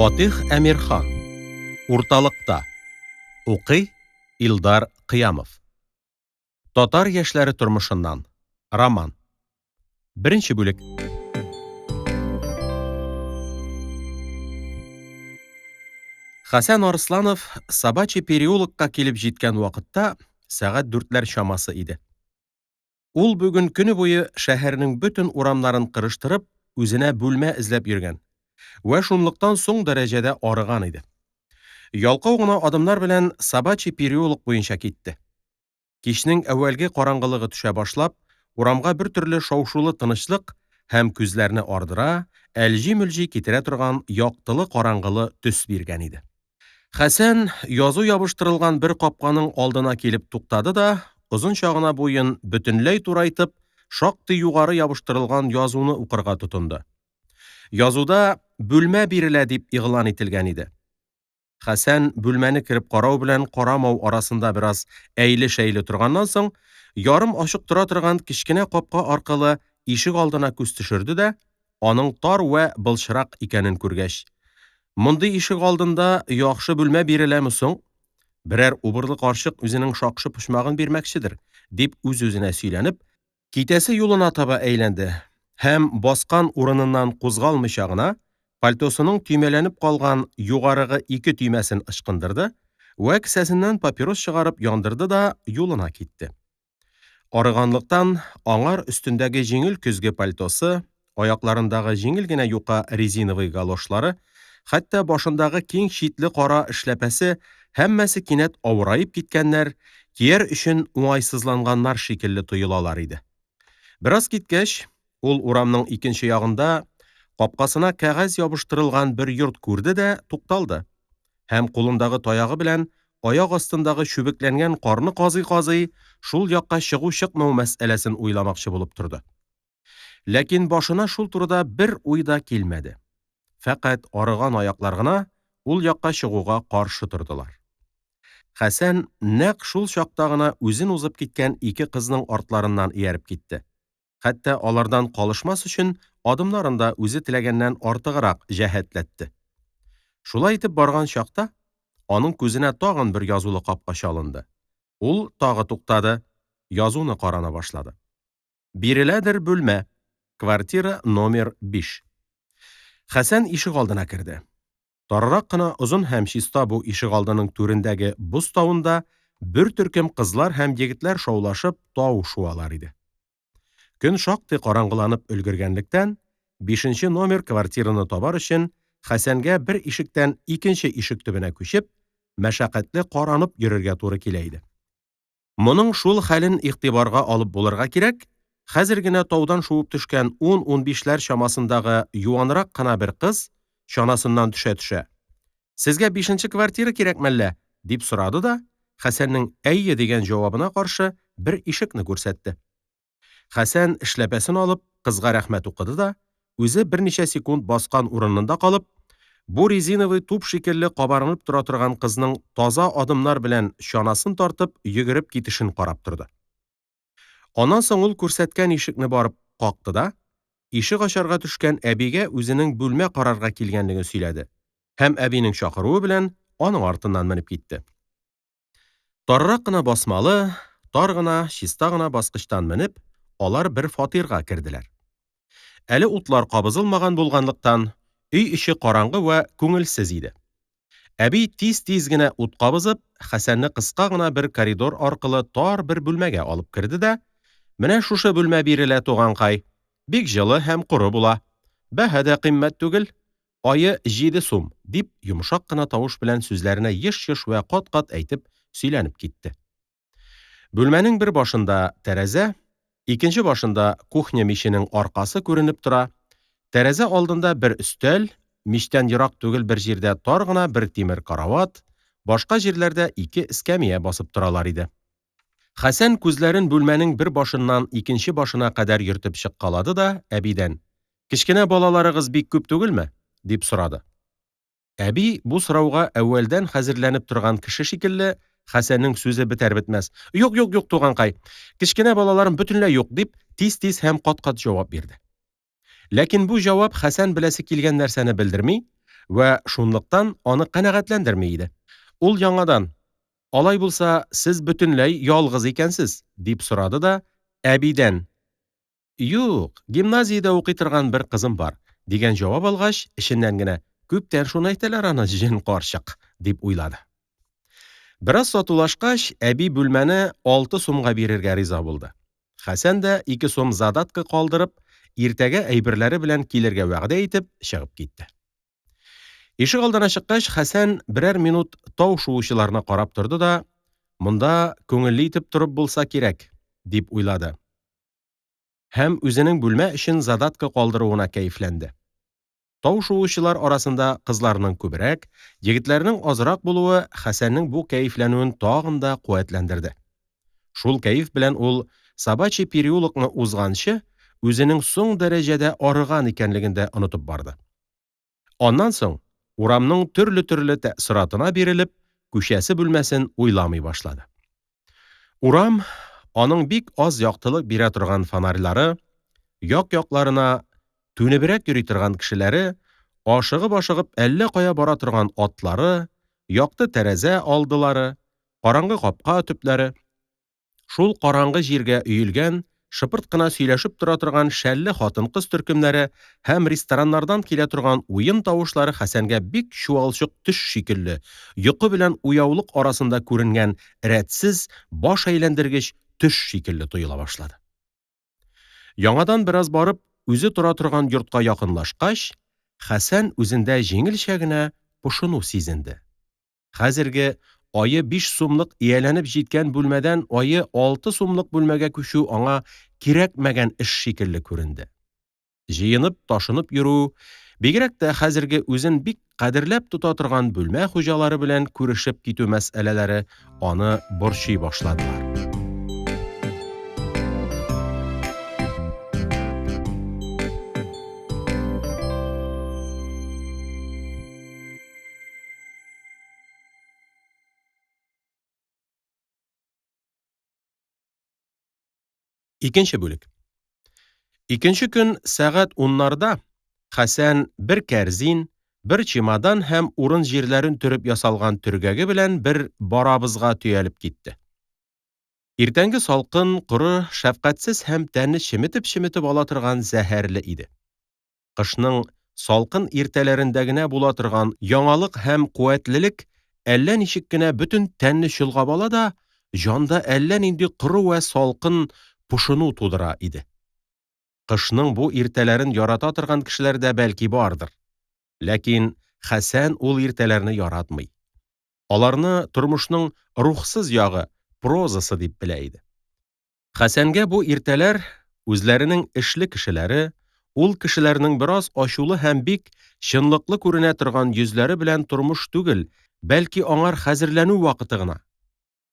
Фатих Әмирхан. Урталыкта. Укый Илдар Кыямов. Татар яшьләре тормышыннан. Роман. Беренче бүлек. Хәсән Арсланов Собачий переулокка килеп җиткән вакытта сәгать 4ләр чамасы иде. Ул бүген көне буе шәһәрнең бөтен урамнарын кырыштырып, үзенә бүлмә эзләп йөргән. Вә шунлыктан соң дәрәҗәдә арыган иде. Ялкау гына адымнар белән Собачий переулок буенча китте. Кичнең әүвәлге караңгылыгы төшә башлап, урамга бер төрле шаушулы тынычлык һәм күзләрне ардыра, әлҗи-мөлҗи китерә торган яктылы караңгылы төс биргән иде. Хәсән язу ябыштырылган бер капканың алдына килеп туктады да, озын чагына буен бөтенләй турайтып, шактый югары ябыштырылган язуны укырга тотынды. Язуда бүлмә бирелә дип игълан ителгән иде. Хәсән бүлмәне кирип карау белән карамау арасында бераз әйле-шәйле торганнан соң, ярым ачык тора торган кичкенә капка аркылы ишек алдына күз төшерде дә, аның тар вә былчырак икәнен күргәч, мондый ишек алдында яхшы бүлмә биреләме соң? Берәр убырлы карчык үзенең шакшы пычмагын бирмәкчедер, дип үз-үзенә сөйләнеп, китәсе юлына таба әйләнде һәм баскан урыныннан кузгалмыйча гына пальтосының төймәләнеп калган югарыгы ике төймәсен ычкындырды вә кесәсеннән папирос чыгарып яндырды да юлына китте. Арыганлыктан аңар өстендәге җиңел көзге пальтосы, аякларындагы җиңел генә юка резиновый галошлары, хәтта башындагы киң читле кара эшләпәсе һәммәсе кинәт авыраеп киткәннәр, кияр өчен уңайсызланганнар шикелле тоелалар иде. Бераз киткәч, ул урамның икенче ягында капкасына кәгазь ябыштырылган бер йорт күрде дә тукталды. Һәм кулындагы таягы белән аяк астындагы чүбекләнгән карны казый-казый, шул якка чыгу-чыкмау мәсьәләсен уйламакчы булып торды. Ләкин башына шул турыда бер уй да килмәде. Фәкать арыган аяклар гына ул якка чыгуга каршы тордылар. Хәсән нәкъ шул чакта гына үзен узып киткән ике кызның артларыннан ияреп китте. Хәтта алардан калышмас өчен адымнарында үзе теләгәннән артыграк җәһәтләтте. Шулай итеп барган чакта, аның күзенә тагын бер язулы капка чалынды. Ул тагы туктады, язуны карана башлады. Биреләдер бүлмә, квартира номер 5. Хәсән ишек алдына керде. Тарырак кына озын һәм чиста бу ишек алдының түрендәге боз тавында бер төркем кызлар һәм егетләр шаулашып тау шуалар иде. Көн шактый караңгыланып өлгергәнлектән, 5 номер квартираны табар өчен Хәсәнгә бер ишектән икенче ишек төбенә күчеп, мәшәкатьле каранып йөрергә туры килә иде. Моның шул хәлен игътибарга алып булырга кирәк, хәзер генә таудан шуып төшкән 10-15ләр чамасындагы юанрак кына бер кыз чанасыннан төшә-төшә. Сезгә 5нче квартира кирәкмәллә? Дип сорады да, Хәсәннең әйе дигән җавабына каршы бер ишекне күрсәтте. Хәсән эшләпәсен алып, кызга рәхмәт укыды да, үзе берничә секунд баскан урынында калып, бу резиновый туп шикелле кабарынып тора торган кызның таза адымнар белән чанасын тартып йөгереп китешен карап торды. Аннан соң ул күрсәткән ишекне барып какты да, ишек ачарга төшкән әбигә үзенең бүлмә карарга килгәнлеген сөйләде һәм әбинең чакыруы белән аның артыннан менеп китте. Тарырак кына басмалы, тар гына, чиста гына баскычтан менеп, алар бер фатирга керделәр. Әле утлар кабызылмаган булганлыктан, өй иче караңгы вә күңелсез иде. Әби тиз-тиз генә ут кабызып, Хәсәнне кыска гына бер коридор аркылы тар бер бүлмәгә алып керде дә, менә шушы бүлмә бирелә туганкай, бик җылы һәм куры була. Бәһа дә кыйммәт түгел, айы 7 сум, дип йомшак кына тавыш белән сүзләренә еш-еш вә кат-кат әйтеп сөйләнеп китте. Бүлмәнең бер башында тәрәзә, икенче башында кухня миченең аркасы күренеп тора. Тәрәзә алдында бер өстәл, мичтән ерак түгел бер җирдә тар гына бер тимер карават, башка җирләрдә 2 эскәмия басып торалар иде. Хәсән күзләрен бүлмәнең бер башыннан икенче башына кадәр йөртеп чыккалады да, әбидән: "Кичкенә балаларыгыз бик күп түгелме?" дип сорады. Әби бу сорауга әүвәлдән хәзерләнеп торган кеше шикелле, Хәсәннең сүзе бетәр-бетмәс: "Юк, туганкай, кичкенә балаларым бөтенләй юк", дип тиз-тиз һәм кат-кат җавап бирде. Ләкин бу җавап Хәсән беләсе килгән нәрсәне белдерми, Вә шунлыктан аны канәгатьләндерми иде. Ул яңадан: "Алай булса, сез бөтенләй ялгыз икәнсез", дип сорады да әбидән: "Юк, гимназиядә укый торган бер кызым бар", дигән җавап алгач, эченнән генә: "Күптән шуны әйтәләр аны, җен карчык", дип уйлады. Бераз сатулашкач, әби бүлмәне 6 сумга бирергә риза булды. Хәсән дә 2 сум задатка калдырып, иртәгә әйберләре белән килергә вәгъдә итеп, чыгып китте. Ишек алдына чыккач, Хәсән берәр минут тау шуучыларны карап торды да: "Монда күңелле итеп торып булса кирәк", дип уйлады. Һәм үзенең бүлмә өчен задатка калдыруына кәефләнде. Тау шуучылар арасында кызларның күбрәк, егетләрнең азрак булуы Хәсәннең бу кәефләнүен тагын да куәтләндерде. Шул кәеф белән ул Собачий переулокны узганчы, үзенең соң дәрәҗәдә арыган икәнлеген дә онытып барды. Аннан соң урамның төрле тәэсиратына бирелеп, күчәсе бүлмәсен уйламый башлады. Урам, аның бик аз яктылык бирә торган фонарьлары, як-якларына түнебрәк йөри торган кешеләре, ашыгып әллә кая бара торган атлары, якты тәрәзә алдылары, караңгы капка төпләре, шул караңгы җиргә өелгән, шыпырт кына сөйләшеп тора торган шәлле хатын-кыз төркемнәре һәм рестораннардан килә торган уен тавышлары Хәсәнгә бик чуалчык төш шикелле, йокы белән уяулык арасында күренгән рәтсез, баш әйләндергеч төш шикелле тоела башлады. Яңадан бераз барып, үзе тора торган йортка якынлашкач, Хәсән үзендә җиңелчә генә пошыну сизенде. Хәзерге айы 5 сумлык ияләнеп җиткән бүлмәдән айы 6 сумлык бүлмәгә күчү аңа кирәкмәгән эш шикелле күренде. Җыенып, ташынып йөрү, бигрәк тә хәзерге үзен бик кадерләп тота торган бүлмә хуҗалары белән күрешеп китү мәсьәләләре аны борчый башладылар. Икенче бүлек. Икенче көн сәгать 10:00-да Хәсән бер кәрзин, бер чемодан һәм урын җирләрен төреп ясалган төргәге белән бер барабызга төялеп китте. Иртәнге салкын, коры, шәфкатьсез һәм тәнне чеметеп ала торган зәһәрле иде. Кышның салкын иртәләрендә генә була торган яңалык һәм куәтлелек әллә ничек кенә бөтен тәнне чолгап ала да, җанда әллә нинди коры вә салкын пошыну тудыра иде. Кышның бу иртәләрен ярата торган кешеләр дә бәлки бардыр. Ләкин Хәсән ул иртәләрне яратмый. Аларны тормышның рухсыз ягы, прозасы дип белә иде. Хәсәнгә бу иртәләр үзләренең эшле кешеләре, ул кешеләрнең бераз ачулы һәм бик чынлыклы күренә торган йөзләре белән тормыш түгел, бәлки аңар хәзерләнү вакыты гына,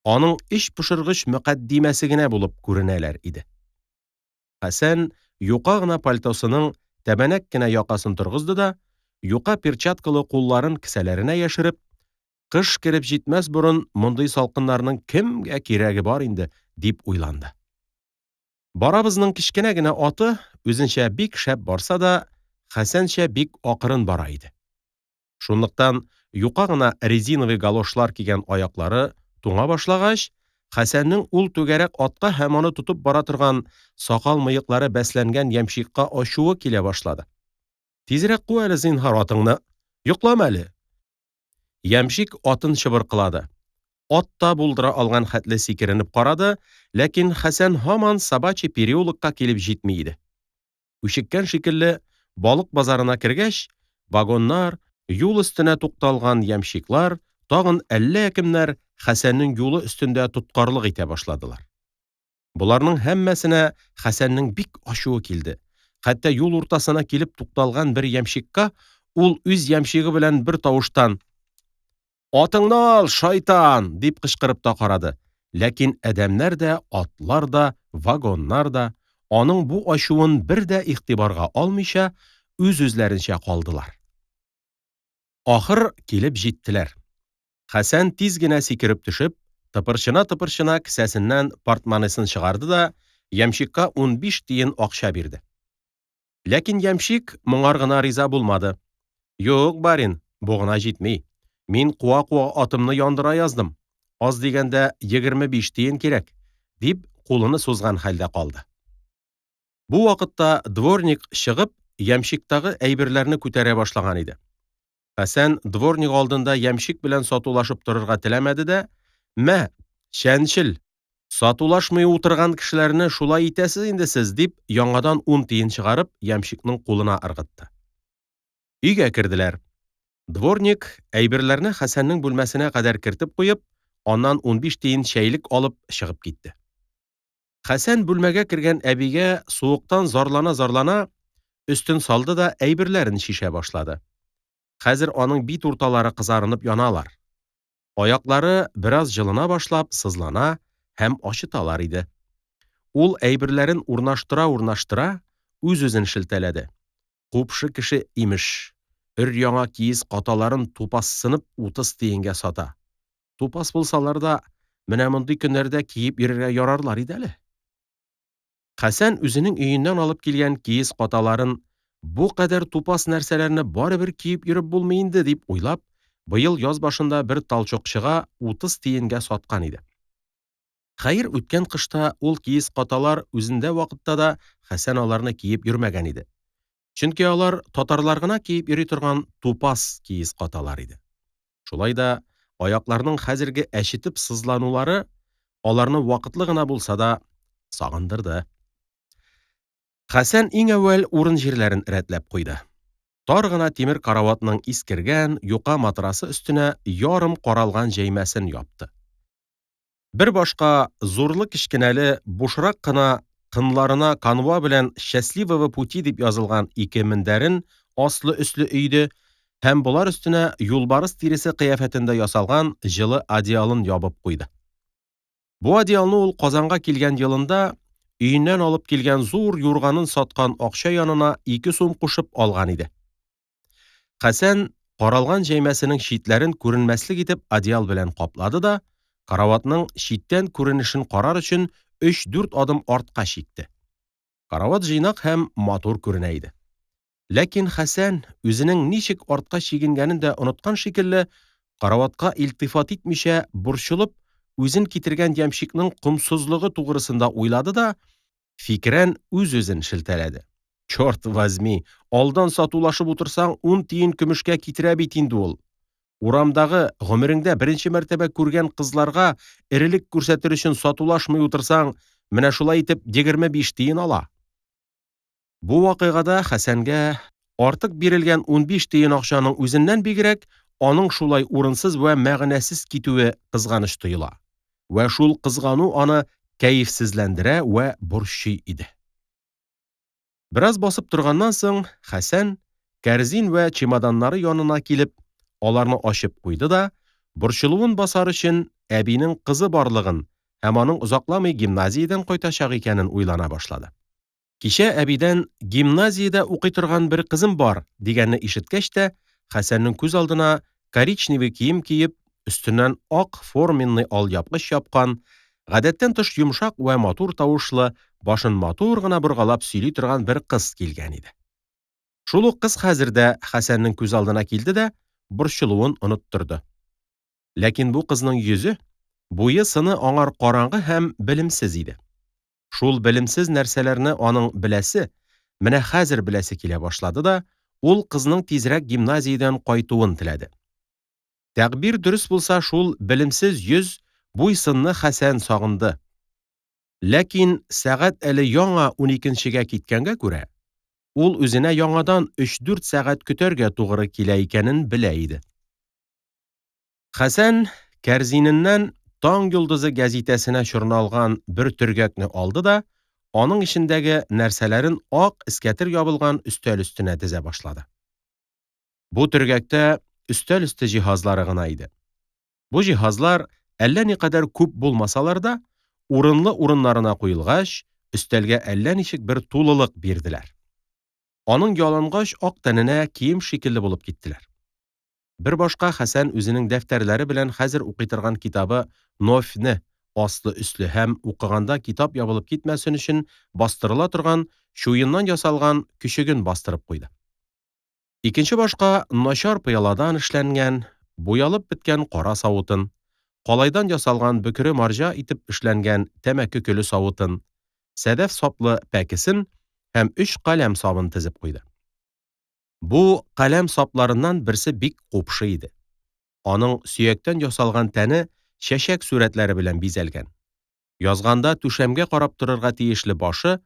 аның ич пошыргыч мөкаддимәсе генә булып күренәләр иде. Хәсән юка гына пальтосының тәбәнәк кенә якасын торгызды да, юка перчаткалы кулларын кесәләренә яшереп, кыш кереп җитмәс борын мондый салкыннарның кемгә кирәге бар инде, дип уйланды. Барабызның кичкенә генә аты үзенчә бик шәп барса да, Хәсәнчә бик акырын бара иде. Шунлыктан юка гына резиновый галошлар кигән аяклары туңа башлагач, Хәсәннең ул түгәрәк атка һәм аны тотып бара торган сакал-мыеклары бәсләнгән ямщикка ачуы килә башлады. Тизрәк куй әле зинһар атыңны, йоклама әле. Ямщик атын чыбыркылады. Ат та булдыра алган хәтле сикеренеп карады, ләкин Хәсән һаман Собачий переулокка килеп җитми иде. Үчеккән шикелле, балык базарына кергәч, вагоннар, юл өстенә тукталган ямщиклар, тагын әллә кемнәр Хәсәннең юлы өстендә тоткарлык итә башладылар. Буларның һәммәсенә Хәсәннең бик ачуы килде. Хәтта юл уртасына килеп тукталган бер ямщикка ул үз ямщигы белән бер тавыштан: "Атыңны ал, шайтан!" дип кычкырып та карады. Ләкин әдәмнәр дә, атлар да, вагоннар да аның бу ачуын бер дә игътибарга алмыйча, үз-үзләренчә калдылар. Ахыр килеп җиттеләр. Хәсән тиз генә сикереп төшеп, тыпырчына кесәсеннән портмонесын чыгарды да, ямщикка 15 тиен акча бирде. Ләкин ямщик моңар гына риза булмады. Юк, барин, бу гына җитми. Мин куа-куа атымны яндыра яздым. Аз дигәндә 25 тиен кирәк, дип кулыны сузган хәлдә калды. Бу вакытта дворник чыгып, ямщиктагы әйберләрне күтәрә башлаган иде. Хәсән дворник алдында ямщик белән сатулашып торырга теләмәде дә, «Мә, чәнчел, сатулашмый утырган кешеләрне шулай итәсез инде сез», дип яңадан 10 тиен чыгарып, ямщикның кулына ыргытты. Өйгә керделәр. Дворник әйберләрне Хәсәннең бүлмәсенә кадәр кертеп куеп, аннан 15 тиен чәйлек алып чыгып китте. Хәсән бүлмәгә кергән әбигә суыктан зарлана-зарлана өстен салды да әйберләрен шишә башлады. Хәзер аның бит урталары кызарынып яналар. Аяклары бераз җылына башлап сызлана һәм ачыталар иде. Ул әйберләрен урнаштыра, үз-үзен шелтәләде. Купшы кеше имеш. Өр-яңа киез каталарын тупассынып 30 тиенгә сата. Тупас булсалар да, менә мондый көннәрдә киеп йөрергә ярарлар иде әле. Хәсән үзенең өеннән алып килгән киез каталарын бу кадәр тупас нәрсәләрне барыбер киеп йөреп булмый инде дип уйлап, быел яз башында бер талчыкчыга 30 тиенгә саткан иде. Хәер, үткән кышта ул киез каталар үзендә вакытта да Хәсән аларны киеп йөрмәгән иде. Чөнки алар татарлар гына киеп йөри торган тупас киез каталар иде. Шулай да аякларның хәзерге әчетеп сызланулары аларны вакытлы гына булса да сагындырды. Хәсән иң әүвәл урын җирләрен рәтләп куйды. Тар гына тимер караватның искергән, юка матрасы өстенә ярым каралган җәймәсен япты. Бер башка зурлы кичкенәле, бушрак кына кынларына канва белән «Счастливого пути» дип язылган 2 мендәрен аслы-өсле өйде һәм булар өстенә юлбарыс тиресе кыяфәтендә ясалган җылы одеялын ябып куйды. Бу одеялны ул Казанга килгән елында өеннән алып килгән зур юрганын саткан акча янына 2 сум кушып алган иде. Хәсән каралган җәймәсенең читләрен күренмәслек итеп одеял белән каплады да, караватның читтән күренешен карар өчен 3-4 адым артка чикте. Карават җыйнак һәм матур күренә иде. Ләкин Хәсән үзенең ничек артка чигенгәнен дә оныткан шикелле, караватка илтифат итмичә борчылып, үзен китергән ямщикның комсызлыгы тугрысында уйлады да, фикрән үз-үзен шелтәләде. Чорт возьми, алдан сатулашып утырсаң 10 тиен көмешкә китерә бит инде ул. Урамдагы гомереңдә беренче мәртәбә күргән кызларга эрелек күрсәтер өчен сатулашмый утырсаң, менә шулай итеп 25 тиен ала. Бу вакыйгада Хәсәнгә артык бирелгән 15 тиен акчаның үзеннән бигрәк аның шулай урынсыз вә мәгънәсез китүе кызганыч тоела. Вә шул кызгану аны кәефсезләндерә вә борчый иде. Бераз басып торганнан соң Хәсән кәрзин вә чемоданнары янына килеп, аларны ачып куйды да, борчылуын басар өчен әбинең кызы барлыгын һәм аның озакламый гимназиядән кайтачак икәнен уйлана башлады. Кичә әбидән гимназиядә укый торган бер кызым бар дигәнне ишеткәч тә, Хәсәннең күз алдына коричневый кием киеп, өстеннән ак форменный алъяпкыч япкан, гадәттән тыш йомшак вә матур тавышлы, башын матур гына боргалап сөйли торган бер кыз килгән иде. Шул ук кыз хәзер дә Хәсәннең күз алдына килде дә, борчылуын оныттырды. Ләкин бу кызның йөзе, буе-сыны аңар караңгы һәм белемсез иде. Шул белемсез нәрсәләрне аның беләсе, менә хәзер беләсе килә башлады да, ул кызның тизрәк гимназиядән кайтуын теләде. Тәгъбир дөрес булса, шул белемсез йөз буй-сынны Хәсән сагынды. Ләкин сәгать әле яңа 12-гә киткәнгә күрә, ул үзенә яңадан 3-4 сәгать көтәргә тугры килә икәнен белә иде. Хәсән кәрзиненнән Таң йолдызы гәзитәсенә чорналган бер төргәкне алды да, аның ишендәге нәрсәләрен ак искәтер ябылган өстәл өстенә тезә башлады. Бу төргәктә өстәл өсте җиһазлары гына иде. Бу җиһазлар әллә никадәр күп булмасалар да, урынлы урыннарына куелгач, өстәлгә әллә ничек бер тулылык бирделәр. Аның ялангач ак тәненә кием шикелле булып киттеләр. Бер башка Хәсән үзенең дәфтәрләре белән хәзер укый торган китабы Нофне аслы-өсле һәм укыганда китап ябылып китмәсен өчен бастырыла торган чуеннан ясалган көчеген бастырып куйды. Икенче башка начар пыяладан эшләнгән, буялып беткән кара савытын, калайдан ясалган бөкре марҗа итеп эшләнгән тәмәке көле савытын, сәдәф саплы пәкесен һәм 3 каләм сабын тезеп куйды. Бу каләм сапларыннан берсе бик купшы иде. Аның сөяктән ясалган тәне чәчәк сурәтләре белән бизәлгән. Язганда түшәмгә карап торырга тиешле башы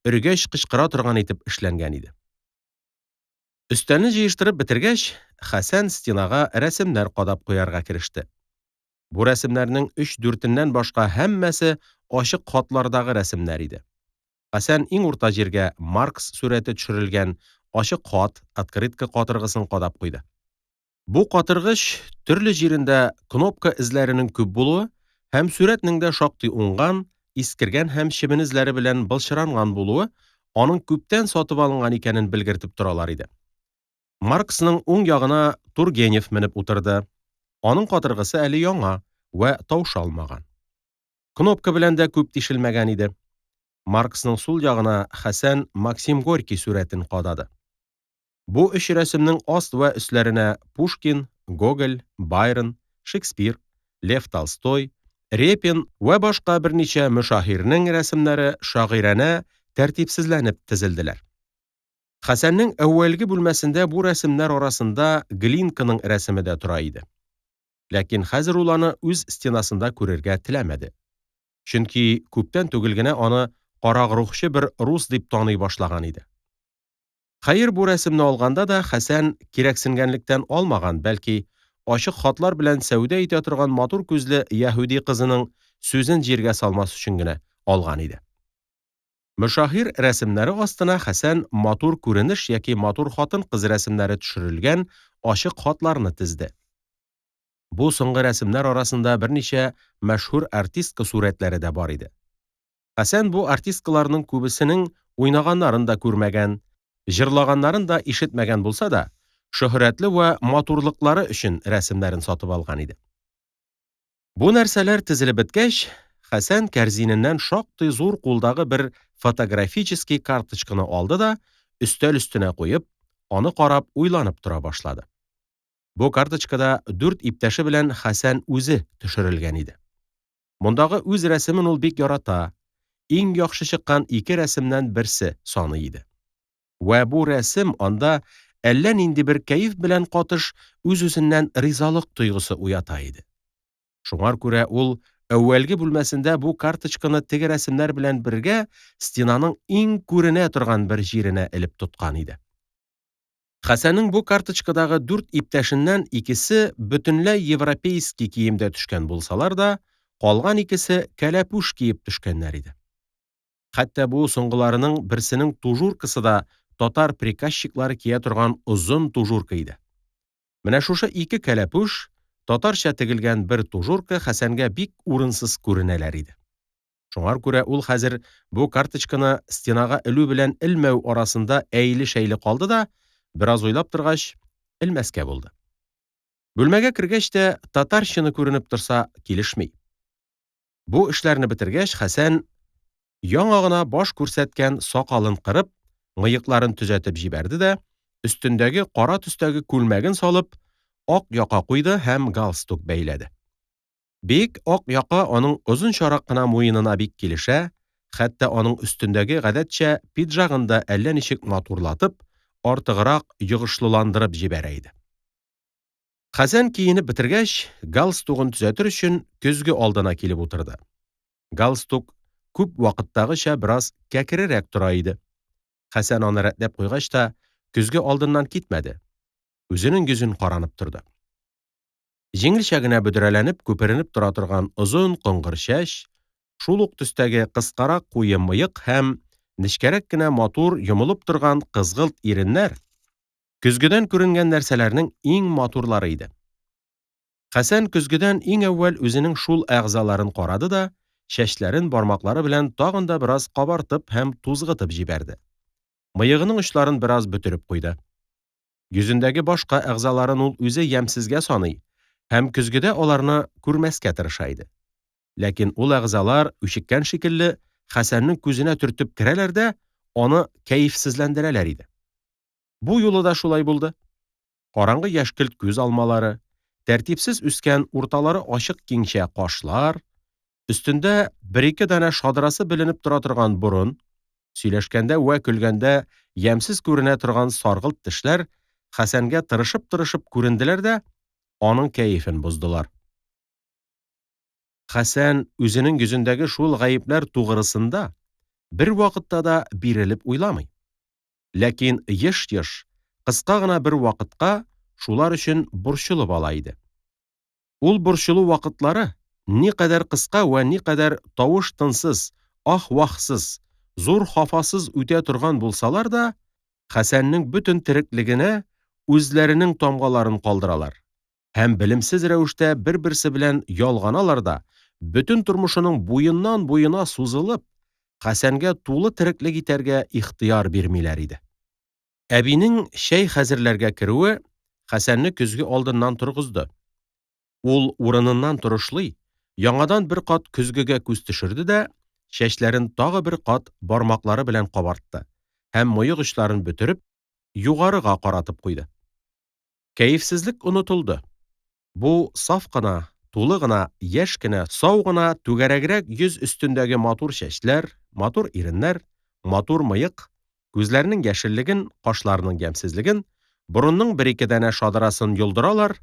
өргәч кычкыра торган итеп эшләнгән иде. Өстәлне җыештырып бетергәч, Хәсән стенага рәсемнәр кадап куярга кереште. Бу рәсемнәрнең 3/4-ннән башка һәммәсе ачык хатлардагы рәсемнәр иде. Хәсән иң урта җиргә Маркс сурәте төшерелгән ачык хат, открытка катыргысын кадап куйды. Бу катыргыч төрле җирендә кнопка эзләренең күп булуы һәм сурәтнең дә шактый уңган, искергән һәм чебен эзләре белән былчыранган булуы аның күптән сатып алынган икәнен белгертеп торалар иде. Марксның уң ягына Тургенев менеп утырды. Аның катыргысы әле яңа вә таушалмаган. Кнопка белән дә күп тишелмәгән иде. Марксның сул ягына Хәсән Максим Горький сурәтен кадады. Бу өч рәсемнең аст вә өсләренә Пушкин, Гоголь, Байрон, Шекспир, Лев Толстой, Репин вә башка берничә мөшаһирнең рәсемнәре шагыйрәнә тәртипсезләнеп тезелделәр. Хәсәннең әүвәлге бүлмәсендә бу рәсемнәр арасында Глинканың рәсеме дә тора иде. Ләкин хәзер ул аны үз стенасында күрергә теләмәде. Чөнки күптән түгел генә аны карагрухчы бер рус дип таный башлаган иде. Хәер, бу рәсемне алганда да Хәсән кирәксенгәнлектән алмаган, бәлки ачык хатлар белән сәүдә итә торган матур күзле яһүди кызының сүзен җиргә салмас өчен генә алган иде. Мөшаһир рәсемнәре астына Хәсән матур күренеш яки матур хатын-кыз рәсемнәре төшерелгән ачык хатларны тезде. Бу соңгы рәсемнәр арасында берничә мәшһүр артистка сурәтләре дә бар иде. Хәсән бу артисткаларның күбесенең уйнаганнарын да күрмәгән, җырлаганнарын да ишетмәгән булса да, шөһрәтле вә матурлыклары өчен рәсемнәрен сатып алган иде. Бу нәрсәләр тезелеп беткәч, Хәсән кәрзиненнән шактый зур кулдагы бер фотографический карточканы алды да, өстәл өстенә куеп, аны карап уйланып тора башлады. Бу карточкада 4 иптәше белән Хәсән үзе төшерелгән иде. Мондагы үз рәсемен ул бик ярата. Иң яхшы чыккан 2 рәсемнән берсе саны иде. Вә бу рәсем анда әллә нинди бер кәеф белән катыш үз-үзеннән ризалык тойгысы уята иде. Шуңар күрә ул әүвәлге бүлмәсендә бу карточканы теге рәсемнәр белән бергә стенаның иң күренә торган бер җиренә элеп тоткан иде. Хәсәннең бу карточкадагы 4 иптәшеннән икесе бөтенләй европейский киемдә төшкән булсалар да, калган икесе кәләпүш киеп төшкәннәр иде. Хәтта бу соңгыларының берсенең тужуркасы да татар приказчиклары кия торган озын тужурка иде. Менә шушы 2 кәләпүш татарча тегелгән бер тужурка Хәсәнгә бик урынсыз күренәләр иде. Шуңар күрә ул хәзер бу карточканы стенага элү белән элмәү арасында әйле-шәйле калды да, бераз уйлап торгач, элмәскә булды. Бүлмәгә кергәч тә татарчаны күренеп торса килешми. Бу эшләрне бетергәч, Хәсән яңа гына баш күрсәткән сакалын кырып, мыекларын төзәтеп җибәрде дә, өстендәге кара төстәге күлмәген салып, ак яка куйды һәм галстук бәйләде. Бик ак яка аның озын чарак кына муенына бик килешә, хәтта аның өстендәге гадәтчә пиджагын да әллә ничек матурлатып, артыграк йогышлыландырып җибәрә иде. Хәсән киенеп бетергәч, галстугын төзәтер өчен көзге алдына килеп утырды. Галстук күп вакыттагыча бераз кәкрерәк тора иде. Хәсән аны рәтләп куйгач та, көзге алдыннан китмәде. Үзенең йөзен каранып торды. Җиңелчә генә бөдрәләнеп, күперенеп тора торган озын коңгыр чәч, шул ук төстәге кыскарак куе мыек һәм нечкәрәк кенә матур йомылып торган кызгылт иреннәр көзгедән күренгән нәрсәләрнең иң матурлары иде. Хәсән көзгедән иң әүвәл үзенең шул әгъзаларын карады да, чәчләрен бармаклары белән тагын да бераз кабартып һәм тузгытып җибәрде. Мыегының очларын бераз бөтереп куйды. Йөзендәге башка әгъзаларын ул үзе ямсезгә саный һәм көзгедә аларны күрмәскә тырыша иде. Ләкин ул әгъзалар үчеккән шикелле Хәсәннең күзенә төртеп керәләр дә, аны кәефсезләндерәләр иде. Бу юлы да шулай булды. Караңгы яшькелт күз алмалары, тәртипсез үскән урталары ачык киңчә кашлар, өстендә бер-ике дәнә шадрасы беленеп тора торган борын, сөйләшкәндә вә көлгәндә ямьсез күренә торган саргылт тешләр Хәсәнгә тырышып күренделәр дә, аның кәефен боздылар. Хәсән үзенең йөзендәге шул гаепләр тугрысында бер вакытта да бирелеп уйламый. Ләкин еш-еш, кыска гына бер вакытка шулар өчен борчылып ала иде. Ул борчылу вакытлары никадәр кыска вә никадәр тавыш-тынсыз, ах-вахсыз, зур хафасыз үтә торган булсалар да, Хәсәннең бөтен тереклегенә үзләренең тамгаларын калдыралар. Һәм белемсез рәвештә бер-берсе белән ялганалар да, бөтен тормышының буеннан буена сузылып, Хәсәнгә тулы тереклек итәргә ихтыяр бирмиләр иде. Әбинең чәй хәзерләргә керүе Хәсәнне көзге алдыннан торгызды. Ул урыныннан торышлый, яңадан бер кат көзгегә күз төшерде дә, чәчләрен тагы бер кат бармаклары белән кабартты һәм мыек очларын бөтереп, югарыга каратып куйды. Кәефсезлек онытылды. Бу саф кына, тулы гына, яшь кенә, сау гына, түгәрәгрәк йөз өстендәге матур чәчләр, матур иреннәр, матур мыек, күзләренең яшеллеген, кашларының ямьсезлеген, борынның бер-ике дәнә шадарасын йолдыралар,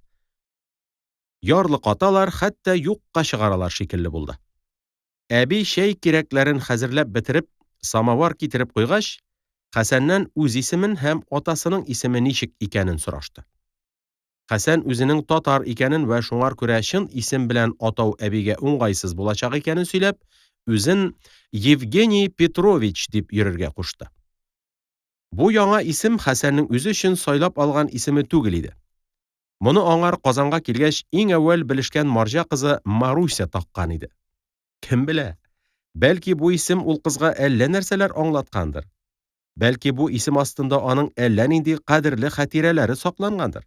ярлыкаталар, хәтта юкка чыгаралар шикелле булды. Әби чәй кирәкләрен хәзерләп бетереп, самовар китереп куйгач, Хәсәннән үз исемен һәм атасының исеме ничек икәнен сорашты. Хәсән үзенең татар икәнен вә шуңар күрә чын исем белән атау әбигә уңгайсыз булачак икәнен сөйләп, үзен Евгений Петрович дип йөрергә кушты. Бу яңа исем Хәсәннең үзе өчен сайлап алган исеме түгел иде. Моны аңар Казанга килгәч иң әүвәл белешкән марҗа кызы Маруся таккан иде. Кем белә? Бәлки бу исем ул кызга әллә нәрсәләр аңлаткандыр. Бәлки бу исем астында аның әллә нинди кадерле хатирәләре саклангандыр.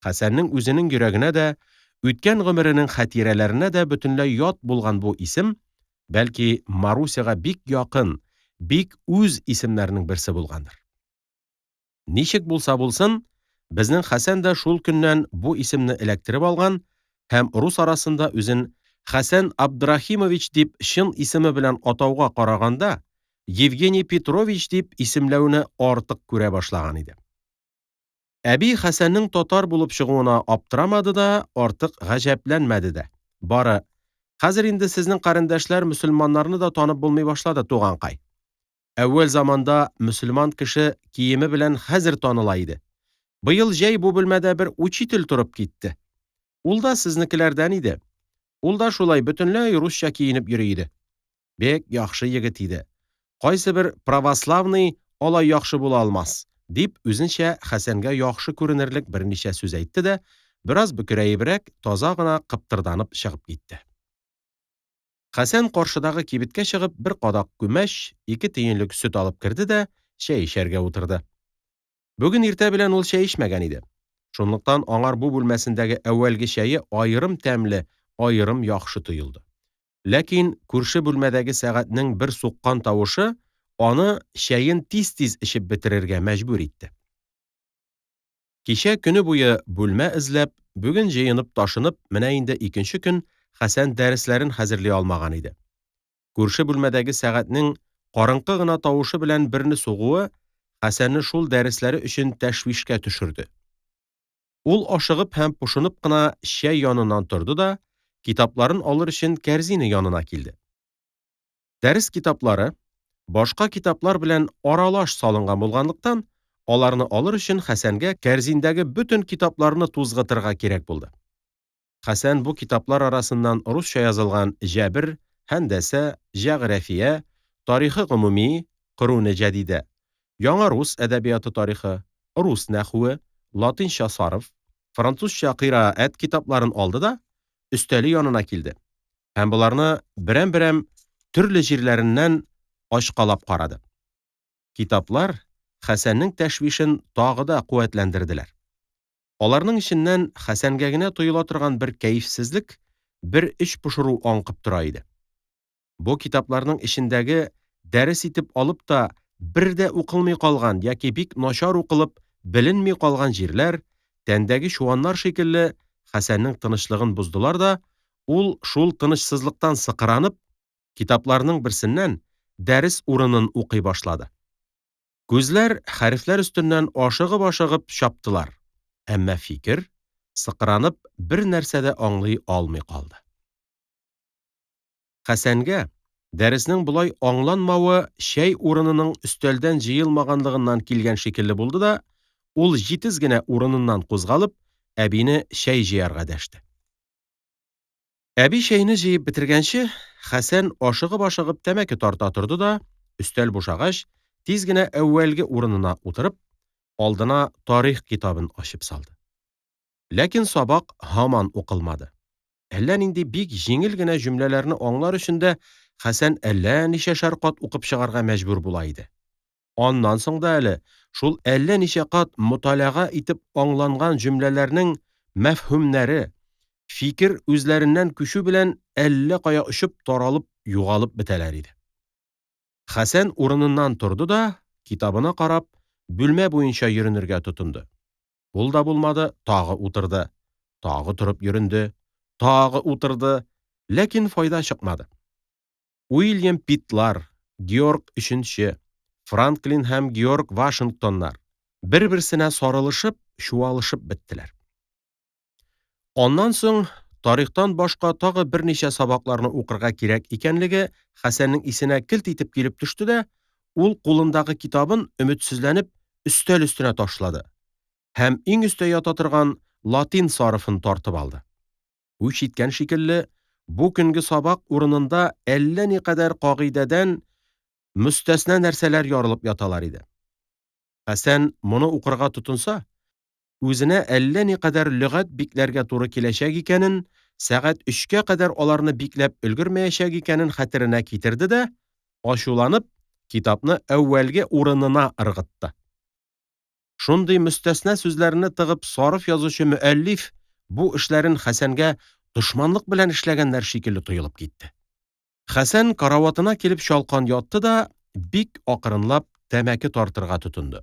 Хәсәннең үзенең йөрәгенә дә, үткән гомеренең хатирәләренә дә бөтенләй ят булган бу исем, бәлки Марусяга бик якын, бик үз исемнәрнең берсе булгандыр. Ничек булса булсын, безнең Хәсән дә шул көннән бу исемне эләктереп алган һәм рус арасында үзен Хәсән Абдрахимович дип чын исеме белән атауга караганда, Евгений Петрович дип исемләүне артык күрә башлаган иде. Әби Хәсәннең татар булып чыгуына аптырамады да, артык гаҗәпләнмәде дә. Бары, хәзер инде сезнең карындәшләр мөселманнарны да танып булмый башлады, туганкай. Әүвәл заманда мөселман кеше киеме белән хәзер таныла иде. Быел җәй бу бүлмәдә бер учитель торып китте. Ул да сезнекеләрдән иде. Ул да шулай бөтенләй русча киенеп йөри иде. Бек яхшы егет иде. Кайсы бер православный алай яхшы була алмас, дип үзенчә Хәсәнгә яхшы күренерлек берничә сүз әйтте дә, бераз бөкрәебрәк, таза гына кыптырданып чыгып китте. Хәсән каршыдагы кибеткә чыгып, бер кадак күмәч, 2 тиенлек сөт алып керде дә, чәй эчәргә утырды. Бүген иртә белән ул чәй эчмәгән иде. Шунлыктан аңар бу бүлмәсендәге әүвәлге чәе аерым тәмле, аерым яхшы тоелды. Ләкин күрше бүлмәдәге сәгатьнең бер суккан тавышы аны чәен тиз-тиз эчеп бетерергә мәҗбүр итте. Кичә көне буе бүлмә эзләп, бүген җыенып ташынып, менә инде икенче көн Хәсән дәресләрен хәзерли алмаган иде. Күрше бүлмәдәге сәгатьнең караңкы гына тавышы белән берне сугуы Хәсәнне шул дәресләре өчен тәшвишкә төшерде. Ул ашыгып һәм пошынып кына чәй яныннан торды да, китапларын алыр өчен кәрзине янына килде. Дәрес китаплары башка китаплар белән аралаш салынган булганлыктан, аларны алыр өчен Хәсәнгә кәрзиндәге бөтен китапларны тузгытырга кирәк булды. Хәсән бу китаплар арасыннан русча язылган Җәбр, Һәндәсә, Җәгърафия, Тарихы гомуми, Кыруны җәдидә, Яңа рус әдәбияты тарихы, рус нәхүе, латинча сарыф, французча кыйраәт китапларын алды да, өстәле янына килде. Һәм буларны берәм-берәм төрле җирләреннән ачкалап карады. Китаплар Хәсәннең тәшвишен тагы да куәтләндерделәр. Аларның иченнән Хәсәнгә генә тоела торган бер кәефсезлек, бер эч пошыру аңкып тора иде. Бу китапларның ичендәге дәрес итеп алып та бер дә укылмый калган яки бик начар укылып, беленми калган җирләр, тәндәге чуаннар шикелле Хәсәннең тынычлыгын буздылар да, ул шул тынычсызлыктан сыкранып, китапларның берсеннән дәрес урынын укый башлады. Күзләр хәрефләр өстеннән ашыгып чаптылар, әмма фикер, сыкранып, бер нәрсә дә аңлый алмый калды. Хәсәнгә дәреснең болай аңланмавы чәй урынының өстәлдән җыелмаганлыгыннан килгән шикелле булды да, ул җитез генә урыныннан кузгалып, әбине чәй җыярга дәште. Әби чәйне җыеп бетергәнче, Хәсән ашыгып тәмәке тарта торды да, өстәл бушагач, тиз генә әүвәлге урынына утырып, алдына тарих китабын ачып салды. Ләкин сабак һаман укылмады. Әллә нинди бик җиңел генә җөмләләрне аңлар өчен дә Хәсән әллә ничәшәр кат укып чыгарга мәҗбүр була иде. Аннан соң да әле шул әллә ничә кат муталага итеп аңланган җөмләләрнең мәфһүмнәре, фикер үзләреннән күчү белән әллә кая очып таралып, югалып бетәләр иде. Хәсән урыныннан торды да, китабына карап, бүлмә буенча йөренергә тотынды. Ул да булмады, тагы утырды. Тагы торып йөренде, тагы утырды, ләкин файда чыкмады. Уильям Питтлар, Георг III, Франклин һәм Георг Вашингтоннар бер-берсенә сарылышып, чуалышып беттеләр. Аннан соң тарихтан башка тагы берничә сабакларны укырга кирәк икәнлеге Хәсәннең исенә килт итеп килеп төште дә, ул кулындагы китабын өметсезләнеп өстәл өстенә ташлады һәм иң өстә ята торган латин сарыфын тартып алды. Үч иткән шикелле, бу көнге сабак урынында әллә никадәр кагыйдәдән мөстәсна нәрсәләр ярылып яталар иде. Хәсән моны укырга тотынса, үзенә әллә никадәр лөгать бикләргә туры киләчәк икәнен, сәгать 3-кә кадәр аларны бикләп өлгермәячәк икәнен хәтеренә китерде дә, ачуланып, китапны әүвәлге урынына ыргытты. Шундый мөстәсна сүзләрне тыгып сарыф язучы мөәллиф бу эшләрен Хәсәнгә дошманлык белән эшләгәннәр шикелле тоелып китте. Хәсән караватына килеп чалкан ятты да, бик акрынлап тәмәке тартырга тотынды.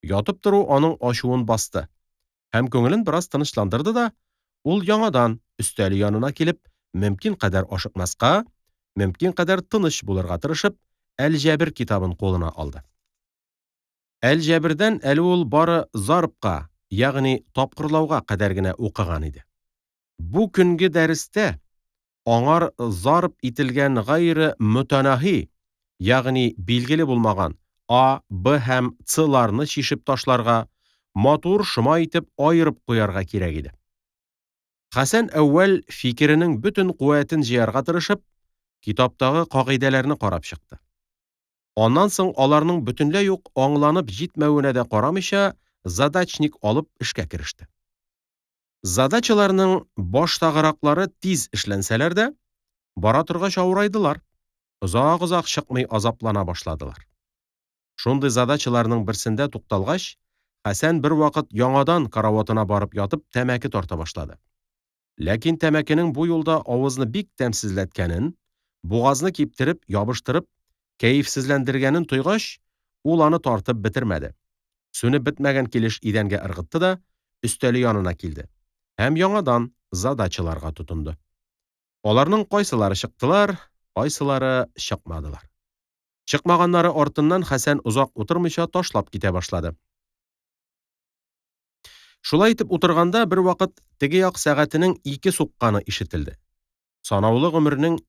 Ятып тору аның ачуын басты һәм күңелен бераз тынычландырды да, ул яңадан өстәл янына килеп, мөмкин кадәр ашыкмаска, мөмкин кадәр тыныч булырга тырышып, Әл-Җәбр китабын кулына алды. Әл-Җәбрдән әле ул бары зарбка, ягъни тапкырлауга кадәр генә укыган иде. Бу көнге дәрестә аңар зарб ителгән гайры мөтәнаһи, ягъни билгеле булмаган А, Б һәм Ц-ларны чишеп ташларга, матур шома итеп айырып куярга кирәк иде. Хәсән әүвәл фикеренең бөтен куәтен җыярга тырышып, китаптагы кагыйдәләрне карап чыкты. Аннан соң аларның бөтенләй үк аңланып җитмәвенә дә карамыйча, задачник алып эшкә кереште. Задачаларның баштагыраклары тиз эшләнсәләр дә, бара торгач авырайдылар. Озак чыкмый азаплана башладылар. Шундый задачаларның берсендә тукталгач, Хәсән бер вакыт яңадан караватына барып ятып тәмәке тарта башлады. Ләкин тәмәкенең бу юлда авызны бик тәмсезләткәнен, бугазны киптереп, ябыштырып, кәефсезләндергәнен тойгач, ул аны тартып бетермәде. Сүнеп бетмәгән килеш идәнгә ыргытты да, өстәле янына килде һәм яңадан задачаларга тотынды. Аларның кайсылары чыктылар, кайсылары чыкмадылар. Чыкмаганнары артыннан Хәсән узак утырмыйча ташлап китә башлады. Шулай итеп утырганда бер вакыт теге як сәгатенең 2 сукканы ишетелде. Санаулы гомернең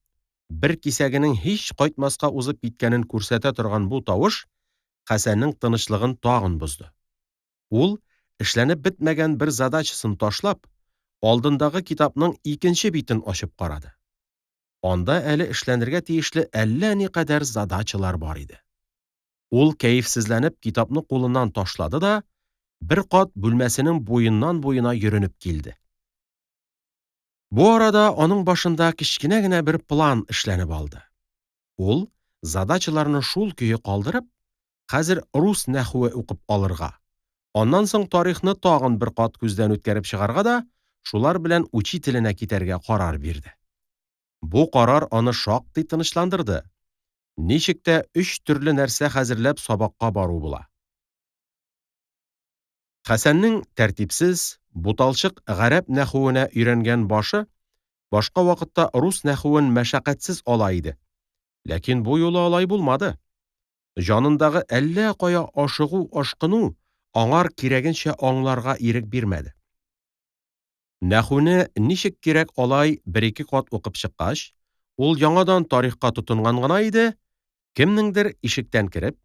бер кисәгенең һич кайтмаска узып киткәнен күрсәтә торган бу тавыш Хәсәннең тынычлыгын тагын бозды. Ул эшләнеп бетмәгән бер задачасын ташлап, алдындагы китапның 2нче битен ачып карады. Анда әле эшләнергә тиешле әллә никадәр задачалар бар иде. Ул кәефсезләнеп китапны кулыннан ташлады да, бер кат бүлмәсенең буена йөренеп килде. Бу арада аның башында кичкенә генә бер план эшләнеп алды. Ул задачаларны шул көе калдырып, хәзер рус нәхве укып алырга, аннан соң тарихны тагын бер кат күздән үткәреп чыгарга да, шулар белән учителенә китәргә карар бирде. Бу карар аны шактый тынычландырды. Ничек тә 3 төрле нәрсә хәзерләп сабакка бару була. Хәсәннең тәртипсез, буталчык гарәп нәхүенә өйрәнгән башы башка вакытта рус нәхүен мәшәкатьсез ала иде. Ләкин бу юлы алай булмады. Җанындагы әллә кая ашыгу-ашкыну аңар кирәгенчә аңларга ирек бирмәде. Нәхүне ничек кирәк алай бер-ике кат укып чыккач, ул яңадан тарихка тотынган гына иде, кемнеңдер ишектән кереп,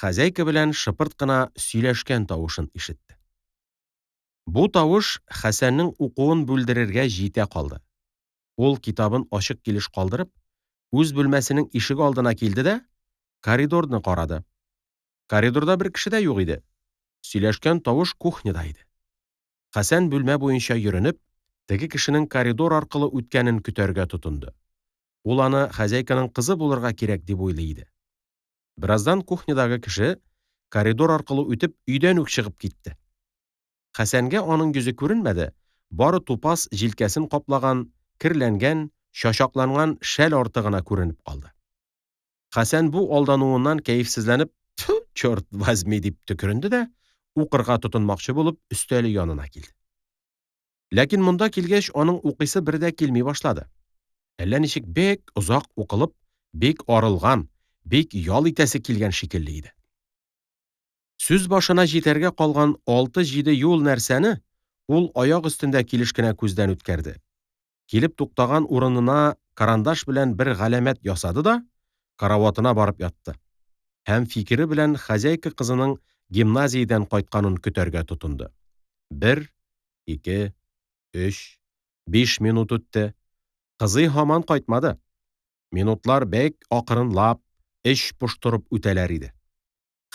хозяйка белән шыпырт кына сөйләшкән тавышын ишетте. Бу тавыш Хәсәннең укуын бүлдерергә җитә калды. Ул китабын ачык килеш калдырып, үз бүлмәсенең ишеге алдына килде дә, коридорны карады. Коридорда бер кеше дә юк иде. Сөйләшкән тавыш кухняда иде. Хәсән бүлмә буенча йөренеп, теге кешенең коридор аркылы үткәнен көтәргә тотынды. Ул аны хозяйканың кызы булырга кирәк дип уйлый иде. Бераздан кухнядагы кеше коридор аркылы үтеп өйдән үк чыгып китте. Хәсәнгә аның йөзе күренмәде, бары тупас җилкәсен каплаган, кирләнгән, шашакланган шәл арты гына күренеп калды. Хәсән бу алдануыннан кәефсезләнеп, «Тфу, чёрт возьми» дип төкеренде дә, укырга тотынмакчы булып өстәле янына килде. Ләкин монда килгәч, аның укыйсы бер дә килми башлады. Әллә ничек бик озак укылып, бик арылган, бик ял итәсе килгән шикелле иде. Сүз башына җитәргә калган 6-7 юл нәрсәне ул аяк өстендә килеш кенә күздән үткәрде. Килеп туктаган урынына карандаш белән бер галәмәт ясады да, караватына барып ятты. Һәм фикере белән хозяйка кызының гимназиядән кайтканын көтәргә тотынды. 1, 2, 3, 5 минут үтте. Кызый һаман кайтмады. Минутлар бик акрынлап, эч поштырып үтәләр иде.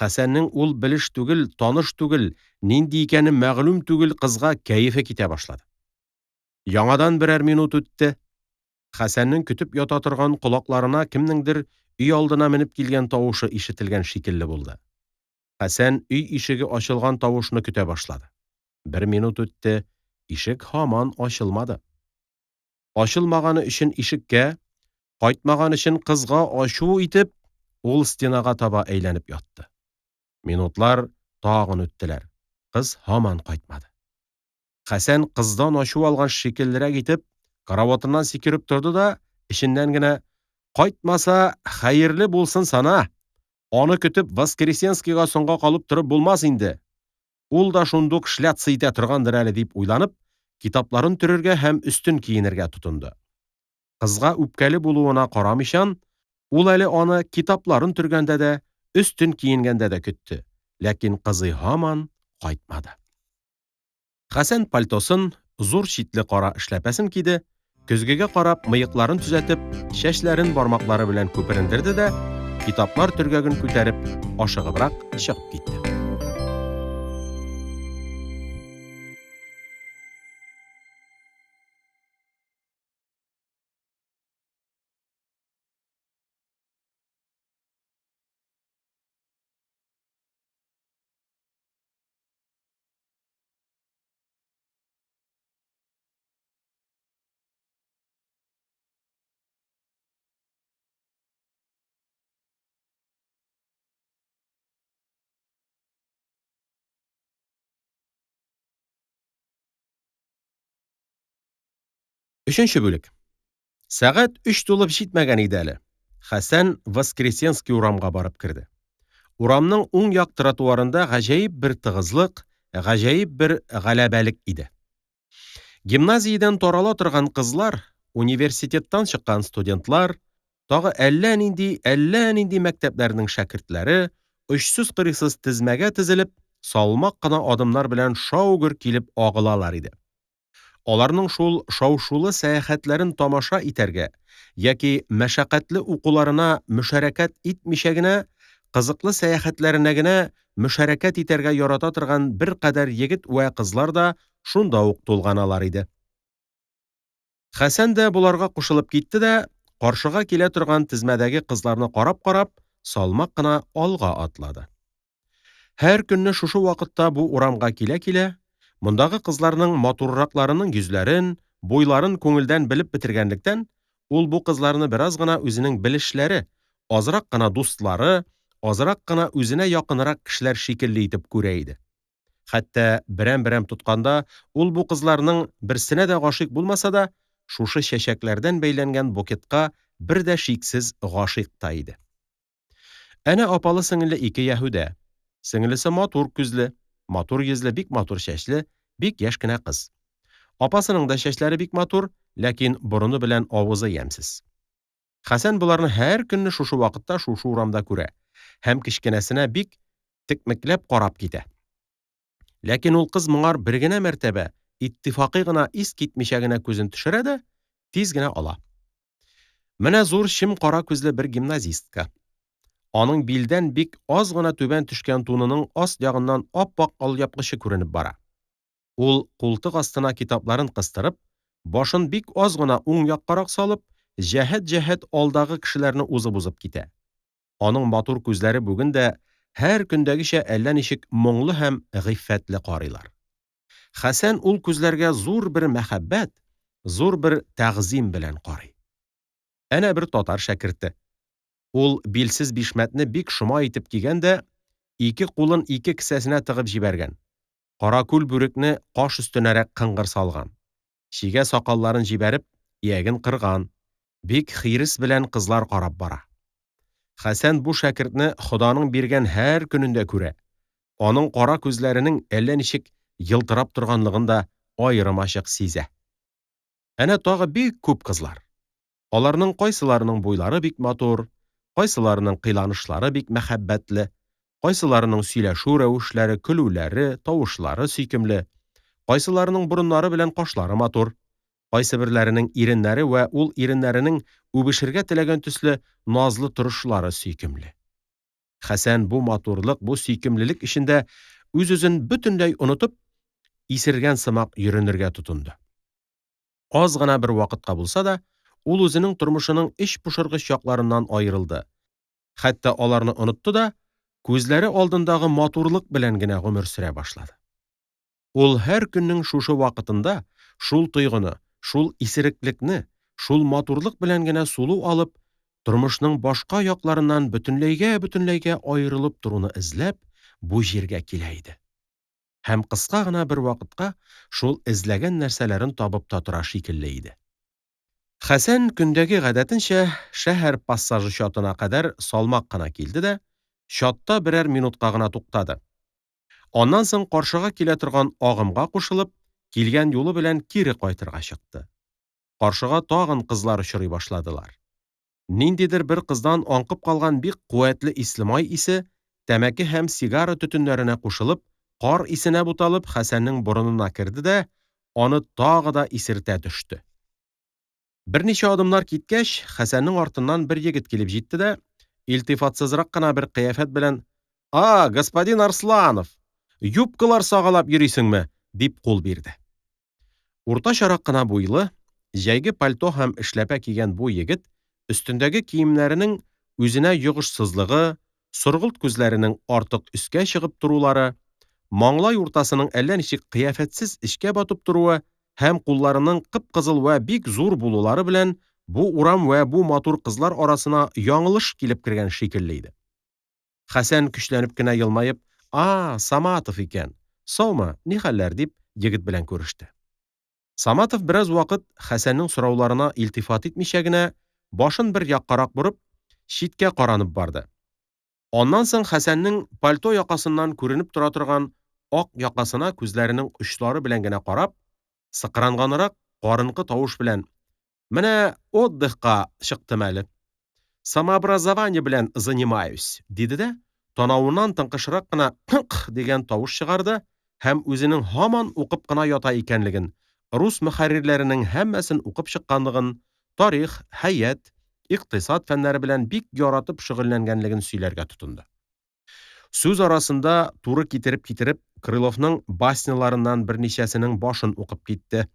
Хәсәннең ул белеш түгел, таныш түгел, нинди икәне мәгълүм түгел кызга кәефе китә башлады. Яңадан берәр минут үтте. Хәсәннең көтеп ята торган колакларына кемнеңдер өй алдына менеп килгән тавышы ишетелгән шикелле булды. Хәсән өй ишеге ачылган тавышны көтә башлады. 1 минут үтте, ишек һаман ачылмады. Ачылмаганы өчен ишеккә, кайтмаган өчен кызга ачу итеп, ул стенага таба әйләнеп ятты. Минутлар тагын үттеләр. Кыз һаман кайтмады. Хәсән кыздан ачу алган шикеллерәк итеп, караватыннан сикереп торды да, иченнән генә «Кайтмаса, хәерле булсын сана. Аны көтеп Воскресенскийга соңга калып торып булмас инде. Ул да шундук шляцца итә торгандыр әле» дип уйланып, китапларын төрергә һәм өстен киенергә тотынды. Кызга үпкәле булуына карамыйчан, ул әле аны китапларын төргәндә дә, өстен киенгәндә дә көтте. Ләкин кызы һаман кайтмады. Хәсән пальтосын, зур читле кара эшләпәсен киде, көзгегә карап мыекларын төзәтеп, чәчләрен бармаклары белән күперендерде дә, китаплар төргәген күтәреп, ашыгыбрак чыгып китте. Өченче бүлек. Сәгать 3 тулып җитмәгән иде әле. Хәсән Воскресенский урамга барып керде. Урамның уң як тротуарында гаҗәеп бер тыгызлык, гаҗәеп бер галәбәлек иде. Гимназиядән тарала торган кызлар, университеттан чыккан студентлар, тагы әллә нинди мәктәпләрнең шәкертләре очсыз-кырыйсыз тезмәгә тезелеп, салмак кына адымнар белән шау-гөр килеп агылалар иде. Аларның шул шау-шулы сәяхәтләрен тамаша итәргә яки мәшәкатьле укуларына мөшәрәкәт итмичә генә, кызыклы сәяхәтләренә генә мөшәрәкәт итәргә ярата торган бер кадәр егет вә кызлар да шунда ук тулганалар иде. Хәсән дә буларга кушылып китте дә, каршыга килә торган тезмәдәге кызларны карап-карап, салмак кына алга атлады. Һәр көнне шушы вакытта бу урамга килә-килә, мондагы кызларның матурракларының йөзләрен, буйларын күңелдән белеп бетергәнлектән, ул бу кызларны бераз гына үзенең белешләре, азрак кына дустлары, азрак кына үзенә якынрак кешеләр шикелле итеп күрә иде. Хәтта берәм-берәм тотканда, ул бу кызларның берсенә дә гашыйк булмаса да, шушы чәчәкләрдән бәйләнгән букетка бер дә шиксез гашыйк та иде. Әнә апалы-сеңелле ике Яһүдә. Сеңелесе матур күзле, матур йөзле, бик матур чәчле, бик яшь кенә кыз. Апасының да чәчләре бик матур, ләкин борыны белән авызы ямьсез. Хәсән буларны һәр көнне шушы вакытта шушы урамда күрә һәм кичкенәсенә бик текмекләп карап китә. Ләкин ул кыз моңар бер генә мәртәбә иттифакый гына ис китмичә генә күзен төшерә дә тиз генә ала. Менә зур чим кара күзле бер гимназистка. Аның билдән бик аз гына түбән төшкән тунының аст ягыннан ап-ак алъяпкычы күренеп бара. Ул култык астына китапларын кыстырып, башын бик аз гына уң яккарак салып, җәһәт-җәһәт алдагы кешеләрне узып-узып китә. Аның матур күзләре бүген дә һәр көндәгечә әллә ничек моңлы һәм гыйффәтле карыйлар. Хәсән ул күзләргә зур бер мәхәббәт, зур бер тәгъзим белән карый. Әнә бер татар шәкерте. Ул билсез бишмәтне бик шома итеп кигән дә, ике кулын ике кесәсенә тыгып җибәргән. Кара күл бүрекне каш өстенәрәк кыңгыр салган. Чигә сакалларын җибәреп, ияген кырган. Бик хирис белән кызлар карап бара. Хәсән бу шәкертне Ходаның биргән һәр көнендә күрә. Аның кара күзләренең әллә ничек йылтырап торганлыгын да аерым-ачык сизә. Әнә тагы бик күп кызлар. Аларның кайсыларының буйлары бик матур, кайсыларының кыйланышлары бик мәхәббәтле, кайсыларының сөйләшү рәвешләре, көлүләре, тавышлары сөйкемле, кайсыларының борыннары белән кашлары матур, кайсы берләренең иреннәре вә ул иреннәренең үбешергә теләгән төсле назлы торышлары сөйкемле. Хәсән бу матурлык, бу сөйкемлелек эчендә үз-үзен бөтенләй онытып, исергән сымак йөренергә тотынды. Аз гына бер вакытка булса да, ул үзенең тормышының эч пошыргыч якларыннан аерылды. Хәтта аларны онытты да, күзләре алдындагы матурлык белән генә гомер сөрә башлады. Ул һәр көннең шушы вакытында шул тойгыны, шул исереклекне, шул матурлык белән генә сулу алып, тормышның башка якларыннан бөтенләйгә аерылып торуны эзләп, бу җиргә килә иде. Һәм кыска гына бер вакытка шул эзләгән нәрсәләрен табып та тора шикелле иде. Хәсән көндәге гадәтенчә шәһәр пассажы чатына кадәр салмак кына килде дә, чатта берәр минутка гына туктады. Аннан соң каршыга килә торган агымга кушылып, килгән юлы белән кире кайтырга чыкты. Каршыга тагын кызлар очрый башладылар. Ниндидер бер кыздан аңкып калган бик куәтле ислемай исе, тәмәке һәм сигара төтеннәренә кушылып, кар исенә буталып Хәсәннең борынына керде дә, аны тагы да исертә төште. Берничә адымнар киткәч, Хәсәннең артыннан бер егет килеп җитте дә, илтифатсызрак кына бер кыяфәт белән: господин Арсланов, юбкалар сагалап йөрисеңме?" дип кул бирде. Уртачарак кына буйлы, җәйге пальто һәм эшләпә кигән бу егет өстендәге киемнәренең үзенә йогышсызлыгы, соргылт күзләренең артык өскә чыгып турулары, маңлай уртасының әллә ничек кыяфәтсез эчкә батып торуы һәм кулларының кып-кызыл вә бик зур булулары белән бу урам вә бу матур кызлар арасына яңылыш килеп кергән шикелле иде. Хәсән көчләнеп кенә елмаеп: Саматов икән. Саумы, ни хәлләр?" дип егет белән күреште. Саматов бераз вакыт Хәсәннең сорауларына илтифат итмичә генә, башын бер яккарак борып, читкә каранып барды. Аннан соң Хәсәннең пальто якасыннан күренеп тора торган ак якасына күзләренең очлары белән генә карап, сыкранганрак, карынкы тавыш белән: "Менә отдыхка чыктым әле. Самообразование белән занимаюсь", диде дә, танавыннан тыңкышрак кына "кх" дигән тавыш чыгарды һәм үзенең һаман укып кына ята икәнлеген, рус мөхәррирләренең һәммәсен укып чыкканлыгын, тарих, һәйәт, икътисад фәннәре белән бик яратып шөгыльләнгәнлеген сөйләргә тотынды. Сүз арасында туры китереп Крыловның басняларыннан берничәсенең башын укып китте.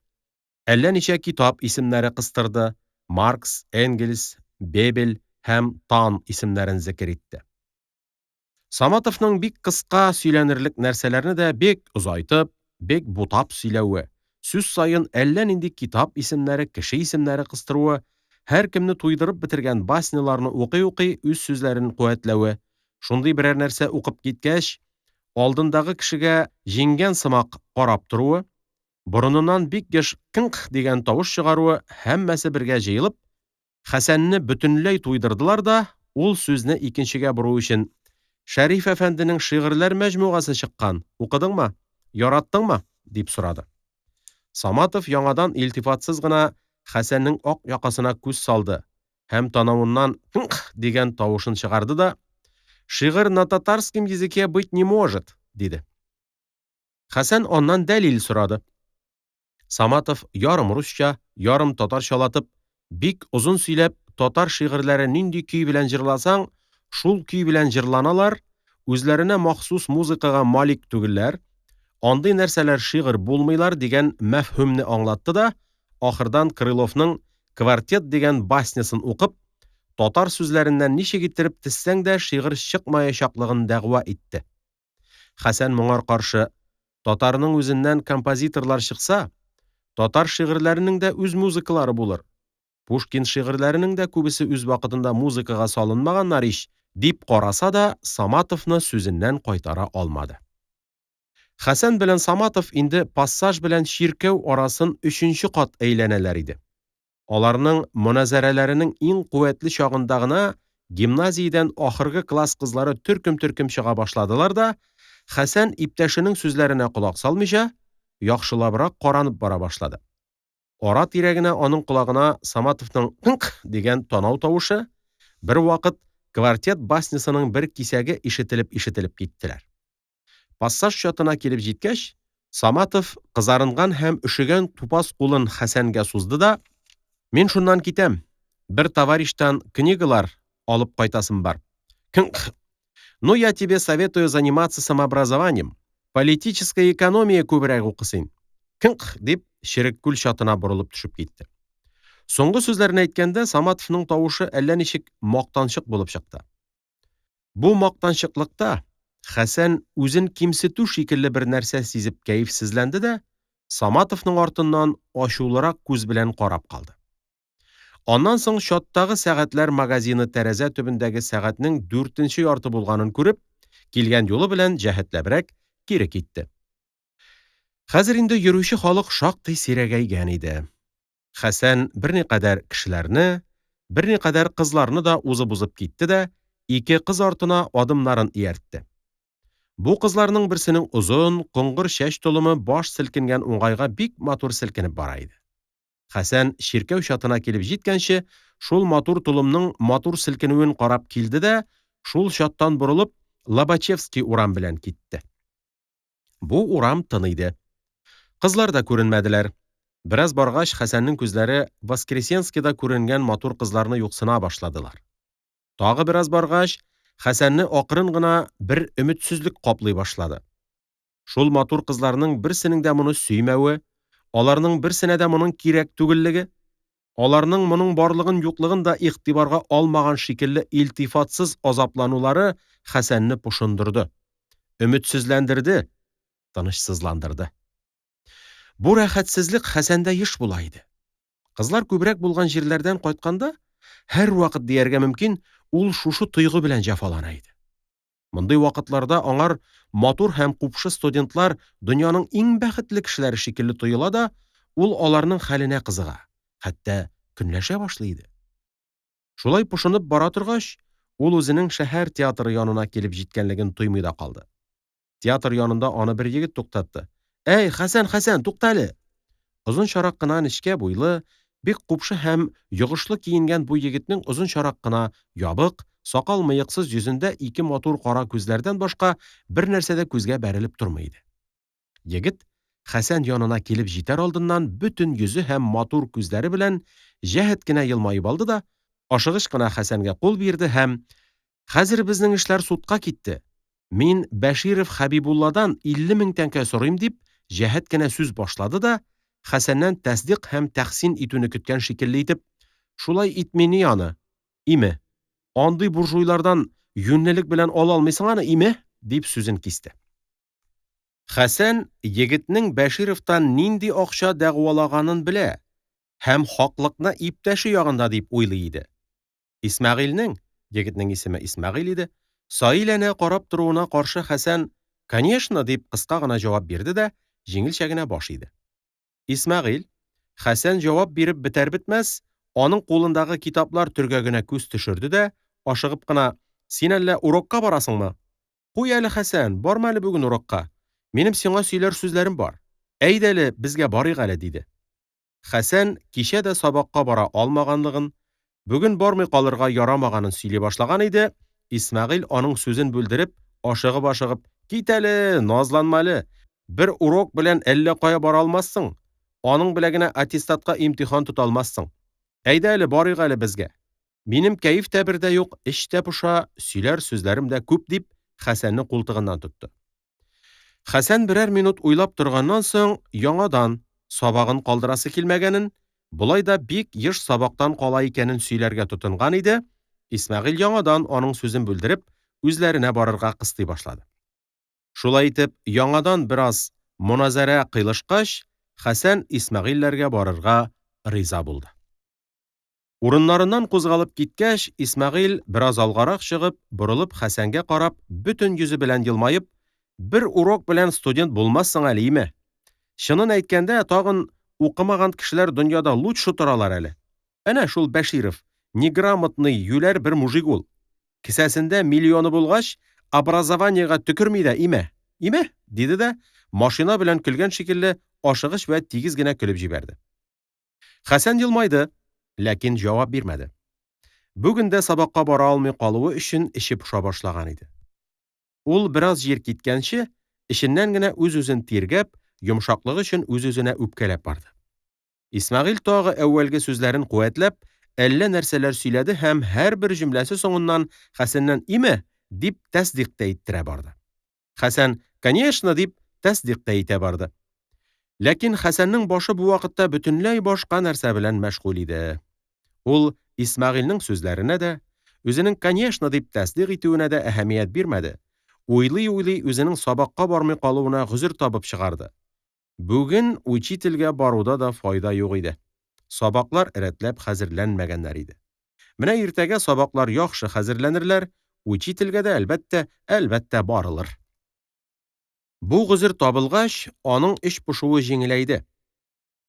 Әллә ничә китап исемнәре кыстырды, Маркс, Энгельс, Бебель һәм Тан исемнәрен зикер итте. Саматовның бик кыска сөйләнерлек нәрсәләрне дә бик озайтып, бик бутап сөйләве, сүз саен әллә нинди китап исемнәре, кеше исемнәре кыстыруы, һәр кемне туйдырып бетергән басняларны укый-укый үз сүзләрен куәтләве, шундый берәр нәрсә укып киткәч, алдындагы кешегә җиңгән сымак карап торуы, борыныннан бик еш «кыңк» дигән тавыш чыгаруы һәммәсе бергә җыелып, Хәсәнне бөтенләй туйдырдылар да, ул сүзне икенчегә бору өчен: «Шәриф әфәнденең шигырьләр мәҗмугасы чыккан, укыдыңмы? Яраттыңмы?» дип сорады. Саматов яңадан илтифатсыз гына Хәсәннең ак якасына күз салды һәм танавыннан «кыңк» дигән тавышын чыгарды да: «Шигырь на татарском языке быть не может», диде. Хәсән аннан дәлил сорады. Саматов ярым русча, ярым татарчалатып, бик озын сөйләп, татар шигырьләре нинди көй белән җырласаң, шул көй белән җырланалар, үзләренә махсус музыкага малик түгелләр, андый нәрсәләр шигырь булмыйлар дигән мәфһүмне аңлатты да, ахырдан Крыловның «Квартет» дигән баснясын укып, татар сүзләреннән ничек иттереп тезсәң дә шигырь чыкмаячаклыгын дәгъва итте. Хәсән моңар каршы: «Татарның үзеннән композиторлар чыкса, татар шигырьләренең дә үз музыкалары булыр. Пушкин шигырьләренең дә күбесе үз вакытында музыкага салынмаганнар ич», дип караса да, Саматовны сүзеннән кайтара алмады. Хәсән белән Саматов инде пассаж белән чиркәү арасын 3нче кат әйләнәләр иде. Аларның мөназарәләренең иң куәтле чагында гына гимназиядән ахыргы класс кызлары төркем-төркем чыга башладылар да, Хәсән иптәшенең сүзләренә колак салмыйча, яхшылабрак каранып бара башлады. Ара-тирә аның колагына Саматовның «кыңк» дигән танау тавышы, бер вакыт «Квартет» баснясының бер кисәге ишетелеп киттеләр. Пассаж чатына килеп җиткәч, Саматов кызарынган һәм өшегән тупас кулын Хәсәнгә сузды да: «Мин шуннан китәм. Бер товарищтан книгалар алып кайтасым бар. Кыңк. Ну, я тебе советую заниматься самообразованием. Политическая экономия күбрәк укысың. Кыңк», дип Ширек күл чатына борылып төшеп китте. Соңгы сүзләрен әйткәндә, Саматовның тавышы әллә ничек мактанчык булып чыкты. Бу мактанчыклыкта Хәсән үзен кимсетү шикелле бер нәрсә сизеп кәефсезләнде дә, Саматовның артыннан ачулырак күз белән карап калды. Аннан соң чаттагы сәгатьләр магазины тәрәзә төбендәге сәгатьнең 4нче ярты булганын күреп, килгән юлы белән җәһәтләбрәк кире китте. Хәзер инде йөрүче халык шактый сирәгәйгән иде. Хәсән берникадәр кешеләрне, берникадәр кызларны да узып китте дә, ике кыз артына адымнарын ияртте. Бу кызларның берсенең озын, коңгыр чәч толымы баш селкенгән уңгайга бик матур селкенеп бара иде. Хәсән чиркәү чатына килеп җиткәнче, шул матур толымның матур селкенүен карап килде дә, шул чаттан борылып, Лобачевский урам белән китте. Бу урам тын иде. Кызлар да күренмәделәр. Бераз баргач, Хәсәннең күзләре Воскресенскийда күренгән матур кызларны юксына башладылар. Тагы бераз баргач, Хәсәнне акрын гына бер өметсезлек каплый башлады. Шул матур кызларның берсенең дә моны сөймәве, аларның берсенә дә моның кирәк түгеллеге, аларның моның барлыгын юклыгын да игътибарга алмаган шикелле илтифатсыз азапланулары Хәсәнне пошындырды, өметсезләндерде, тынычсызландырды. Бу рәхәтсезлек Хәсәндә еш була иде. Кызлар күбрәк булган җирләрдән кайтканда, һәр вакыт дияргә мөмкин, ул шушы тойгы белән җәфалана иде. Мондый вакытларда аңар матур һәм купшы студентлар дөньяның иң бәхетле кешеләре шикелле тоела да, ул аларның хәленә кызыга, хәтта көнләшә башлый иде. Шулай пошынып бара торгач, ул үзенең шәһәр театры янына килеп җиткәнлеген тоймый да калды. Театр янында аны бер егет туктатты. «Әй, Хәсән, тукта әле!» Озын чарак кына нечкә буйлы, бик купшы һәм йогышлы киенгән бу егетнең озын чарак кына, ябык, сакал-мыексыз йөзендә ике матур кара күзләрдән башка бер нәрсә дә күзгә бәрелеп тормый иде. Егет Хәсән янына килеп җитәр алдыннан бөтен йөзе һәм матур күзләре белән җәһәт кенә елмаеп алды да, ашыгыч кына Хәсәнгә кул бирде һәм: «Хәзер безнең эшләр судка китте. Мин Бәширов Хәбибулладан 50 000 тәңкә сорыйм», дип җәһәт кенә сүз башлады да, Хәсәннән тәсдиq һәм тәхсин итүне көткән шикелле итеп: «Шулай итмини аны, име? Андый буржуйлардан юньлелек белән ала алмыйсың аны, име?» дип сүзен кисте. Хәсән егетнең Бәшировтан нинди акча дәгъвалаганын белә һәм хаклыкны иптәше ягында дип уйлый иде. Исмәгыйльнең, егетнең исеме Исмәгыйль иде, Саиләне карап торуына каршы Хәсән: "Конечно" дип кыска гына җавап бирде дә, җиңелчә генә баш иде. Исмәгыйль, Хәсән җавап биреп бетәр-бетмәс, аның кулындагы китаплар төргәгенә күз төшерде дә, ашыгып кына: "Син әллә урокка барасыңмы?" "Куй әле, Хәсән, барма әле бүген урокка. Минем сиңа сөйләр сүзләрем бар. Әйдә әле, безгә барыйк әле", диде. Хәсән кичә дә сабакка бара алмаганлыгын, бүген бармый калырга ярамаганын сөйли башлаган иде, Исмәгыйль аның сүзен бүлдереп, ашыгып-ашыгып: "Кит әле, назланма әле. Бер урок белән әллә кая бара алмассың. Аның белән генә аттестатка имтихан тота алмассың. Әйдә әле, барыйк әле безгә. Минем кәеф тә бердә юк, эч тә поша, сөйләр сүзләрем дә күп", дип Хәсәнне култыгыннан тотты. Хәсән берәр минут уйлап торганнан соң, яңадан сабагын калдырасы килмәгәнен, болай да бик еш сабактан кала икәнен сөйләргә тотынган иде, Исмәгыйль яңадан аның сүзен бүлдереп, үзләренә барырга кыстый башлады. Шулай итеп, яңадан бераз моназарә кыйлышкач, Хәсән Исмәгыйльләргә барырга риза булды. Урыннарыннан кузгалып киткәч, Исмәгыйль бераз алгарак чыгып, борылып Хәсәнгә карап, бөтен йөзе белән елмаеп: "Бер урок белән студент булмассың әле, име? Чынын әйткәндә, тагын укымаган кешеләр дөньяда лучше торалар әле. Әнә шул Бәширов, неграмотный юләр бер мужик ул. Кесәсендә миллионы булгач, образованиегә төкерми дә, име? Име?" диде дә, машина белән көлгән шикелле, ашыгыч вә тигез генә көлеп җибәрде. Хәсән елмайды, ләкин җавап бирмәде. Бүген дә сабакка бара алмый калуы өчен эче поша башлаган иде. Ул бераз җир киткәнче, эченнән генә үз-үзен тиргәп, йомшаклыгы өчен үз-үзенә үпкәләп барды. Исмәгыйль тагы әүвәлге сүзләрен куәтләп, әллә нәрсәләр сөйләде һәм һәрбер җөмләсе соңыннан Хәсәннән "име" дип тәсдиқ тә иттерә барды. Хәсән "конечно" дип тәсдиқ тә итә барды. Ләкин Хәсәннең башы бу вакытта бөтенләй башка нәрсә белән мәшгуль иде. Ул Исмәгыйльнең сүзләренә дә, үзенең "конечно" дип тәсдиқ итүенә дә әһәмият бирмәде. Уйлый-уйлый үзенең сабакка бармый калуына гозер табып чыгарды. Бүген учительгә баруда да файда юк иде. Сабаклар рәтләп хәзерләнмәгәннәр иде. Менә иртәгә сабаклар яхшы хәзерләнерләр, учительгә дә әлбәттә барылыр. Бу гозер табылгач, аның эш пошуы җиңеләйде.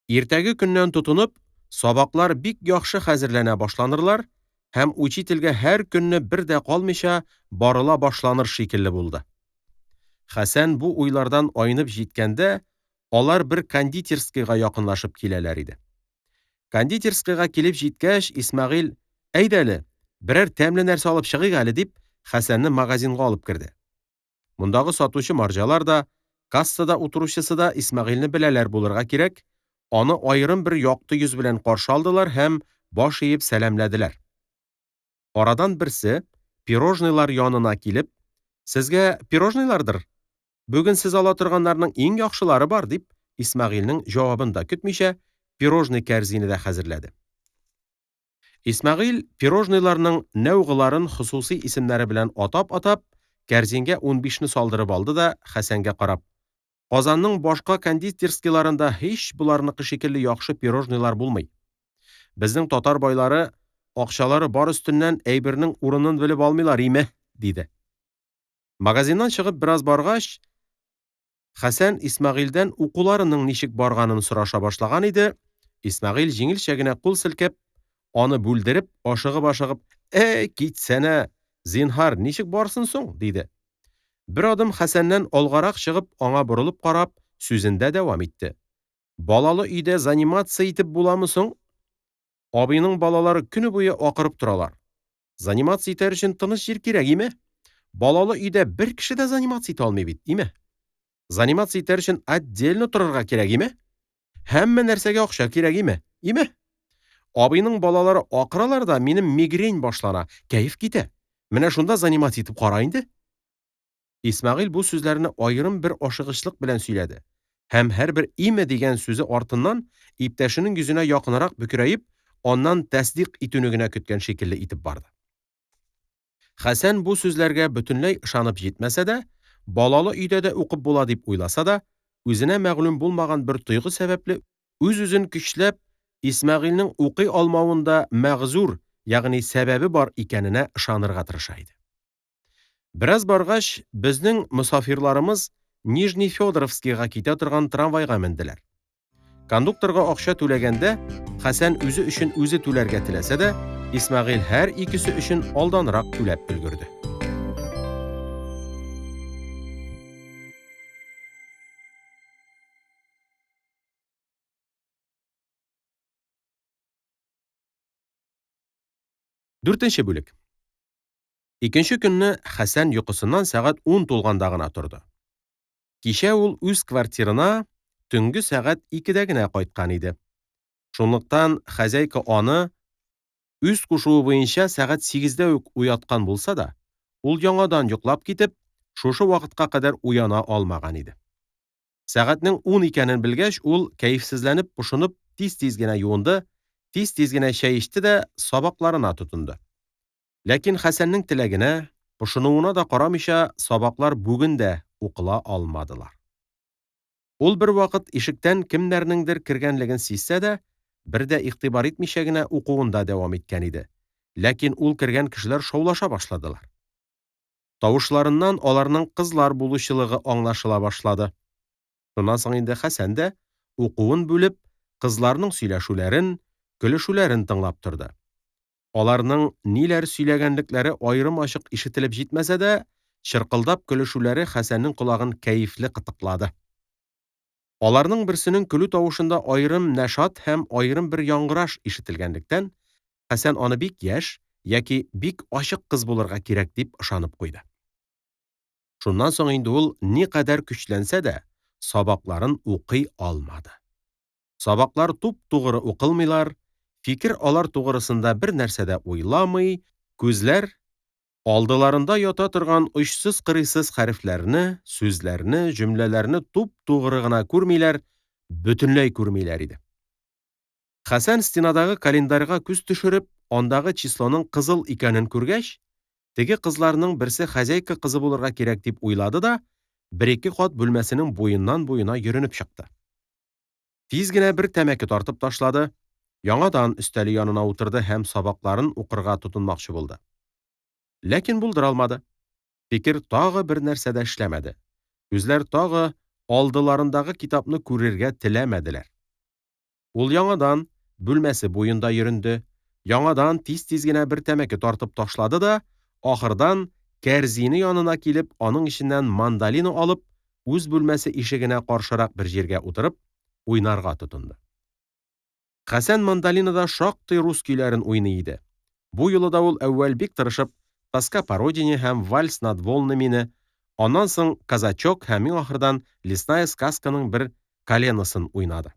Иртәге көннән тотынып, сабаклар бик яхшы хәзерләнә башланырлар һәм учительгә һәр көнне бер дә калмыйча барыла башланыр шикелле булды. Хәсән бу уйлардан айнып җиткәндә, алар бер кондитерскийга якынлашып киләләр иде. Кондитерскийга килеп җиткәч, Исмәгыйль: "Әйдә әле, берәр тәмле нәрсә алып чыгыйк әле", дип Хәсәнне магазинга алып керде. Мондагы сатучы марҗалар да, кассада утыручысы да Исмәгыйльне беләләр булырга кирәк, аны аерым бер якты йөз белән каршы алдылар һәм баш иеп сәламләделәр. Арадан берсе, пирожныйлар янына килеп: "Сезгә пирожныйлардыр? Бүген сез ала торганнарның иң яхшылары бар", дип Исмәгыйльнең җавабын да көтмичә, пирожный кәрзине дә хәзерләде. Исмәгыйль пирожныйларның нәүгыларын хосусый исемнәре белән атап-атап, кәрзингә 15-не салдырып алды да, Хәсәнгә карап: "Казанның башка кондитерскийларында һич буларныкы шикелле яхшы пирожныйлар булмый. Безнең татар байлары акчалары бар өстеннән әйбернең урынын белеп алмыйлар, име", диде. Магазиннан чыгып бераз баргач, Хәсән Исмәгыйльдән укуларының ничек барганын сораша башлаган иде. Исмәгыйль җиңелчә генә кул селкеп, аны бүлдереп, ашыгып-ашыгып: китсәнә, зинһар, ничек барсын соң", диде. Бер адым Хәсәннән алгарак чыгып, аңа борылып карап, сүзендә дәвам итте: "Балалы өйдә занимация итеп буламы соң? Абыйның балалары көне буе акырып торалар. Занимация итәр өчен тыныч җир кирәк, име? Балалы өйдә бер кеше дә занимация итә алмый бит, име? Занимация итәр өчен отдельно торырга кирәк, име? Һәммә нәрсәгә акча кирәк, име? Име? Абыйның балалары акыралар да, минем мигрень башлана, кәеф китә. Менә шунда занимация итеп кара инде". Исмәгыйль бу сүзләрне аерым бер ашыгычлык белән сөйләде һәм һәрбер "име" дигән сүзе артыннан иптәшенең йөзенә якынрак бөкрәеп, аннан тәсдиқ итүне генә көткән шикелле итеп барды. Хәсән бу сүзләргә бөтенләй ышанып җитмәсә дә, балалы өйдә дә укып була дип уйласа да, үзенә мәгълүм булмаган бер тойгы сәбәпле үз-үзен көчләп, Исмәгыйльнең укый алмавында мәгъзур, ягъни сәбәбе бар икәненә ышанырга тырыша иде. Бераз баргач, безнең мусафирларыбыз Нижний Фёдоровскийга китә торган трамвайга менделәр. Кондукторга акча түләгәндә, Хәсән үзе өчен үзе түләргә теләсә дә, Исмәгыйль һәр икесе өчен алданрак түләп өлгерде. 4нче бүлек. Икенче көнне Хәсән йокысыннан сәгать 10 тулганда гына торды. Кичә ул үз квартирына төнге сәгать 2дә генә кайткан иде. Шунлыктан хозяйка аны үз кушуы буенча сәгать 8дә үк уяткан булса да, ул яңадан йоклап китеп, шушы вакытка кадәр уяна алмаган иде. Сәгатьнең 10 икәнен белгәч, ул кәефсезләнеп, пошынып, тиз-тиз генә юынды, тиз-тиз генә чәй эчте дә сабакларына тотынды. Ләкин Хәсәннең теләгенә, пошынуына да карамыйча, сабаклар бүген дә укыла алмадылар. Ул бер вакыт ишектән кемнәрнеңдер кергәнлеген сизсә дә, бер дә игътибар итмичә генә укуында дәвам иткән иде. Ләкин ул кергән кешеләр шаулаша башладылар. Тавышларыннан аларның кызлар булучылыгы аңлашыла башлады. Шуннан соң инде Хәсән дә укуын бүлеп, кызларның сөйләшүләрен, көлешүләрен тыңлап торды. Аларның ниләр сөйләгәнлекләре аерым-ачык ишетелеп җитмәсә дә, чыркылдап көлешүләре Хәсәннең колагын кәефле кытыклады. Аларның берсенең көлү тавышында аерым нәшат һәм аерым бер яңгыраш ишетелгәнлектән, Хәсән аны бик яшь яки бик ачык кыз булырга кирәк дип ышанып куйды. Шуннан соң инде ул никадәр көчләнсә дә, сабакларын укый алмады. Сабаклар туп-тугры укылмыйлар, фикер алар тугрысында бер нәрсә дә уйламый, күзләр алдыларында ята торган очсыз-кырыйсыз хәрефләрне, сүзләрне, җөмләләрне туп-тугры гына күрмиләр, бөтенләй күрмиләр иде. Хәсән стенадагы календарьга күз төшереп, андагы числоның кызыл икәнен күргәч, теге кызларның берсе хозяйка кызы булырга кирәк дип уйлады да, бер-ике кат бүлмәсенең буеннан-буена йөренеп чыкты. Тиз генә бер тәмәке тартып ташлады, яңадан өстәле янына утырды һәм сабакларын укырга тотынмакчы булды. Ләкин булдыра алмады. Фикер тагы бер нәрсә дә эшләмәде. Күзләр тагы алдыларындагы китапны күрергә теләмәделәр. Ул яңадан бүлмәсе буенда йөренде, яңадан тиз-тиз генә бер тәмәке тартып ташлады да, ахырдан кәрзине янына килеп, аның иченнән мандалина алып, үз бүлмәсе ишегенә каршырак бер җиргә утырып, уйнарга тотынды. Хәсән мандалинада шактый рус көйләрен уйный иде. Бу юлы да ул әүвәл бик тырышып, «Тоска по родине» һәм «Вальс над волнами»не, аннан соң «Казачок» һәм иң ахырдан «Лесная сказка»ның бер коленосын уйнады.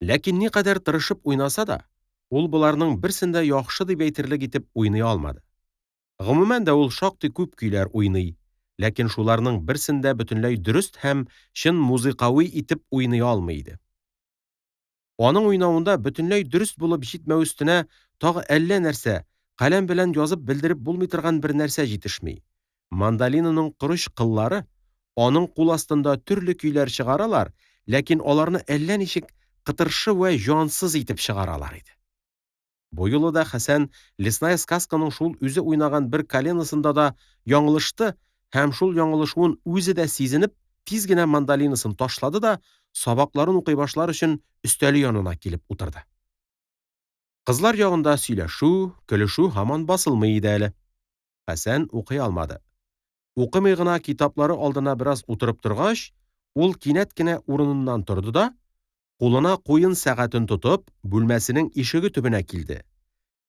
Ләкин никадәр тырышып уйнаса да, ул буларның берсендә яхшы дип әйтерлек итеп уйный алмады. Гомумән дә ул шактый күп көйләр уйный, ләкин шуларның берсендә бөтенләй дөрест һәм чын музыкавый итеп уйный алмый иде. Аның уйнавында бөтенләй дөрест булып җитмәү өстенә тагы әллә нәрсә, каләм белән язып белдереп булмый торган бер нәрсә җитешми. Мандалинаның корыч кыллары аның кул астында төрле көйләр чыгаралар, ләкин аларны әллә ничек кытыршы вә җансыз итеп чыгаралар иде. Бу юлы да Хәсән «Лесная сказка»ның шул үзе уйнаган бер коленосында да яңлышты һәм шул яңлышуын үзе дә сизенеп, тиз генә мандалинасын ташлады да, сабакларын укый башлар өчен өстәле янына килеп утырды. Кызлар ягында сөйләшү, көлешү һаман басылмый иде әле. Хәсән укый алмады. Укымый гына китаплары алдына бераз утырып торгач, ул кинәт кенә урыныннан торды да, кулына куен сәгатен тотып, бүлмәсенең ишеге төбенә килде.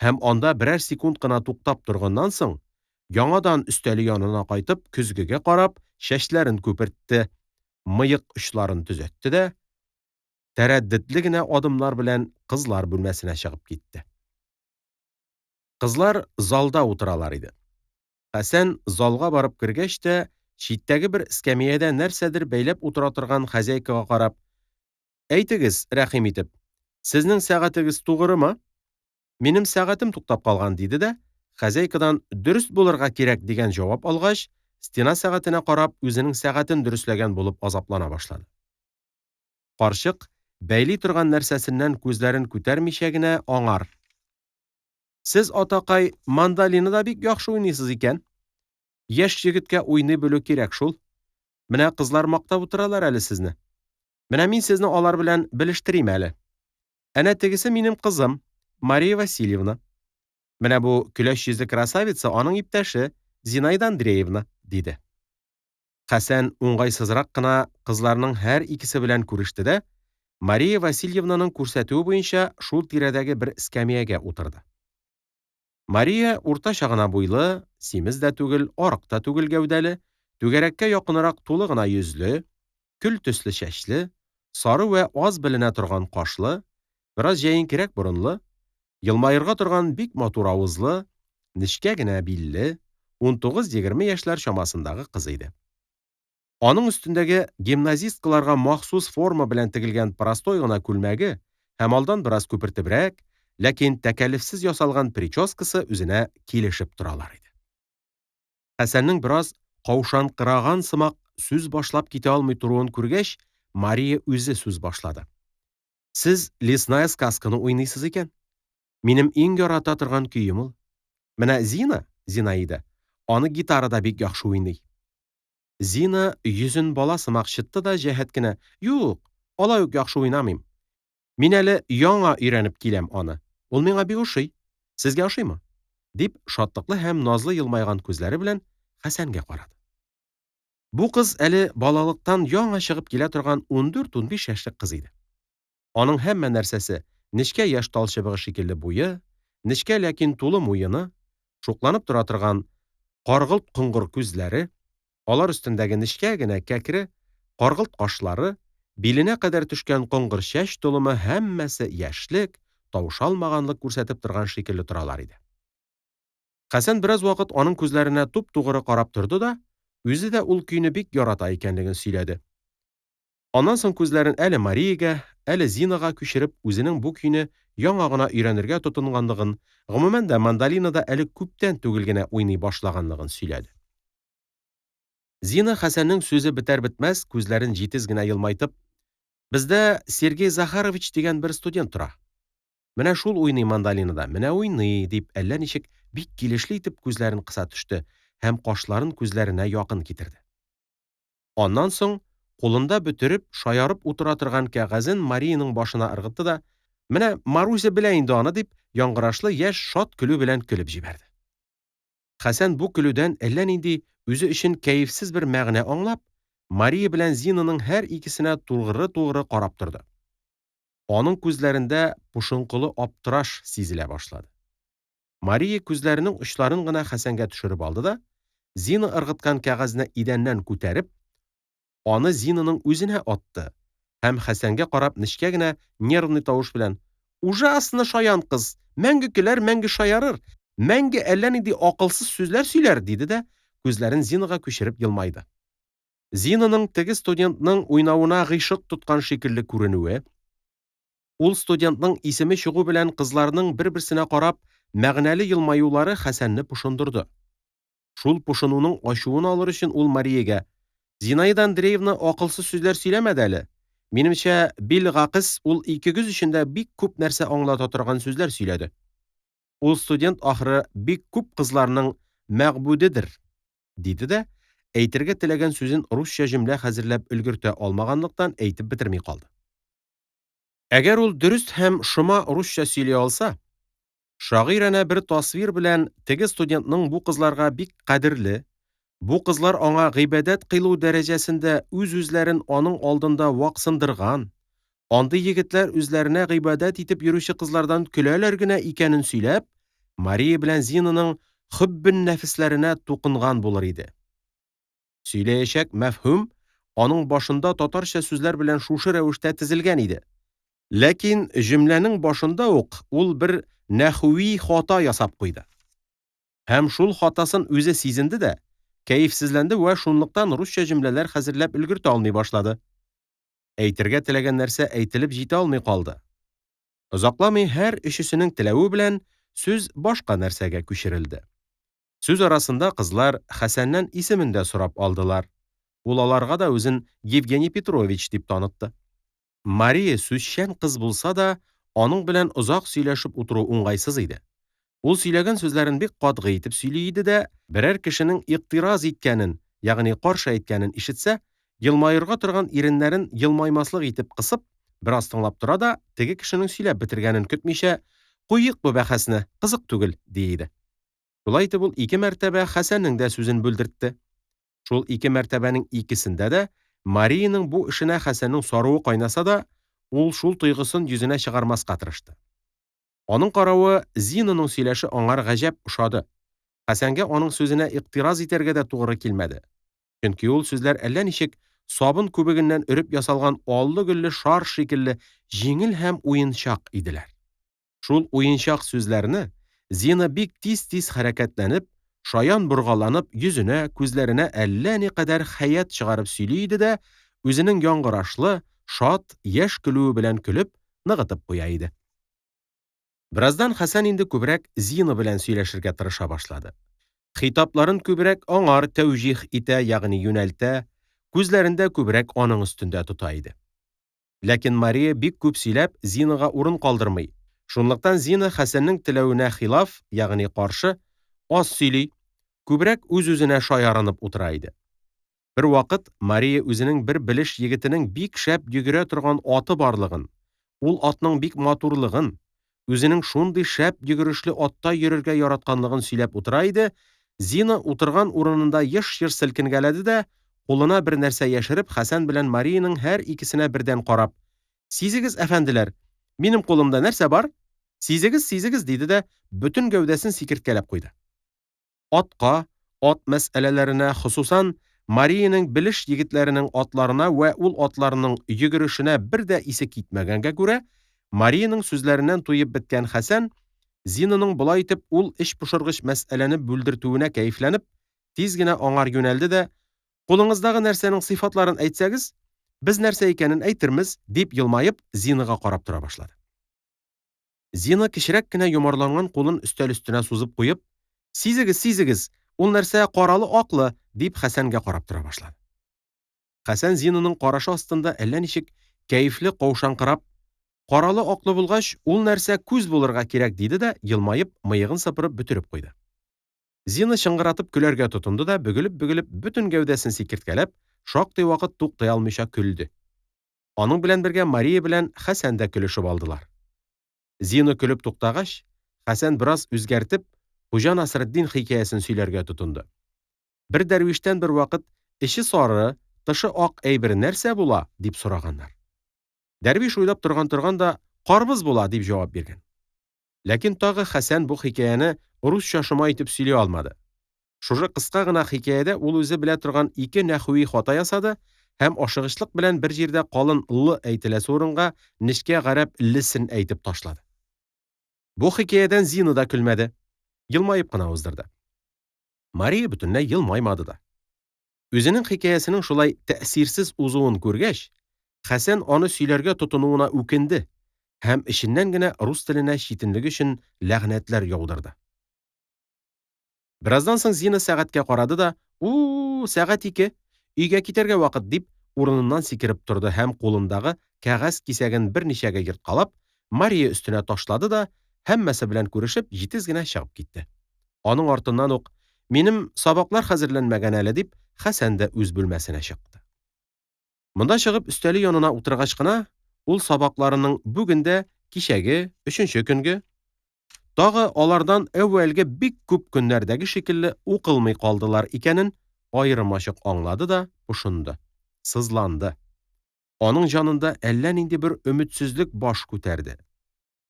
Һәм анда берәр секунд кына туктап торганнан соң, яңадан өстәле янына кайтып, көзгегә карап, чәчләрен күпертте, мыек очларын төзәтте дә, тәрәддетле генә адымнар белән кызлар бүлмәсенә чыгып китте. Кызлар залда утыралар иде. Хәсән залга барып кергәч тә, читтәге бер эскәмиядә нәрсәдер бәйләп утыра торган хозяйкага карап, «Әйтегез, рәхим итеп, сезнең сәгатегез тугрымы? Минем сәгатем туктап калган», диде дә, хозяйкадан «Дөрес булырга кирәк» дигән җавап алгач, стена сәгатенә карап, үзенең сәгатен дөресләгән булып азаплана башлады. Карчык бәйли торган нәрсәсеннән күзләрен күтәрмичә генә аңар: «Сез, атакай, мандалинада бик яхшы уйныйсыз икән. Яшь егеткә уйный белү кирәк шул. Менә кызлар мактап утыралар әле сезне. Менә мин сезне алар белән белештерим әле. Әнә тегесе минем кызым, Мария Васильевна. Менә бу көләч йөзле красавица аның иптәше, Зинаида Андреевна, диде. Хәсән уңгайсызрак кына кызларның һәр икесе белән күреште дә, Мария Васильевнаның күрсәтүе буенча шул тирәдәге бер эскәмиягә утырды. Мария уртача гына буйлы, симез дә түгел, арык та түгел гәүдәле, түгәрәккә якынрак тулы гына йөзле, көл төсле чәчле, сары вә аз беленә торган кашлы, бераз җәенкерәк борынлы, елмаерга торган бик матур авызлы, нечкә генә билле, 19-20 яшьләр чамасындагы кыз иде. Аның өстендәге гимназисткаларга махсус форма белән тегелгән простой гына күлмәге һәм алдан бераз күпертебрәк, ләкин тәкәллефсез ясалган прическасы үзенә килешеп торалар иде. Хәсәннең бераз каушанкыраган сымак сүз башлап китә алмый торуын күргәч, Мария үзе сүз башлады. Сез лесная сказканы уйныйсыз икән. Минем иң ярата торган көем ул. Менә Зинаида, аны гитарада бик яхшы уйный. Зина йөзен бала сымак чытты да җәһәт кенә: "Юк, алай ук яхшы уйнамыйм. Мин әле яңа өйрәнеп киләм аны. Ул миңа бик ошый. Сезгә ошыймы?" дип шатлыклы һәм назлы елмайган күзләре белән Хәсәнгә карады. Бу кыз әле балалыктан яңа чыгып килә торган 14-15 яшьлек кыз иде. Аның һәммә нәрсәсе нечкә яшь талчыбыгы шикелле буе, нечкә ләкин тулы муены, шукланып тора торган каргылт коңгыр күзләре, алар өстендәге нечкә генә кәкре, каргылт кашлары, биленә кадәр төшкән коңгыр чәч толымы һәммәсе яшьлек, таушалмаганлык күрсәтеп торган шикелле торалар иде. Хәсән бераз вакыт аның күзләренә туп-тугры карап торды да, үзе дә ул көйне бик ярата икәнлеген сөйләде. Аннан соң күзләрен әле Мариягә, әле Зинага күчереп, үзенең бу көйне яңа гына өйрәнергә тотынганлыгын, гомумән дә мандолинада әле күптән түгел генә уйный башлаганлыгын сөйләде. Зина Хәсәннең сүзе бетәр-бетмәс күзләрен җитез генә елмайтып: "Бездә Сергей Захарович дигән бер студент тора. Менә шул уйный мандолинада, менә уйный", дип әллә ничек бик килешле итеп күзләрен кыса төште һәм кашларын күзләренә якын китерде. Аннан соң кулында бөтереп, шаярып утыра торган кәгазен Марияның башына ыргытты да: "Менә Маруся белә инде аны", дип яңгырашлы яшь шат көлү белән көлеп җибәрде. Хәсән бу көлүдән әллә нинди үзе өчен кәефсез бер мәгънә аңлап, Мария белән Зинаның һәр икесенә тугры-тугры карап торды. Аның күзләрендә пушынкылы аптыраш сизелә башлады. Мария күзләренең очларын гына Хәсәнгә төшереп алды да, Зина ыргыткан кәгазне идәннән күтәреп, аны Зинаның үзенә атты һәм Хәсәнгә карап нечкә генә нервный тавыш белән: "Ужасно шаян кыз, мәңге көләр, мәңге шаярыр, мәңге әллә нинди акылсыз сүзләр сөйләр", диде дә күзләрен Зинага күчереп елмайды. Зинаның теге студентның уйнавына гыйшык тоткан шикелле күренүе, ул студентның исеме чыгу белән кызларның бер-берсенә карап мәгънәле елмаюлары Хәсәнне пошындырды. Шул пошынуның ачуын алыр өчен ул Мариягә: "Зинаида Андреевна акылсыз сүзләр сөйләмәде әле. Минемчә, Билгакыс ул икегез өчен дә бик күп нәрсә аңлата торган сүзләр сөйләде. Ул студент ахры бик күп кызларның мәгъбүдедер", диде дә әйтергә теләгән сүзен русча җөмлә хәзерләп өлгертә алмаганлыктан әйтеп бетерми калды. Әгәр ул дөрес һәм шома русча сөйли алса, шагыйрәнә бер тасвир белән теге студентның бу кызларга бик кадерле, бу кызлар аңа гыйбадәт кыйлу дәрәҗәсендә үз-үзләрен аның алдында ваксындырган, андый егетләр үзләренә гыйбадәт итеп йөрүче кызлардан көләләр генә икәнен сөйләп, Мария белән Зинаның хуббен нәфесләренә тукынган булыр иде. Сөйләячәк мәфһүм аның башында татарча сүзләр белән шушы рәвештә тезелгән иде. Ләкин җөмләнең башында ук ул бер нәхүи хата ясап куйды. Һәм шул хатасын үзе сизенде дә, кәефсезләнде вә шунлыктан русча җөмләләр хәзерләп өлгертә алмый башлады. Әйтергә теләгән нәрсә әйтелеп җитә алмый калды. Озакламый һәр өчесенең теләве белән сүз башка нәрсәгә күчерелде. Сүз арасында кызлар Хәсәннән исемен дә сорап алдылар. Ул аларга да үзен Евгений Петрович дип танытты. Мария сүзчән кыз булса да, аның белән озак сөйләшеп утыру уңайсыз иде. Ул сөйләгән сүзләрен бик катгый итеп сөйли иде дә, берәр кешенең иктираз иткәнен, ягъни каршы әйткәнен ишетсә, елмаерга торган иреннәрен елмаймаслык итеп кысып, бераз тыңлап тора да, теге кешенең сөйләп бетергәнен көтмичә, "Куйык бу бәхәсне, кызык түгел", ди иде. Шулай итеп ул 2 мәртәбә Хәсәннең дә сүзен бүлдертте. Шул 2 мәртәбәнең икесендә дә Мариянең бу эшенә Хәсәннең саруы кайнаса да, ул шул тойгысын йөзенә чыгармаска тырышты. Аның каравы, Зинаның сөйләше аңар гаҗәп ошады. Хәсәнгә аның сүзенә иктираз итәргә дә тугры килмәде. Чөнки ул сүзләр әллә ничек сабын күбегеннән өреп ясалган аллы-гөлле шар шикелле җиңел һәм уенчак иделәр. Шул уенчак сүзләрне Зина бик тиз-тиз хәрәкәтләнеп, шаян боргаланып, йөзенә, күзләренә әллә никадәр хәят чыгарып сөйли иде дә, үзенең яңгырашлы, шат, яшь көлүе белән көлеп, ныгытып куя иде. Бераздан Хәсән инде күбрәк Зина белән сөйләшергә тырыша башлады. Хитапларын күбрәк аңар тәүҗих итә, ягъни юнәлтә, күзләрендә күбрәк аның өстендә тота иде. Ләкин Мария бик күп сөйләп, Зинага урын калдырмый. Шунлыктан Зина Хәсәннең теләвенә хилаф, ягъни каршы, аз сөйли, күбрәк үз-үзенә шаярынып утыра иде. Бер вакыт Мария үзенең бер белеш егетенең бик шәп йөгерә торган аты барлыгын, ул атның бик матурлыгын, үзенең шундый шәп йөгерешле атта йөрергә яратканлыгын сөйләп утыра иде. Зина утырган урынында еш-еш селкенгәләде дә, кулына бер нәрсә яшереп, Хәсән белән Марияның һәр икесенә бердән карап, "Сизегез, әфәнделәр, минем кулымда нәрсә бар? Сизегез, сизегез", диде дә, бөтен гәүдәсен сикерткәләп куйды. Атка, ат мәсьәләләренә, хусусан Марияның белеш егетләренең атларына вә ул атларның йөгерешенә бер дә исе китмәгәнгә күрә, Марияның сүзләреннән туеп беткән Хәсән, Зинаның болай итеп ул эч пошыргыч мәсьәләне бүлдертүенә кәефләнеп, тиз генә аңар юнәлде дә, "Кулыңыздагы нәрсәнең сыйфатларын әйтсәгез, без нәрсә икәнен әйтербез", дип елмаеп, Зинага карап тора башлады. Зина кечерәк кенә йомарланган кулын өстәл өстенә сузып куеп, "Сизегез, сизегез, ул нәрсә каралы-аклы", дип Хәсәнгә карап тора башлады. Хәсән Зинаның карашы астында әллә ничек кәефле каушаңкырап, "Каралы-аклы булгач, ул нәрсә күз булырга кирәк", диде дә, елмаеп, мыегын сыпырып бөтереп куйды. Зина шыңгыратып көләргә тотынды да, бөгелеп-бөгелеп, бөтен гәүдәсен сикерткәләп, шактый вакыт туктый алмыйча көлде. Аның белән бергә Мария белән Хәсән дә көлешеп алдылар. Зина көлеп туктагач, Хәсән бераз үзгәртеп, Хуҗа Насретдин хикәясен сөйләргә тотынды. Бер дәрвиштән бер вакыт эче сары, тышы ак әйбер нәрсә була, дип сораганнар. Дәрвиш уйлап торган да, "Карбыз була", дип җавап биргән. Ләкин тагы Хәсән бу хикәяне русча шома итеп сөйли алмады. Шушы кыска гына хикәядә ул үзе белә торган 2 нәхви хата ясады һәм ашыгычлык белән бер җирдә калын "л" әйтеләсе урынга нечкә гарәп "лесен" әйтеп ташлады. Бу хикәядән Зина да көлмәде, елмаеп кына уздырды. Мария бөтенләй елмаймады да. Үзенең хикәясенең шулай тәэсирсез узуын күргәч, Хәсән аны сөйләргә тотынуына үкенде һәм эченнән генә рус теленә читенлеге өчен ләгънәтләр яудырды. Бераздан соң Зина сәгатькә карады да, сәгать 2, өйгә китәргә вакыт", дип, урыныннан сикереп торды һәм кулындагы кәгазь кисәген берничәгә йорткалап, Мария өстенә ташлады да, һәммәсе белән күрешеп, җитез генә чыгып китте. Аның артыннан ук, "Минем сабаклар хәзерләнмәгән әле", дип, Хәсән дә үз бүлмәсенә чыкты. Монда чыгып өстәле янына утыргач кына, ул сабакларының бүген дә, кичәге, 3нче көнгә, тагы алардан әүвәлге бик күп көннәрдәге шикелле укылмый калдылар икәнен аерым-ачык аңлады да, ушынды, сызланды. Аның җанында әллә нинди бер өметсезлек баш күтәрде.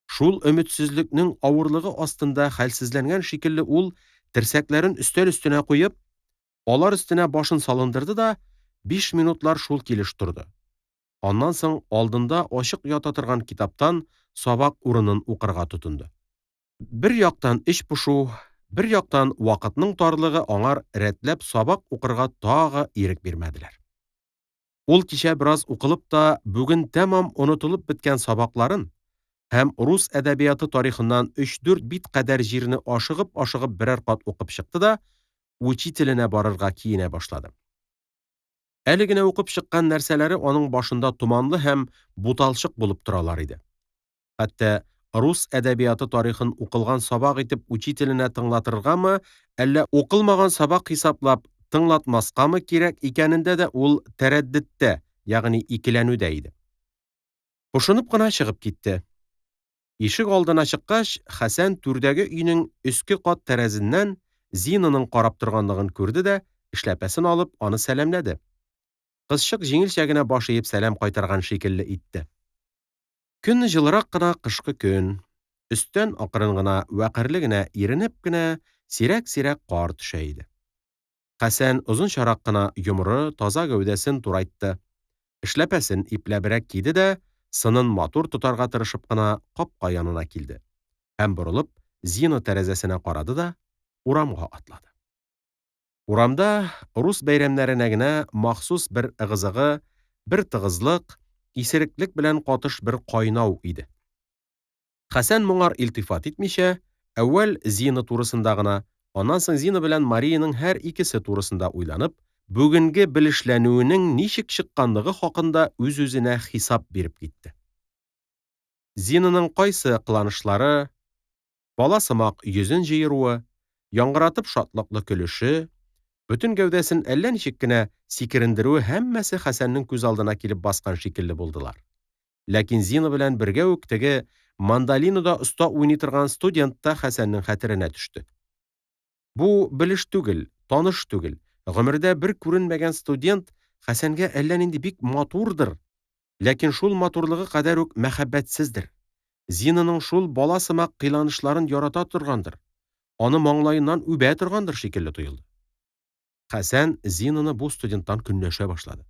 Шул өметсезлекнең авырлыгы астында хәлсезләнгән шикелле ул терсәкләрен өстәл өстенә куеп, алар өстенә башын салындырды да, 5 минутлар шул килеш торды. Аннан соң алдында ачык ята торган китаптан сабак урынын укырга тотынды. Бер яктан эч пушу, бер яктан вакытның тарлыгы аңар рәтләп сабак укырга тагы ирек бирмәделәр. Ул кичә бераз укылып та, бүген тәмам онытылып беткән сабакларын һәм рус әдәбияты тарихыннан 3-4 бит кадәр җирне ашыгып берәр кат укып чыкты да, учителенә барырга киенә башлады. Әле генә укып чыккан нәрсәләре аның башында туманлы һәм буталчык булып торалар иде. Хәтта рус әдәбияты тарихын укылган сабак итеп учителенә тыңлатыргамы, әллә укылмаган сабак хисаплап тыңлатмаскамы кирәк икәнендә дә ул тәрәддеттә, ягъни икеләнүдә иде. Пошынып кына чыгып китте. Ишек алдына чыккач, Хәсән түрдәге өйнең өске кат тәрәзеннән Зинаның карап торганлыгын күрде дә, эшләпәсен алып, аны сәламләде. Кызчык җиңелчә генә баш иеп сәлам кайтарган шикелле итте. Көн җылырак кына кышкы көн. Өстән акрын гына, вәкырле генә, иренеп кенә, сирәк-сирәк кар төшә иде. Хәсән озын чарак кына йомры, таза гәүдәсен турайтты. Эшләпәсен ипләбрәк киде дә, сынын матур тотарга тырышып кына капка янына килде. Һәм борылып, Зина тәрәзәсенә карады да, урамга атлады. Урамда рус бәйрәмнәренә генә махсус бер ыгы-зыгы, бер тыгызлык, исереклек белән катыш бер кайнау иде. Хәсән моңар илтифат итмичә, әүвәл Зина турысында гына, аннан соң Зина белән Марияның һәр икесе турысында уйланып, бүгенге белешләнүенең ничек чыкканлыгы хакында үз-үзенә хисап биреп китте. Зинаның кайсы кыланышлары, бала сымак йөзен җыеруы, яңгыратып шатлыклы көлеше, бөтен гәүдәсен әллә ничек кенә сикерендерүе һәммәсе Хәсәннең күз алдына килеп баскан шикелле булдылар. Ләкин Зина белән бергә үк теге мандолинада оста уйный торган студент та Хәсәннең хәтеренә төште. Бу белеш түгел, таныш түгел, гомердә бер күренмәгән студент Хәсәнгә әллә нинди бик матурдыр, ләкин шул матурлыгы кадәр үк мәхәббәтсездер. Зинаның шул бала сымак кыйланышларын ярата торгандыр. Аны маңлаеннан үбә торгандыр шикелле тоелды. Хәсән Зинаны бу студенттан көнләшә башлады.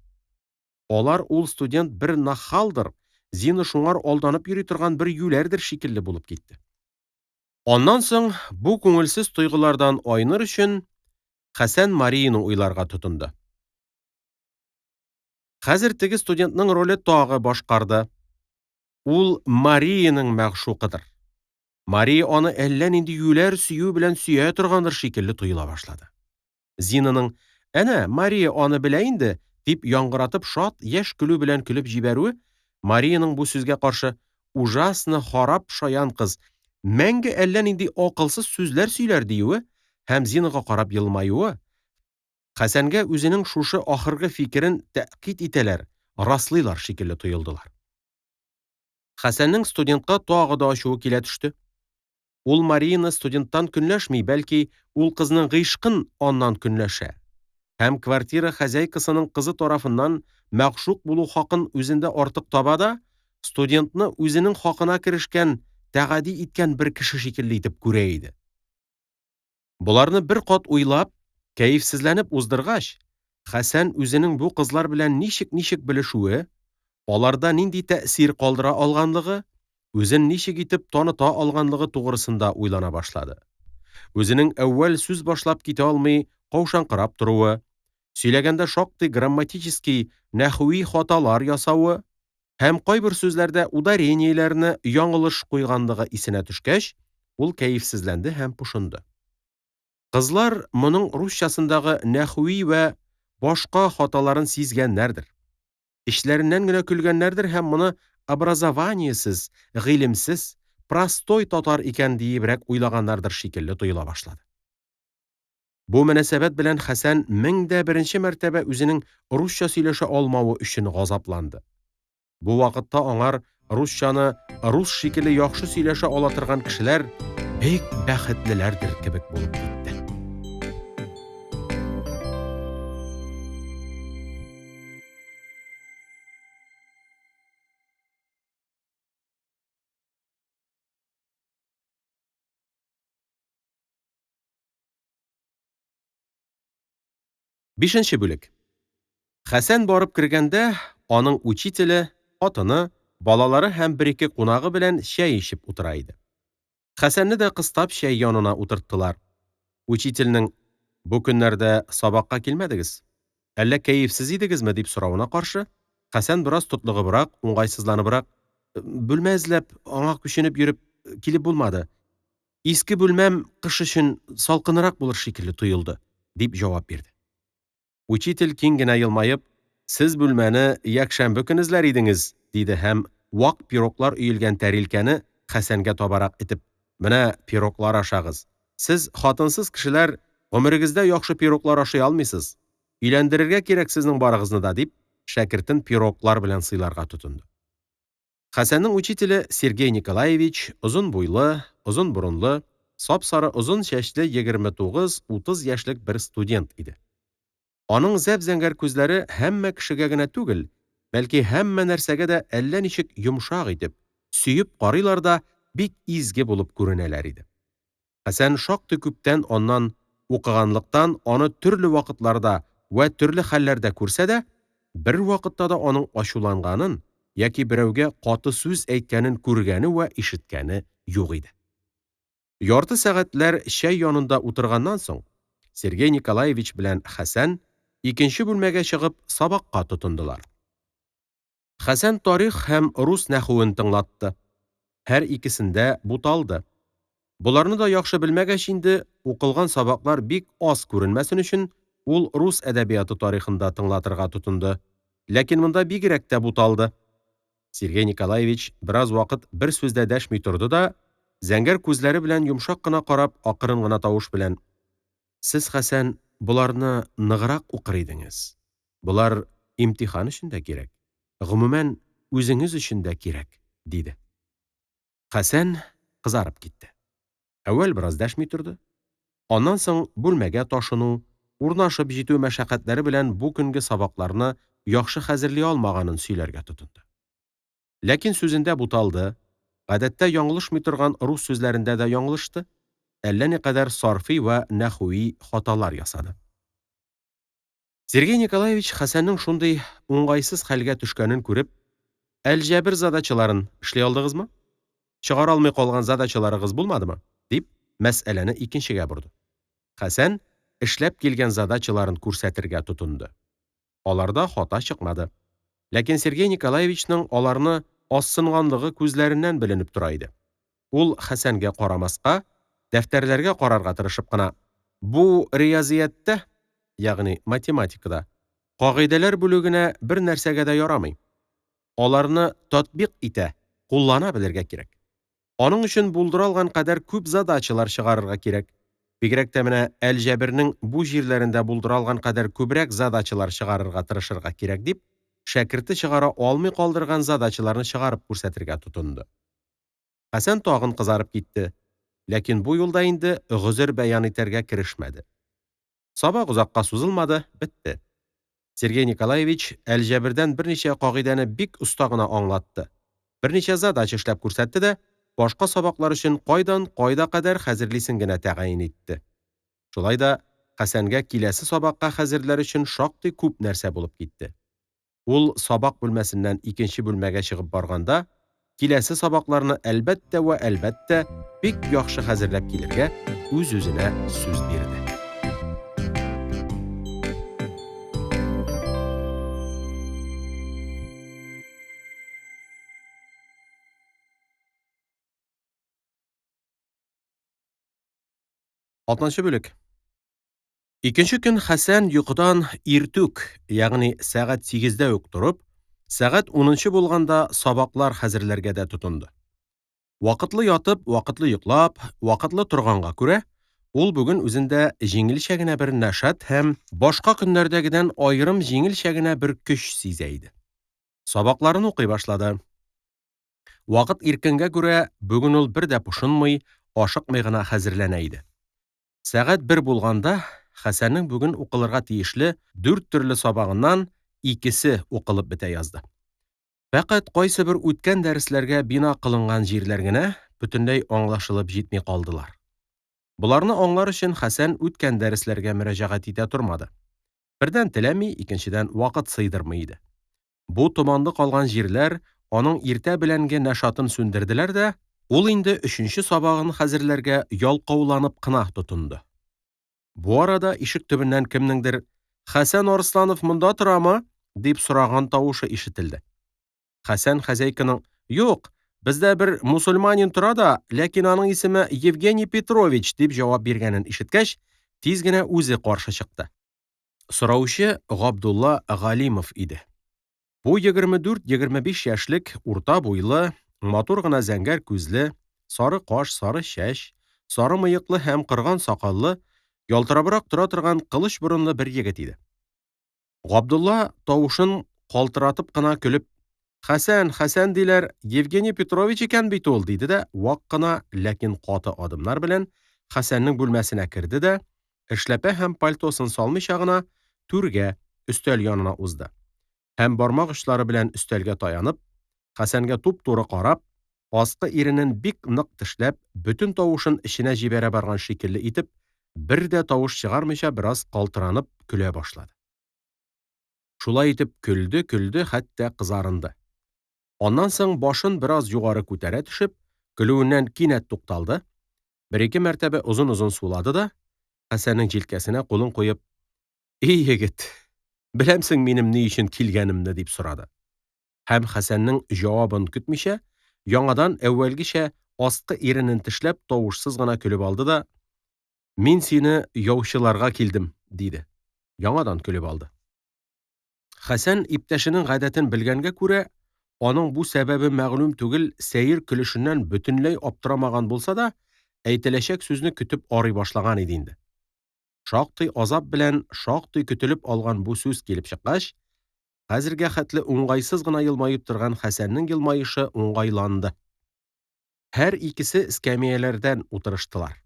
Алар ул студент бер нахалдыр, Зина шуңар алданып йөри торган бер юләрдер шикелле булып китте. Аннан соң бу күңелсез тойгылардан айныр өчен Хәсән Марияны уйларга тотынды. Хәзер теге студентның роле тагы башкарды. Ул Марияның мәгъшукыдыр. Мария аны әллә нинди юләр сөю белән сөя торгандыр шикелле тоела башлады. Зинаның «Әнә, Мария аны белә инде» дип яңгыратып шат яшь көлү белән көлеп җибәрүе, Марияның бу сүзгә каршы «Ужасно харап шаян кыз, мәңге әллә нинди акылсыз сүзләр сөйләр» диюе һәм Зинага карап елмаюы, Хәсәнгә үзенең шушы ахыргы фикерен тәэкид итәләр, раслыйлар шикелле тоелдылар. Хәсәннең студентка тагы да ачуы килә төште. Ул Марияны студенттан көнләшми, бәлки, ул кызның гыйшкын аннан көнләшә. Һәм квартира хозяйкасының кызы тарафыннан мәгъшук булу хакын үзендә артык таба да, студентны үзенең хакына керешкән, тәгади иткән бер кеше шикелле итеп күрә иде. Буларны бер кат уйлап, кәефсезләнеп уздыргач, Хәсән үзенең бу кызлар белән ничек белешүе, аларда нинди тәэсир калдыра алганлыгы, үзен ничек итеп таныта алганлыгы тугрысында уйлана башлады. Үзенең әүвәл сүз башлап китә алмый, каушаңкырап торуы, сөйләгәндә шактый грамматический, нәхви хаталар ясавы һәм кайбер сүзләрдә ударениеләрне яңылыш куйганлыгы исенә төшкәч, ул кәефсезләнде һәм пошынды. Кызлар моның русчасындагы нәхви вә башка хаталарын сизгәннәрдер. Эшләреннән генә көлгәннәрдер һәм моны образованиесез, гыйлемсез, простой татар икән диебрәк уйлаганнардыр шикелле тоела башлады. Бу мөнәсәбәт белән Хәсән 1001 мәртәбә үзенең русча сөйләшә алмавы өчен газапланды. Бу вакытта аңар русчаны рус шикелле яхшы сөйләшә ала торган кешеләр бик бәхетлеләрдер кебек булып китте. Бишенче бүлек. Хәсән барып кергәндә, аның учителе, хатыны, балалары һәм бер-ике кунагы белән чәй ичеп утыра иде. Хәсәнне дә кыстап чәй янына утырттылар. Учительнең «Бу көннәрдә сабакка килмәдегез? Әллә кәефсез идегезме?» дип соравына каршы, Хәсән бераз тотлыгыбрак, уңгайсызланыбрак, «Бүлмә эзләп, аңа күченеп йөреп, килеп булмады. Иске бүлмәм кыш өчен салкынрак булыр шикелле тоелды», дип җавап бирде. Учитель киң генә елмаеп, «Сез бүлмәне якшәмбе көн эзләр идеңез», диде һәм вак пироглар өелгән тәрилкәне Хәсәнгә табарак итеп, "Менә пироглар ашагыз. Сез хатынсыз кешеләр гомерегездә яхшы пироглар ашый алмыйсыз. Өйләндерергә кирәк сезнең барыгызны да", дип, шәкертен пироглар белән сыйларга тотынды. Хәсәннең учителе Сергей Николаевич озын буйлы, озын борынлы, сап-сары озын чәчле 29-30 яшьлек бер студент иде. Аның зәп-зәңгәр күзләре һәммә кешегә генә түгел, бәлки һәммә нәрсәгә дә әллә ничек йомшак итеп, сөеп карыйлар да бик изге булып күренәләр иде. Хәсән шактый күптән аннан укыганлыктан, аны төрле вакытларда вә төрле хәлләрдә күрсә дә, бер вакытта да аның ачуланганын яки берәүгә каты сүз әйткәнен күргәне вә ишеткәне юк иде. Ярты сәгатьләр чәй янында утырганнан соң, Сергей Николаевич белән Хәсән икенче бүлмәгә чыгып сабакка тотындылар. Хәсән тарих һәм рус нәхүен тыңлатты. Һәр икесендә буталды. Буларны да яхшы белмәгәч инде, укылган сабаклар бик аз күренмәсен өчен, ул рус әдәбияты тарихында тыңлатырга тотынды. Ләкин монда бигрәк тә буталды. Сергей Николаевич бераз вакыт бер сүз дә дәшми торды да, зәңгәр күзләре белән йомшак кына карап, акрын гына тавыш белән: "Сез, Хәсән, буларны ныграк укыр идеңез. Булар имтихан өчен дә кирәк. Гомумән, үзеңез өчен дә кирәк", диде. Хәсән кызарып китте. Әүвәл бераз дәшми торды. Аннан соң бүлмәгә ташыну, урнашып җитү мәшәкатьләре белән бу көнге сабакларны яхшы хәзерли алмаганын сөйләргә тотынды. Ләкин сүзендә буталды, гадәттә яңлышмый торган рус сүзләрендә дә яңлышты, әллә никадәр сарфи вә нәхүи хаталар ясады. Сергей Николаевич Хәсәннең шундый уңайсыз хәлгә төшкәнен күреп: "Әл-Җәбер задачаларын эшли алдыгызмы? Чыгара алмый калган задачаларыгыз булмадымы?" дип, мәсьәләне икенчегә борды. Хәсән эшләп килгән задачаларын күрсәтергә тотынды. Аларда хата чыкмады. Ләкин Сергей Николаевичның аларны ассынганлыгы күзләреннән беленеп тора иде. Ул Хәсәнгә карамаска, дәфтәрләргә карарга тырышып кына: "Бу риязияттә, ягъни математикада, кагыйдәләр бүлегенә бер нәрсәгә дә ярамый. Аларны татбик итә, куллана белергә кирәк. Аның өчен булдыралган кадәр күп задачалар чыгарырга кирәк. Бигрәк тә менә Әл-Җәбернең бу җирләрендә булдыралган кадәр күбрәк задачалар чыгарырга тырышырга кирәк", дип, шәкерте чыгара алмый калдырган задачаларны чыгарып күрсәтергә тотынды. Хәсән тагын кызарып китте, ләкин бу юлда инде гозер бәян итәргә керешмәде. Сабак узакка сузылмады, бетте. Сергей Николаевич Әл-Җәбердән берничә кагыйдәне бик оста гына аңлатты. Берничә задача эшләп күрсәтте дә, башка сабаклар өчен кайдан кайда кадәр хәзерлисен генә тәгаен итте. Шулай да Хәсәнгә киләсе сабакка хәзерләр өчен шактый күп нәрсә булып китте. Ул сабак бүлмәсеннән икенче бүлмәгә чыгып барганда, киләсе сабакларны әлбәттә вә әлбәттә бик яхшы хәзерләп килергә үз-үзенә сүз бирде. Алтынчы бүлек. Икенче көн Хәсән йокыдан иртүк, ягъни сәгать 8дә үк торып, сәгать 10 булганда сабаклар хәзерләргә дә тотынды. Вакытлы ятып, вакытлы йоклап, вакытлы торганга күрә, ул бүген үзендә җиңелчә генә бер нәшәт һәм башка көннәрдәгедән аерым җиңелчә генә бер көч сизә иде. Сабакларын укый башлады. Вакыт иркенгә күрә, бүген ул бер дә пошынмый, ашыкмый гына хәзерләнә иде. Сәгать 1 булганда, Хәсәннең бүген укылырга тиешле 4 төрле сабагыннан 2се укылып бетә язды. Фәкать кайсы бер үткән дәресләргә бина кылынган җирләр генә бөтенләй аңлашылып җитми калдылар. Буларны аңлар өчен Хәсән үткән дәресләргә мөрәҗәгать итә тормады. Бердән теләми, икенчедән вакыт сыйдырмый иде. Бу томанлы калган җирләр аның иртә беләнге нәшатын сүндерделәр дә, ул инде 3нче сабагын хәзерләргә ялкауланып кына тотынды. Бу арада ишек төбеннән кемнеңдер "Хәсән Арсланов монда торамы?" дип сораган тавышы ишетелде. Хәсән хәзәйканың "Юк, бездә бер мусульманин тора да, ләкин аның исеме Евгений Петрович" дип җавап биргәнен ишеткәч, тиз генә үзе каршы чыкты. Сораучы Габдулла Галимов иде. Бу 24-25 яшьлек урта буйлы, Матур гына зәңгәр күзле, сары каш, сары чәч, сары мыеклы һәм кырган сакаллы, ялтырабрак тора торган кылыч борынлы бер егет иде. Габдулла тавышын калтыратып кына көлеп, «Хәсән, Хәсән диләр, Евгений Петрович икән бит ул», диде дә, вак кына, ләкин каты адымнар белән Хәсәннең бүлмәсенә керде дә, эшләпә һәм пальтосын салмыйча гына түргә, өстәл янына узды. Һәм бармак очлары белән өстәлгә таянып, Хәсәнгә туп-туры карап, аскы иренен бик нык тешләп, бөтен тавышын эченә җибәрә барган шикелле итеп, бер дә тавыш чыгармыйча бераз калтыранып көлә башлады. Шулай итеп көлде, көлде, хәтта кызарынды. Аннан соң башын бераз югары күтәрә төшеп, көлүеннән кинәт тукталды, бер-ике мәртәбә озын-озын сулады да, Хәсәннең җилкәсенә кулын куеп, «И егет, беләмсең минем ни өчен килгәнемне?» дип сорады. Һәм Хәсәннең җавабын көтмичә, яңадан әүвәлгечә аскы иренен тешләп тавышсыз гына көлеп алды да, «Мин сине яучыларга килдем», диде. Яңадан көлеп алды. Хәсән иптәшенең гадәтен белгәнгә күрә, аның бу сәбәбе мәгълүм түгел, сәер көлешеннән бөтенләй аптырамаган булса да, әйтеләчәк сүзне көтеп арый башлаган иде инде. Шактый азап белән шактый көтелеп алган бу сүз килеп чыккач, хәзергә хәтле уңгайсыз гына елмаеп торган Хәсәннең елмаешы уңгайланды. Һәр икесе эскәмияләрдән утырыштылар.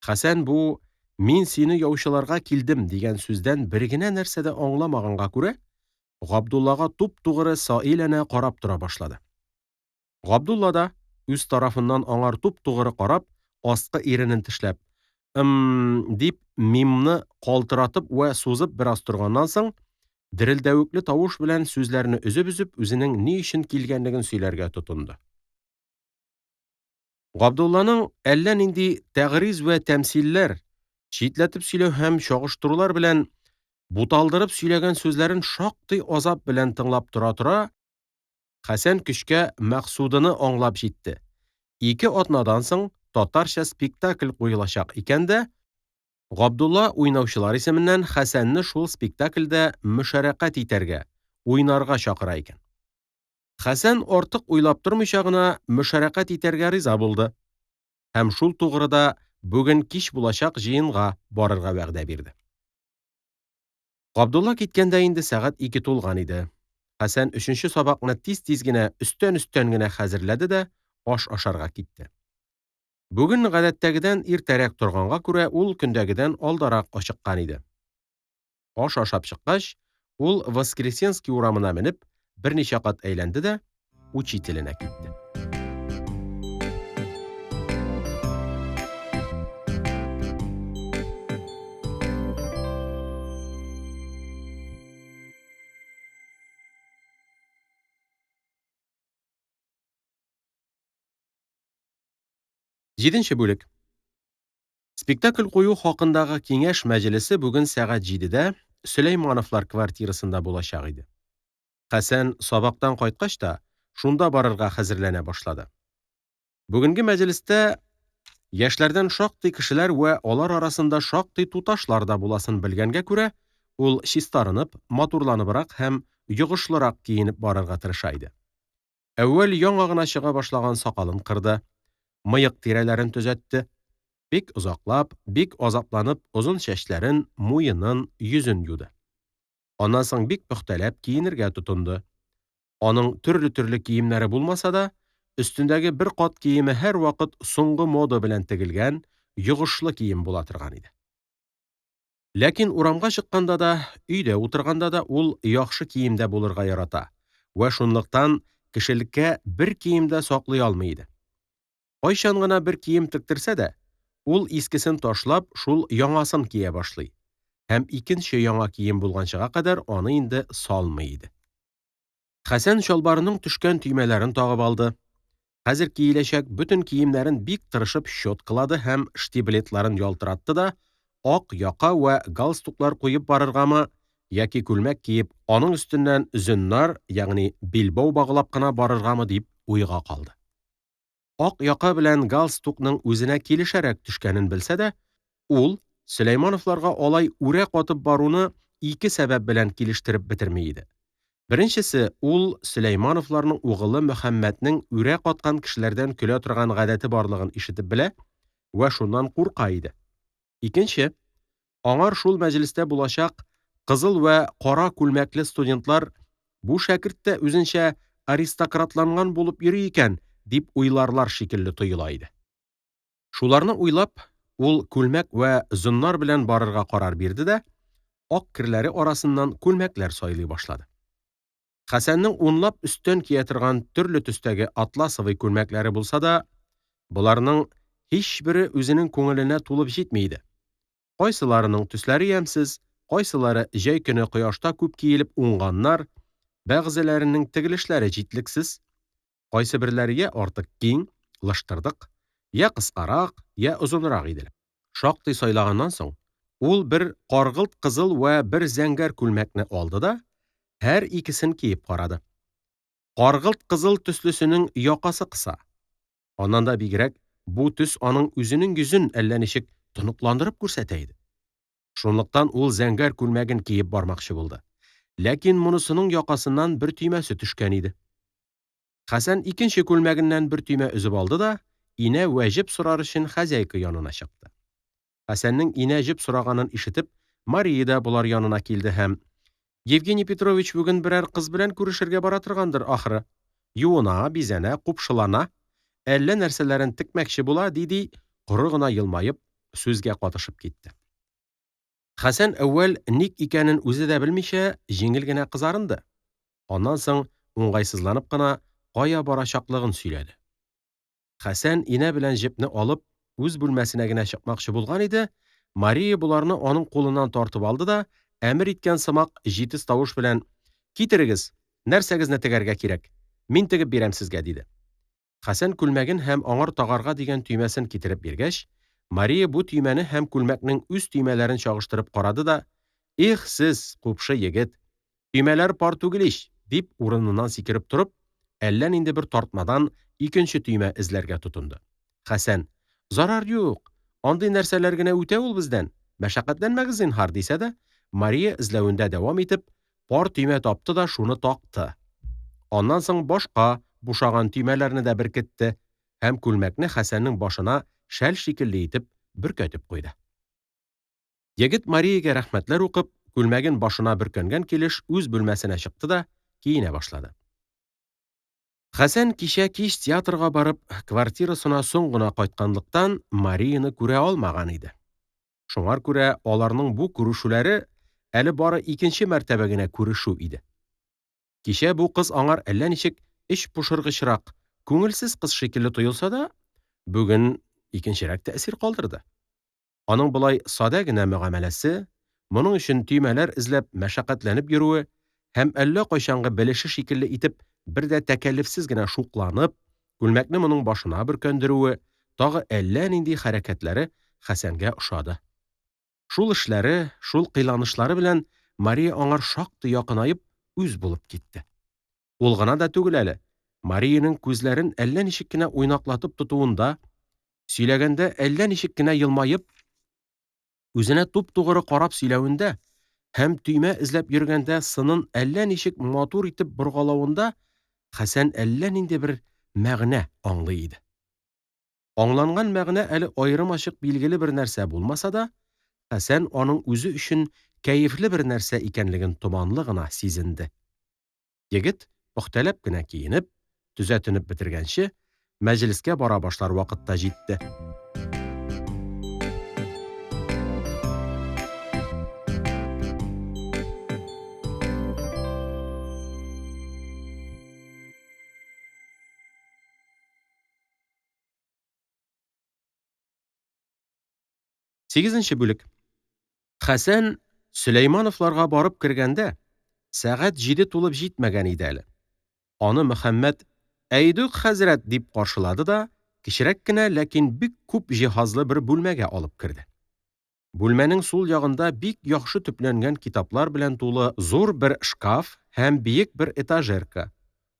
Хәсән бу «Мин сине яучыларга килдем» дигән сүздән бер генә нәрсә дә аңламаганга күрә, Габдуллага туп-тугры саиләнә карап тора башлады. Габдулла да үз тарафыннан аңар туп-тугры карап, аскы иренен тешләп, дип мимны калтыратып вә сузып бераз торганнан соң, дерелдәвекле тавыш белән сүзләрне өзеп-өзеп, үзенең ни өчен килгәнлеген сөйләргә тотынды. Габдулланың әллә нинди тәгъриз вә тәмсилләр, читләтеп сөйләү һәм чагыштырулар белән буталдырып сөйләгән сүзләрен шактый азап белән тыңлап тора-тора, Хәсән көчкә максудыны аңлап җитте. 2 атнадан соң татарча спектакль куелачак икән дә, Габдулла уйнаучылар исеменнән Хәсәнне шул спектакльдә мөшәрәкәт итәргә, уйнарга чакыра икән. Хәсән артык уйлап тормыйча гына мөшәрәкәт итәргә риза булды һәм шул тугрыда бүген кич булачак җыенга барырга вәгъдә бирде. Габдулла киткәндә инде сәгать 2 тулган иде. Хәсән 3нче сабакны тиз-тиз генә өстән генә хәзерләде дә аш ашарга китте. Бүген гадәттәгедән иртәрәк торганга күрә ул көндәгедән алдарак ачыккан иде. Аш ашап чыккач, ул Воскресенский урамына менеп, берничә кат әйләнде дә учителенә китте. Җиденче бүлек. Спектакль кую хакындагы киңәш мәҗлесе бүген сәгать 7дә Сөләймановлар квартирасында булачак иде. Хәсән сабактан кайткач та, шунда барырга хәзерләнә башлады. Бүгенге мәҗлестә яшьләрдән шактый кешеләр вә алар арасында шактый туташлар да буласын белгәнгә күрә, ул чистарынып, матурланыбрак һәм йогышлырак киенеп барырга тырыша иде. Әүвәл яңа гына чыга башлаган сакалын кырды, мыек тирәләрен төзәтте. Бик озаклап, бик азапланып, озын чәчләрен, муенын, йөзен юды. Аннан соң бик пөхтәләп киенергә тотынды. Аның төрле киемнәре булмаса да, өстендәге бер кат киеме һәр вакыт соңгы мода белән тегелгән, йогышлы кием була торган иде. Ләкин урамга чыкканда да, өйдә утырганда да ул яхшы киемдә булырга ярата вә шунлыктан кешелеккә бер киемдә саклый алмый иде. Кайчан гына бер кием тектерсә дә, ул искесен ташлап, шул яңасын кия башлый һәм икенче яңа кием булганчыга кадәр аны инде салмый иде. Хәсән чалбарының төшкән төймәләрен тагып алды. Хәзер киеләчәк бөтен киемнәрен бик тырышып щеткалады һәм штиблетларын ялтыратты да, ак яка вә галстуклар куеп барыргамы, яки күлмәк киеп, аның өстеннән зөннар, ягъни билбау баглап кына барыргамы дип уйга калды. Ак яка белән галстукның үзенә килешәрәк төшкәнен белсә дә, ул Сөләймановларга алай үрә катып баруны 2 сәбәп белән килештереп бетерми иде. Беренчесе, ул Сөләймановларның угылы Мөхәммәднең үрә каткан кешеләрдән көлә торган гадәте барлыгын ишетеп белә вә шуннан курка иде. Икенче, аңар шул мәҗлестә булачак кызыл вә кара күлмәкле студентлар бу шәкерт тә үзенчә аристократланган булып йөри икән дип уйларлар шикелле тоела иде. Шуларны уйлап, ул күлмәк вә зоннар белән барырга карар бирде дә, ак керләре арасыннан күлмәкләр сайлый башлады. Хәсәннең унлап өстен кия торган төрле төстәге атласовый күлмәкләре булса да, буларның һичбере үзенең күңеленә тулып җитми иде. Кайсыларының төсләре ямьсез, кайсылары җәй көне кояшта күп киелеп уңганнар, бәгъзеләренең тегелешләре җитлексез, кайсы берләре я артык киң, лыштырдык, я кыскарак, я озынрак иделәр. Шактый сайлаганнан соң, ул бер каргылт кызыл вә бер зәңгәр күлмәкне алды да, һәр икесен киеп карады. Каргылт кызыл төслесенең якасы кыса. Аннан да бигрәк, бу төс аның үзенең йөзен әллә ничек тоныкландырып күрсәтә иде. Шунлыктан ул зәңгәр күлмәген киеп бармакчы булды. Ләкин монысының якасыннан бер төймәсе төшкән иде. Хәсән икенче күлмәгеннән бер төймә өзеп алды да, инә вәҗеп сорар өчен хозяйка янына чыкты. Хәсәннең инә җеп сораганын ишетеп, Мария да булар янына килде һәм: "Евгений Петрович бүген берәр кыз белән күрешергә бара торгандыр, ахры. Юына, бизәнә, купшылана, әллә нәрсәләрен текмәкче була", диде, коры гына елмаеп, сүзгә катышып китте. Хәсән әүвәл ник икәнен үзе дә белмичә, җиңел генә кызарынды. Аннан соң уңгайсызланып кына кая барачаклыгын сөйләде. Хәсән инә белән җепне алып, үз бүлмәсенә генә чыкмакчы булган иде, Мария буларны аның кулыннан тартып алды да, әмер иткән сымак җитез тавыш белән: "Китерегез, нәрсәгезне тегәргә кирәк, мин тегеп бирәм сезгә", диде. Хәсән күлмәген һәм аңар тагарга дигән төймәсен китереп биргәч, Мария бу төймәне һәм күлмәкнең үз төймәләрен чагыштырып карады да: "Их, сез, купшы егет, төймәләр пар түгел ич", дип урыныннан сикереп торып, әллә нинди бер тартмадан икенче төймә эзләргә тотынды. Хәсән: "Зарар юк, андый нәрсәләр генә үтә ул бездән, мәшәкатьләнмәгез зинһар", дисә дә, Мария эзләвендә дәвам итеп, пар төймә тапты да шуны такты. Аннан соң башка бушаган төймәләрне дә беркетте һәм күлмәкне Хәсәннең башына шәл шикелле итеп бөркәтеп куйды. Егет Мариягә рәхмәтләр укып, күлмәген башына бөркәнгән килеш үз бүлмәсенә чыкты да киенә башлады. Хәсән кичә кич театрга барып, квартирасына соң гына кайтканлыктан Марияны күрә алмаган иде. Шуңар күрә аларның бу күрешүләре әле бары икенче мәртәбә генә күрешү иде. Кичә бу кыз аңар әллә ничек эч пошыргычрак, күңелсез кыз шикелле тоелса да, бүген икенчерәк тәэсир калдырды. Аның булай сада гына мөгамәләсе, моның өчен төймәләр эзләп мәшәкатьләнеп йөрүе һәм әллә кайчангы белеше шикелле итеп бер дә тәкәллефсез генә шукланып, күлмәкне моның башына бөркәндерүе, тагы әллә нинди хәрәкәтләре Хәсәнгә ошады. Шул эшләре, шул кыйланышлары белән Мария аңар шактый якынайып үз булып китте. Ул гына да түгел әле, Марияның күзләрен әллә ничек кенә уйнаклатып тотуында, сөйләгәндә әллә ничек кенә елмаеп, үзенә туп-тугры карап сөйләвендә һәм төймә эзләп йөргәндә сынын әллә ничек матур итеп боргалавында Хәсән әллә нинди бер мәгънә аңлый иде. Аңланган мәгънә әле аерым ачык билгеле бер нәрсә булмаса да, Хәсән аның үзе өчен кәефле бер нәрсә икәнлеген томанлы гына сизенде. Егет пөхтәләп кенә киенеп, төзәтенеп бетергәнче, мәҗлескә бара башлар вакытта җитте. Сигезенче бүлек. Хәсән Сөләймановларга барып кергәндә, сәгать 7 тулып җитмәгән иде әле. Аны Мөхәммәд "Әйдүк хәзрәт" дип каршылады да, кечерәк кенә, ләкин бик күп җиһазлы бер бүлмәгә алып керде. Бүлмәнең сул ягында бик яхшы төпләнгән китаплар белән тулы зур бер шкаф һәм биек бер этажерка.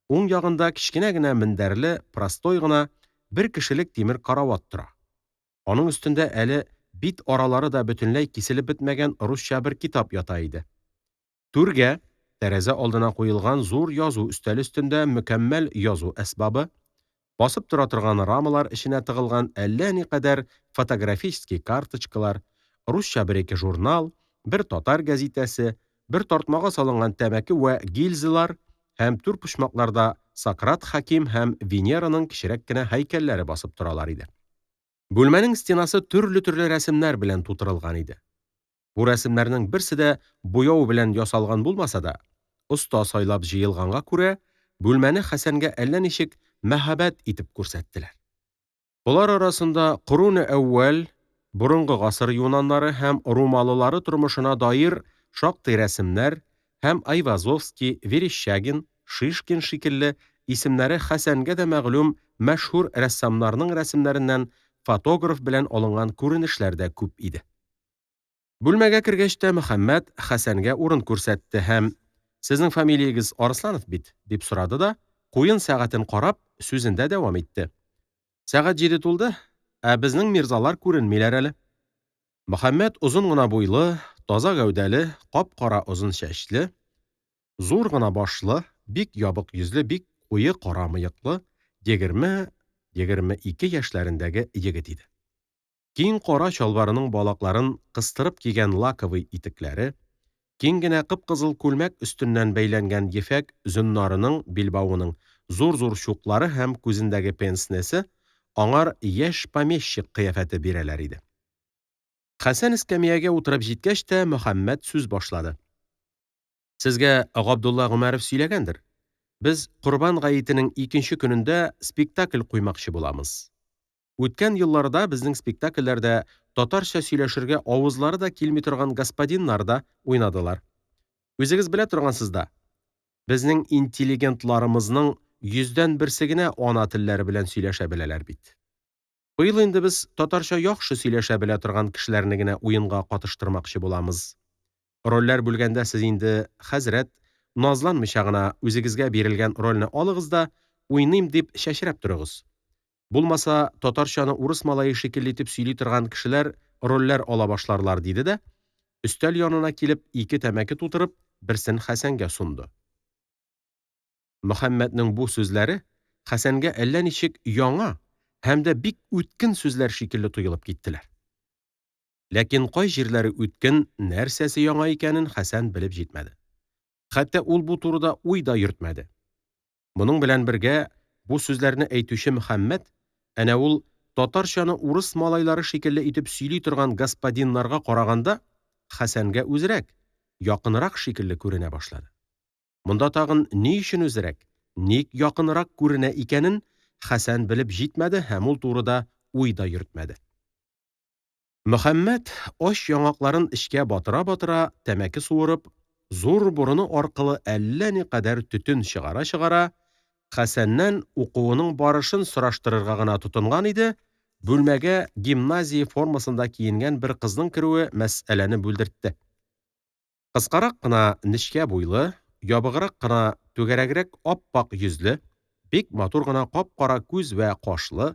Уң ягында кичкенә генә мендәрле, простой гына бер кешелек тимер карават тора. Аның өстендә әле бит аралары да бөтенләй киселеп бетмәгән русча бер китап ята иде. Түргә, Тәрәзә алдына куелган зур язу өстәле өстендә мөкәммәл язу әсбабы, басып тора торган рамалар эченә тыгылган әллә никадәр фотографический карточкалар, русча бер-ике журнал, бер татар гәзитәсе, бер тартмага салынган тәмәке вә гильзалар һәм түр почмакларда Сократ хаким һәм Венераның кечерәк кенә һәйкәлләре басып торалар иде. Бүлмәнең стенасы төрле рәсемнәр белән тутырылган иде. Бу рәсемнәрнең берсе дә буяу белән ясалган булмаса да, оста сайлап җыелганга күрә, бүлмәне Хәсәнгә әллә ничек мәһабәт итеп күрсәттеләр. Булар арасында Куруны әүвәл, борынгы гасыр юнаннары һәм румалылары тормышына даир шактый рәсемнәр һәм Айвазовский, Верещагин, Шишкин шикелле исемнәре Хәсәнгә дә мәгълүм мәшһүр рәссамнарның рәсемнәреннән фотограф белән алынган күренешләр дә күп иде. Бүлмәгә кергәч тә Мөхәммәд Хәсәнгә урын күрсәтте һәм «Сезнең фамилиягыз Арсланов бит?» дип сорады да, куен сәгатен карап, сүзендә дәвам итте. Сәгать 7 тулды, ә безнең мирзалар күренмиләр әле. Мөхәммәд озын гына буйлы, таза гәүдәле, кап-кара озын чәчле, зур гына башлы, бик ябык йөзле, бик куе кара мыеклы, 20-22 яшьләрендәге егет иде. Киң кара чалбарының балакларын кыстырып кигән лаковый итекләре, киң генә кып-кызыл күлмәк өстеннән бәйләнгән ефәк зөннарының билбавының зур-зур чуклары һәм күзендәге пенснесе аңар яшь помещик кыяфәте бирәләр иде. Хәсән эскәмиягә утырып җиткәч тә Мөхәммәд сүз башлады. Сезгә Габдулла Гомәров сөйләгәндер. Без Курбан гаетенең 2нче көнендә спектакль куймакчы буламыз. Үткән елларда безнең спектакльләрдә татарча сөйләшергә авызлары да килми торган господиннар да уйнадылар. Үзегез белә торгансыз да, безнең интеллигентларымызның 100дән берсе генә ана телләре белән сөйләшә беләләр бит. Быел инде без татарча яхшы сөйләшә белә торган кешеләрне генә уенга катыштырмакчы буламыз. Рольләр бүлгәндә сез инде, хәзрәт, назланмыйча гына үзегезгә бирелгән рольне алыгыз да, уйныйм дип чәчрәп торыгыз. Булмаса, татарчаны урыс малае шикелле итеп сөйли торган кешеләр рольләр ала башларлар диде дә, өстәл янына килеп 2 тәмәке тутырып, берсен Хәсәнгә сунды. Мөхәммәднең бу сүзләре Хәсәнгә әллә ничек яңа һәм дә бик үткен сүзләр шикелле тоелып киттеләр. Ләкин кай җирләре үткен, нәрсәсе яңа икәнен Хәсән белеп җитмәде. Хәтта ул бу турыда уй да йөртмәде. Моның белән бергә бу сүзләрне әйтүче Мөхәммәд, әнә ул татарчаны урыс малайлары шикелле итеп сөйли торган господиннарга караганда Хәсәнгә үзрәк, якынрак шикелле күренә башлады. Монда тагын ни өчен үзрәк, ник якынрак күренә икәнен Хәсән белеп җитмәде һәм ул турыда уй да йөртмәде. Мөхәммәд аш яңакларын эчкә батыра-батыра, тәмәке суырып, зур борыны аркылы әллә никадәр төтен чыгара-чыгара, Хәсәннән укуының барышын сораштырырга гына тотынган иде, бүлмәгә гимназия формасында киенгән бер кызның керүе мәсьәләне бүлдертте. Кыскарак кына нечкә буйлы, ябыграк кына түгәрәгрәк ап-пак йөзле, бик матур гына кап-кара күз вә кашлы,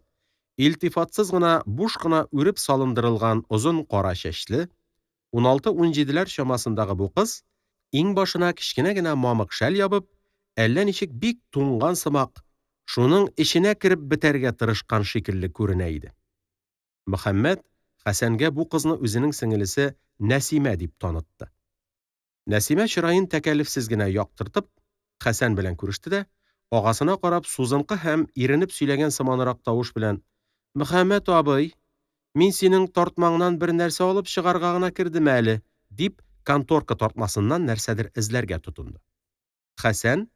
илтифатсыз гына буш кына үреп салындырылган озын кара чәчле, 16-17ләр чамасындагы бу кыз, иң башына кичкенә генә мамык шәл ябып, әллә ничек бик туңган сымак, шуның эченә кереп бетәргә тырышкан шикелле күренә иде. Мөхәммәд Хәсәнгә бу кызны үзенең сеңелесе Нәсимә дип танытты. Нәсимә чырайын тәкәллефсез генә яктыртып, Хәсән белән күреште дә, агасына карап сузынкы һәм иренеп сөйләгән сыманрак тавыш белән: "Мөхәммәд абый, мин синең тартмаңнан бер нәрсә алып чыгарга гына кирдем әле", дип конторка тартмасыннан нәрсәдер эзләргә тотынды. Хәсән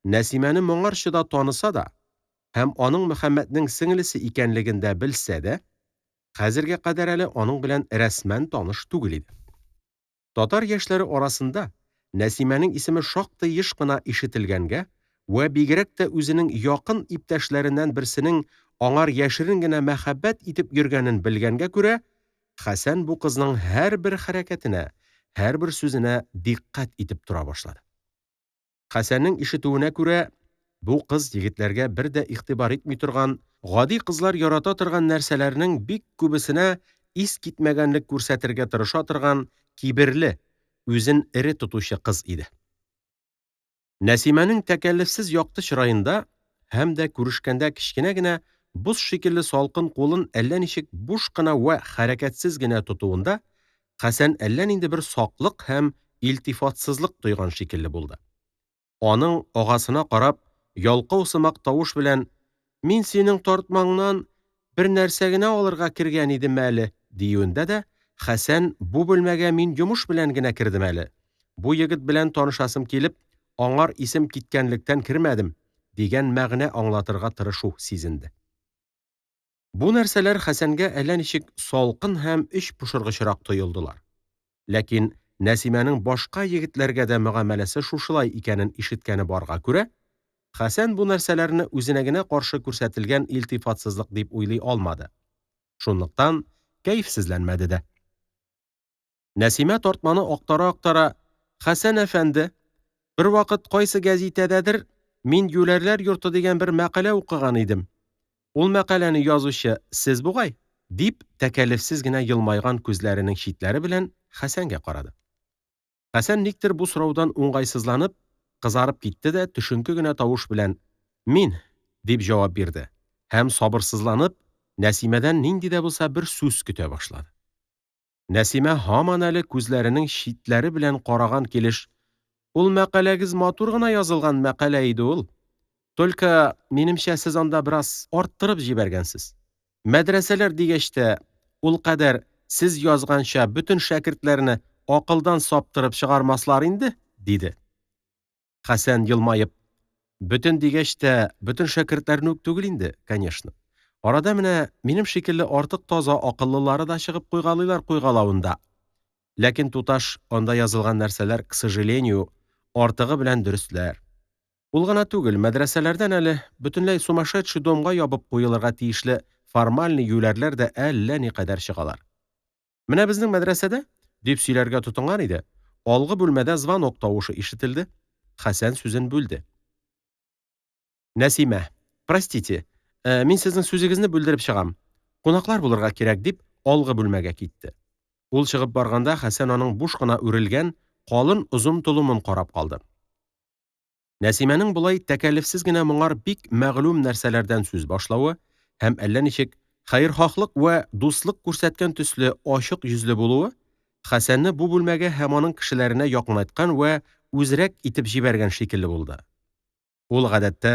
Нәсимәне моңарчы да таныса да, һәм аның Мөхәммәднең сеңелесе икәнлеген дә белсә дә, хәзергә кадәр әле аның белән рәсмән таныш түгел иде. Татар яшьләре арасында Нәсимәнең исеме шактый еш кына ишетелгәнгә вә бигрәк тә үзенең якын иптәшләреннән берсенең аңар яшерен генә мәхәббәт итеп йөргәнен белгәнгә күрә, Хәсән бу кызның һәрбер хәрәкәтенә, һәрбер сүзенә диккать итеп тора башлады. Хәсәннең ишетүенә күрә, бу кыз егетләргә бер дә игътибар итми торган, гади кызлар ярата торган нәрсәләрнең бик күбесенә ис китмәгәнлек күрсәтергә тырыша торган киберле, үзен эре тотучы кыз иде. Нәсимәнең тәкәллефсез якты чыраенда һәм дә күрешкәндә кечкенә генә боз шикелле салкын кулын әллә ничек буш кына вә хәрәкәтсез генә тотуында Хәсән әллә нинди бер саклык һәм илтифатсызлык тойган шикелле булды. Аның агасына карап, ялкау сымак тавыш белән «Мин синең тартмаңнан бер нәрсә генә алырга кергән идем әле» диюендә дә Хәсән бу бүлмәгә мин йомыш белән генә кердем әле. Бу егет белән танышасым килеп, аңар исем киткәнлектән кермәдем дигән мәгънә аңлатырга тырышу сизенде. Бу нәрсәләр Хәсәнгә әллә ничек салкын һәм эч пошыргычрак тоелдылар. Ләкин Нәсимәнең башка егетләргә дә мөгамәләсе шушылай икәнен ишеткәне барга күрә, Хәсән бу нәрсәләрне үзенә генә каршы күрсәтелгән илтифатсызлык дип уйлый алмады. Шунлыктан кәефсезләнмәде дә. Нәсимә тартманы актара-актара: «Хәсән әфәнде, бер вакыт кайсы гәзитәдәдер мин юләрләр йорты дигән бер мәкалә укыган идем. Ул мәкаләне язучы сез бугай?» дип тәкәллефсез генә елмайган күзләренең читләре белән Хәсәнгә карады. Хәсән никтер бу сораудан уңгайсызланып, кызарып китте дә төшенке генә тавыш белән «Мин» дип җавап бирде һәм сабырсызланып, Нәсимәдән нинди дә булса бер сүз көтә башлады. Нәсимә һаман әле күзләренең читләре белән караган килеш: «Ул мәкаләгез матур гына язылган мәкалә иде ул. Только минемчә сез анда бераз арттырып җибәргәнсез. Мәдрәсәләр дигәч тә, ул кадәр сез язганча бөтен шәкертләрне акылдан саптырып чыгармаслар инде», диде. Хәсән елмаеп: «Бөтен дигәч тә, бөтен шәкертләрне үк түгел инде, конечно. Арада менә минем шикелле артык таза акыллылары да чыгып куйгалыйлар куйгалавында. Ләкин туташ, анда язылган нәрсәләр, к сожалению, артыгы белән дөрестләр. Ул гына түгел, мәдрәсәләрдән әле бөтенләй сумасшедший домга ябып куелырга тиешле формальный юләрләр дә әллә никадәр чыгалар. Менә безнең мәдрәсәдә, дип сөйләргә тотынган иде, алгы бүлмәдә звонок тавышы ишетелде. Хәсән сүзен бүлде. Нәсимә, простите, мин сезнең сүзегезне бүлдереп чыгам. Кунаклар булырга кирәк, дип алгы бүлмәгә китте. Ул чыгып барганда Хәсән аның буш кына үрелгән, калын узын тулымын карап калды. Нәсимәнең булай тәкәллефсез генә моңар бик мәгълүм нәрсәләрдән сүз башлавы һәм әллә ничек хәер-хаклык вә дуслык күрсәткән төсле ачык йөзле булуы Хәсәнне бу бүлмәгә һәм аның кешеләренә якынайткан вә үзрәк итеп җибәргән шикелле булды. Ул гадәттә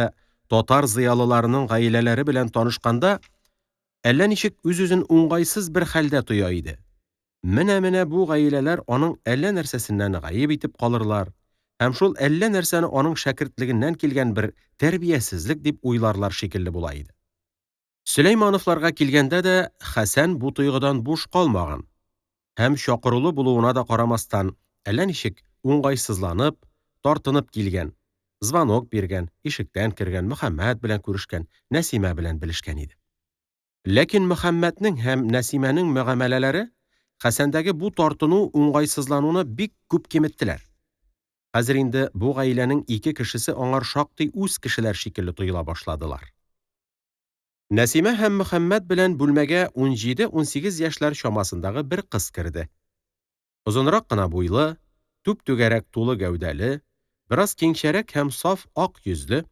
татар зыялыларының гаиләләре белән танышканда әллә ничек үз-үзен уңгайсыз бер хәлдә тоя иде. Менә бу гаиләләр аның әллә нәрсәсеннән гаеп итеп калырлар һәм шул әллә нәрсәне аның шәкертлегеннән килгән бер тәрбиясезлек дип уйларлар шикелле була иде. Сөләймановларга килгәндә дә Хәсән бу тойгыдан буш калмаган һәм чакырулы булуына да карамастан әллә ничек уңгайсызланып, тартынып килгән, звонок биргән, ишектән кергән, Мөхәммәд белән күрешкән, Нәсимә белән белешкән иде. Ләкин Мөхәммәднең һәм Нәсимәнең мөгамәләләре Хәсәндәге бу тартыну уңгайсызлануны бик күп киметтеләр. Хәзер инде бу гаиләнең ике кешесе аңар шактый үз кешеләр шикелле тоела башладылар. Нәсимә һәм Мөхәммәд белән бүлмәгә 17-18 яшьләр чамасындагы бер кыз керде. Озынрак кына буйлы, түп-түгәрәк тулы гәүдәле, бераз киңчәрәк һәм саф ак йөзле,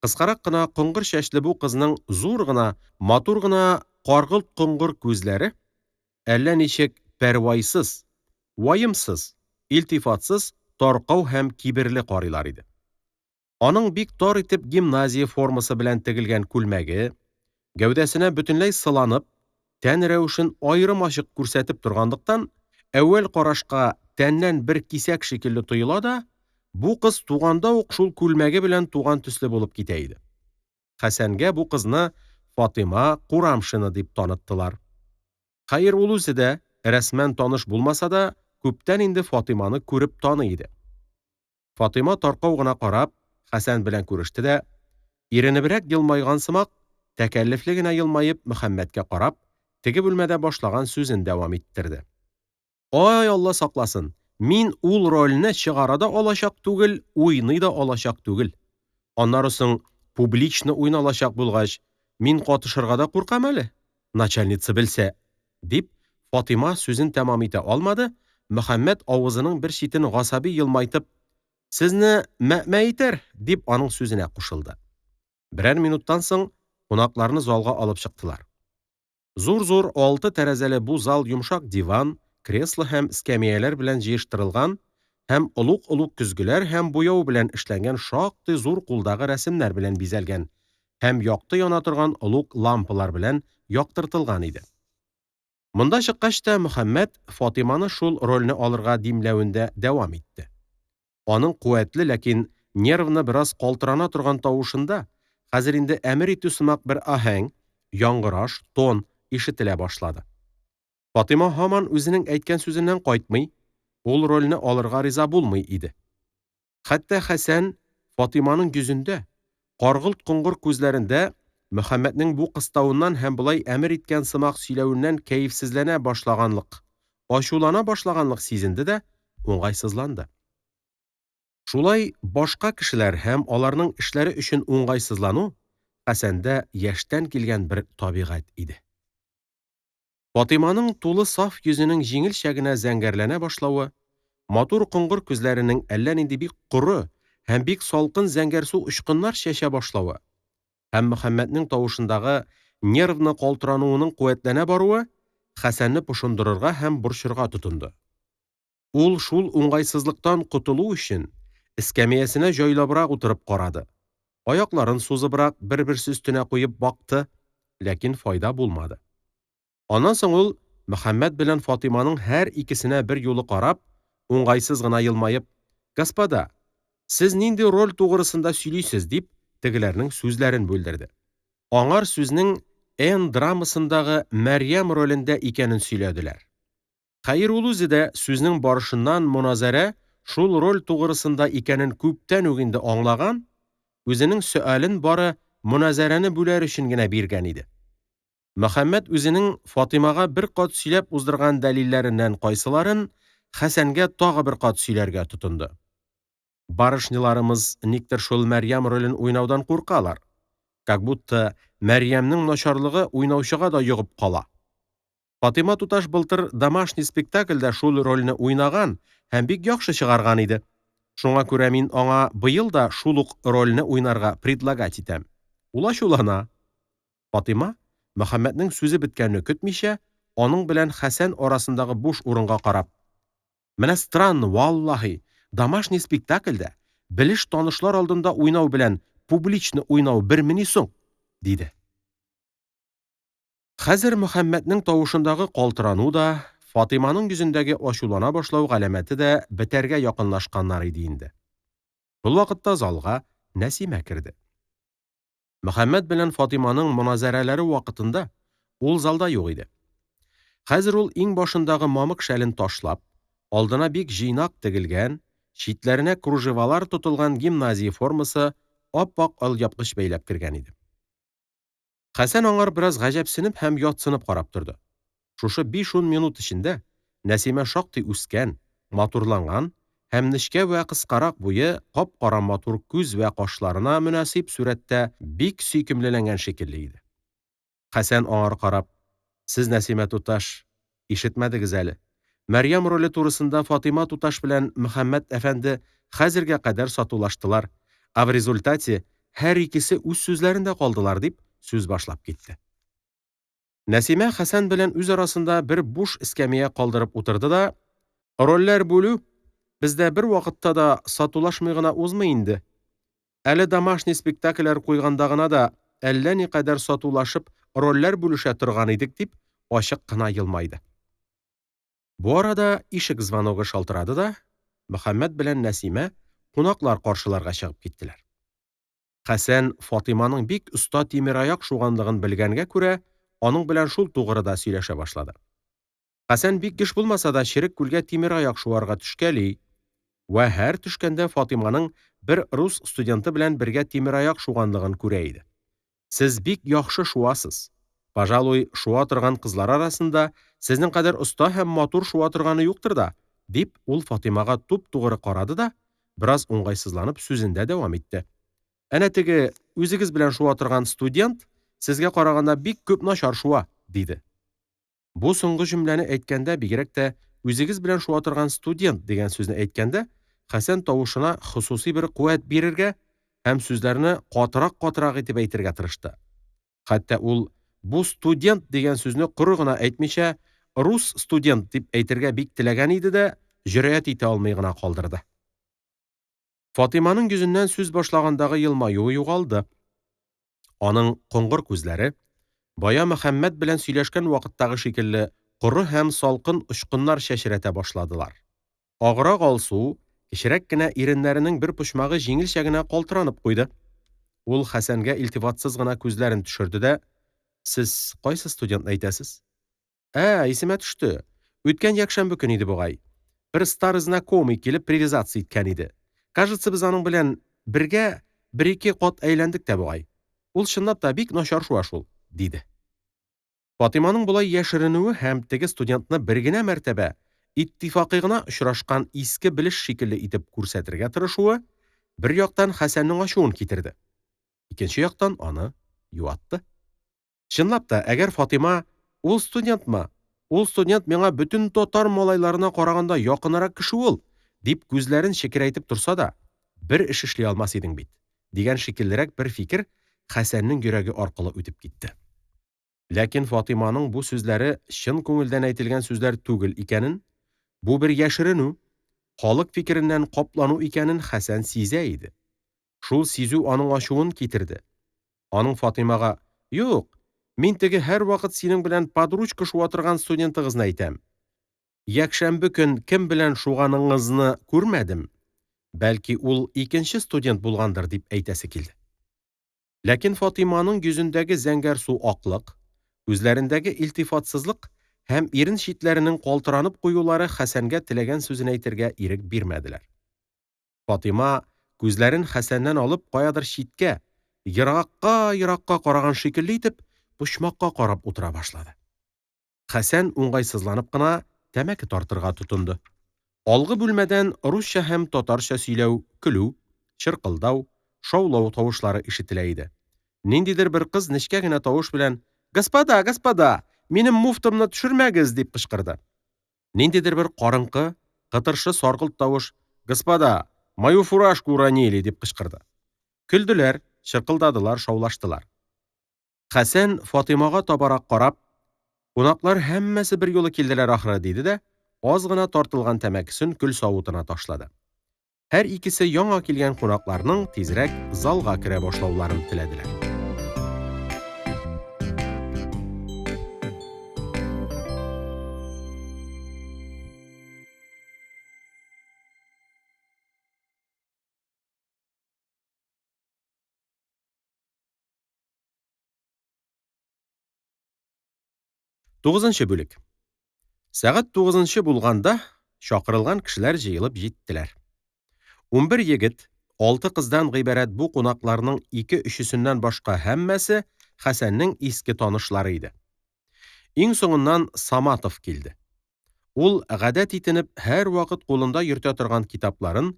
кыскарак кына коңгыр чәчле бу кызның зур гына, матур гына каргылт коңгыр күзләре әллә ничек пәрвайсыз, ваемсыз, илтифатсыз, таркау һәм киберле карыйлар иде. Аның бик тар итеп гимназия формасы белән тегелгән күлмәге, гәүдәсенә бөтенләй сыланып, тән рәвешен аерым ачык күрсәтеп торганлыктан, әүвәл карашка тәннән бер кисәк шикелле тоела да, бу кыз туганда ук шул күлмәге белән туган төсле булып китә иде. Хәсәнгә бу кызны Фатыйма Курамшина дип таныттылар. Хәер, ул үзе дә рәсмән таныш булмаса да, күптән инде Фатыйманы күреп таный иде. Фатыйма таркау гына карап, Хәсән белән күреште дә, иренебрәк елмайган сымак, тәкәллефле генә елмаеп Мөхәммәдкә карап, теге бүлмәдә башлаган сүзен дәвам иттерде. Ай, Алла сакласын, мин ул рольне чыгара да алачак түгел, уйный да алачак түгел. Аннары соң публично уйналачак булгач, мин катышырга да куркам әле. Начальница белсә, дип Фатыйма сүзен тәмам итә алмады, Мөхәммәд авызының бер читен гасаби елмайтып: Сезне мә'мә итәр, дип аның сүзенә кушылды. Берәр минуттан соң кунакларны залга алып чыктылар. Зур-зур 6 тәрәзәле бу зал йомшак диван, кресло һәм эскәмияләр белән җыештырылган һәм олуг-олуг көзгеләр һәм буяу белән эшләнгән шактый зур кулдагы рәсемнәр белән бизәлгән һәм якты яна торган олуг лампалар белән яктыртылган иде. Монда чыккач та Мөхәммәд Фатиманы шул рольне алырга димләвендә дәвам итте. Аның куәтле, ләкин нервны бераз калтырана торган тавышында хәзер инде әмер итү сымак бер аһәң, яңгыраш, тон ишетелә башлады. Фатима һаман үзенең әйткән сүзеннән кайтмый, ул рольне алырга риза булмый иде. Хәтта Хәсән Фатиманың йөзендә, каргылт коңгыр күзләрендә Мөхәммәднең бу кыстауыннан һәм болай әмер иткән сымак сөйләвеннән кәефсезләнә башлаганлык, ачулана башлаганлык сизенде дә уңайсызланды. Шулай башка кешеләр һәм аларның эшләре өчен уңайсызлану Хәсәндә яшьтән килгән бер табигать иде. Фатиманың тулы саф йөзенең җиңелчә генә зәңгәрләнә башлавы, матур коңгыр күзләренең әллә нинди бик коры һәм бик салкын зәңгәр су очкыннар чәчә башлавы һәм Мөхәммәднең тавышындагы нервны калтырануының куәтләнә баруы Хәсәнне пошындырырга һәм борчырга тотынды. Ул шул уңайсызлыктан котылу өчен эскәмиясенә җайлабрак утырып карады. Аякларын сузыбрак бер-берсе өстенә куеп бакты, ләкин файда булмады. Аннан соң ул Мөхәммәд белән Фатиманың һәр икесенә бер юлы карап, уңайсыз гына елмаеп, "Господа, сез нинди роль тугрысында сөйлисез?" дип, тегеләрнең сүзләрен бүлдерде. Аңар сүзнең Н драмасындагы Мәрьям ролендә икәнен сөйләделәр. Хәер, ул үзе дә сүзнең барышыннан моназарә шул роль тугрысында икәнен күптән үк инде аңлаган, үзенең сөален бары моназарәне бүләр өчен генә биргән иде. Мөхәммәд үзенең Фатимага бер кат сөйләп уздырган дәлилләреннән кайсыларын Хәсәнгә тагы бер кат сөйләргә тотынды. Барышняларымыз никтер шул Мәрьям ролен уйнаудан куркалар. Как будто Мәрьямның начарлыгы уйнаучыга да йогып кала. Фатима туташ былтыр домашний спектакльдә шул рольне уйнаган һәм бик яхшы чыгарган иде. Шуңа күрә мин аңа быел да шул ук рольне уйнарга предлагать итәм. Ул ачулана. Фатима Мөхәммәднең сүзе беткәнне көтмичә, аның белән Хәсән арасындагы буш урынга карап: "Менә странно, валлаһи, домашний спектакльдә белеш танышлар алдында уйнау белән публично уйнау бермени соң?" диде. Хәзер Мөхәммәднең тавышындагы калтырану да, Фатиманың йөзендәге ачулана башлау галәмәте дә бетәргә якынлашканнар иде инде. Бу вакытта залга Нәсимә керде. Мөхәммәд белән Фатиманың моназарәләре вакытында ул залда юк иде. Хәзер ул иң башындагы мамык шәлен ташлап, алдына бик җыйнак тегелгән, читләренә кружевалар тотылган гимназия формасы ап-ак алъяпкыч бәйләп кергән иде. Хәсән аңар бераз гаҗәпсенеп һәм ятсынып карап торды. Шушы 5-10 минут эчендә Нәсимә шактый үскән, матурланган һәм нечкә вә кыскарак буе, кап-кара матур күз вә кашларына мөнасип сурәттә бик сөйкемлеләнгән шикелле иде. Хәсән аңар карап: "Сез, Нәсимә туташ, ишетмәдегез әле. Мәрьям роле турысында Фатима туташ белән Мөхәммәд әфәнде хәзергә кадәр сатулаштылар, ә в результате һәр икесе үз сүзләрендә калдылар", дип сүз башлап китте. Нәсимә Хәсән белән үз арасында бер буш эскәмия калдырып утырды да: "Рольләр бүлү бездә бер вакытта да сатулашмый гына узмый инде. Әле домашний спектакльләр куйганда гына да әллә никадәр сатулашып рольләр бүлешә торган идек", дип ачык кына елмайды. Бу арада ишек звоногы шалтырады да, Мөхәммәд белән Нәсимә кунаклар каршыларга чыгып киттеләр. Хәсән Фатиманың бик оста тимер аяк шуганлыгын белгәнгә күрә, аның белән шул тугрыда сөйләшә башлады. Хәсән бик гыш булмаса да Черек күлгә тимер аяк шуарга төшкәли, вә һәр төшкәндә Фатиманың бер рус студенты белән бергә тимер аяк шуганлыгын күрә иде. "Сез бик яхшы шуасыз. Пожалуй, шуа торган кызлар арасында сезнең кадәр оста һәм матур шуа торганы юктыр да", дип ул Фатимага туп-тугры карады да, бераз уңайсызланып сүзендә дәвам итте. "Әнә теге үзегез белән шуа торган студент сезгә караганда бик күп начар шуа", диде. Бу соңгы җөмләне әйткәндә, бигрәк тә "үзегез белән шуа торган студент" дигән сүзне әйткәндә, Хәсән тавышына хосусый бер куәт бирергә һәм сүзләрне катырак итеп әйтергә тырышты. Хәтта ул бу студент дигән сүзне коры гына әйтмичә, рус студент дип әйтергә бик теләгән иде дә, җөрьәт итә алмый гына калдырды. Фатиманың йөзеннән сүз башлагандагы елмаюы югалды. Аның коңгыр күзләре, бая Мөхәммәд белән сөйләшкән вакыттагы шикелле, коры һәм салкын очкыннар чәчрәтә башладылар. Аграк алсу, кечерәк кенә иреннәренең бер почмагы җиңелчә генә калтыранып куйды. Ул Хәсәнгә илтифатсыз гына күзләрен төшерде дә: "Сез кайсы студентны әйтәсез?" Исемә төште. Үткән якшәмбе көн иде бугай. Бер старый знакомый килеп привязаться иткән иде. Кажется, без аның белән бергә бер-ике кат әйләндек тә бугай. Ул чынлап та бик начар шуа шул, диде. Фатиманың болай яшеренүе һәм теге студентны бер генә мәртәбә иттифакый гына очрашкан иске белеш шикелле итеп күрсәтергә тырышуы бер яктан Хәсәннең ачуын китерде. Икенче яктан аны юатты. Чынлап та, әгәр Фатима ул студентмы? Ул студент миңа бөтен татар малайларына караганда якынрак кеше ул, дип күзләрен чекерәйтеп турса да, бер эш эшли алмас идең бит, дигән шикеллерәк бер фикер Хәсәннең йөрәге аркылы үтеп китте. Ләкин Фатиманың бу сүзләре чын күңелдән әйтелгән сүзләр түгел икәнен, бу бер яшеренү, халык фикереннән каплану икәнен Хәсән сизә иде. Шул сизү аның ачуын китерде. Аның Фатимага: "Юк, мин теге һәр вакыт синең белән подручка шуа торган студентыгызны әйтәм. Якшәмбе көн кем белән шуганыңызны күрмәдем. Бәлки ул икенче студент булгандыр", дип әйтәсе килде. Ләкин Фатиманың йөзендәге зәңгәр су аклык, күзләрендәге илтифатсызлык һәм ирен читләренең калтыранып куюлары Хәсәнгә теләгән сүзен әйтергә ирек бирмәделәр. Фатима күзләрен Хәсәннән алып каядыр читкә, еракка караган шикелле итеп, почмакка карап утыра башлады. Хәсән уңгайсызланып кына тәмәке тартырга тотынды. Алгы бүлмәдән русча һәм татарча сөйләү, көлү, чыркылдау, шаулау тавышлары ишетелә иде. Ниндидер бер кыз нечкә генә тавыш белән: "Господа, господа, минем муфтамны төшермәгез", дип кычкырды. Ниндидер бер карыңкы, кытыршы саргылт тавыш: "Господа, мою фуражку уронили", дип кычкырды. Көлделәр, чыркылдадылар, шаулаштылар. Хәсән Фатимага табарак карап: "Кунаклар һәммәсе бер юлы килделәр ахры", диде дә, аз гына тартылган тәмәкесен көл савытына ташлады. Һәр икесе яңа килгән кунакларның тизрәк залга керә башлауларын теләделәр. Тугызынчы бүлек. Сәгать 9 булганда чакырылган кешеләр җыелып җиттеләр. 11 егет, 6 кыздан гыйбарәт бу кунакларның 2-3-сеннән башка һәммәсе Хәсәннең иске танышлары иде. Иң соңыннан Саматов килде. Ул гадәт итенеп һәр вакыт кулында йөртә торган китапларын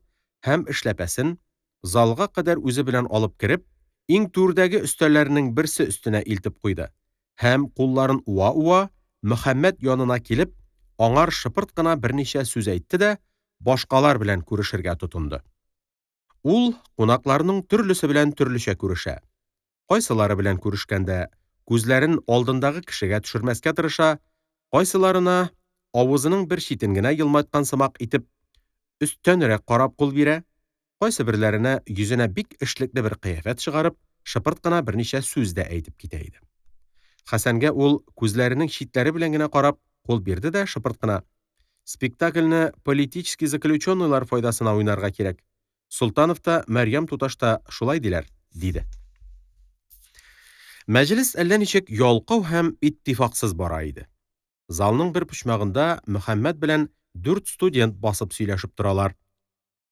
һәм эшләпәсен залга кадәр үзе белән алып кереп, иң түрдәге өстәлләрнең берсе өстенә илтеп куйды һәм кулларын уа-уа Мөхәммәд янына килеп, аңар шыпырт кына берничә сүз әйтте дә, башкалар белән күрешергә тотынды. Ул кунакларның төрлесе белән төрлечә күрешә. Кайсылары белән күрешкәндә күзләрен алдындагы кешегә төшермәскә тырыша, кайсыларына авызының бер читен генә йылмайткан сымак итеп өстәнрәк карап кул бирә, кайсы берләренә йөзенә бик эшлекле бер кыяфәт чыгарып, шыпырт кына берничә сүз дә әйтеп китә иде. Хәсәнгә ул күзләренең читләре белән генә карап кул бирде дә шыпырт кына: "Спектакльне политический заключенныйлар файдасына уйнарга кирәк. Солтанов та, Мәрьям туташ та шулай диләр", диде. Мәҗлес әллә ничек ялкау һәм иттифаксыз бара иде. Залның бер почмагында Мөхәммәд белән 4 студент басып сөйләшеп торалар.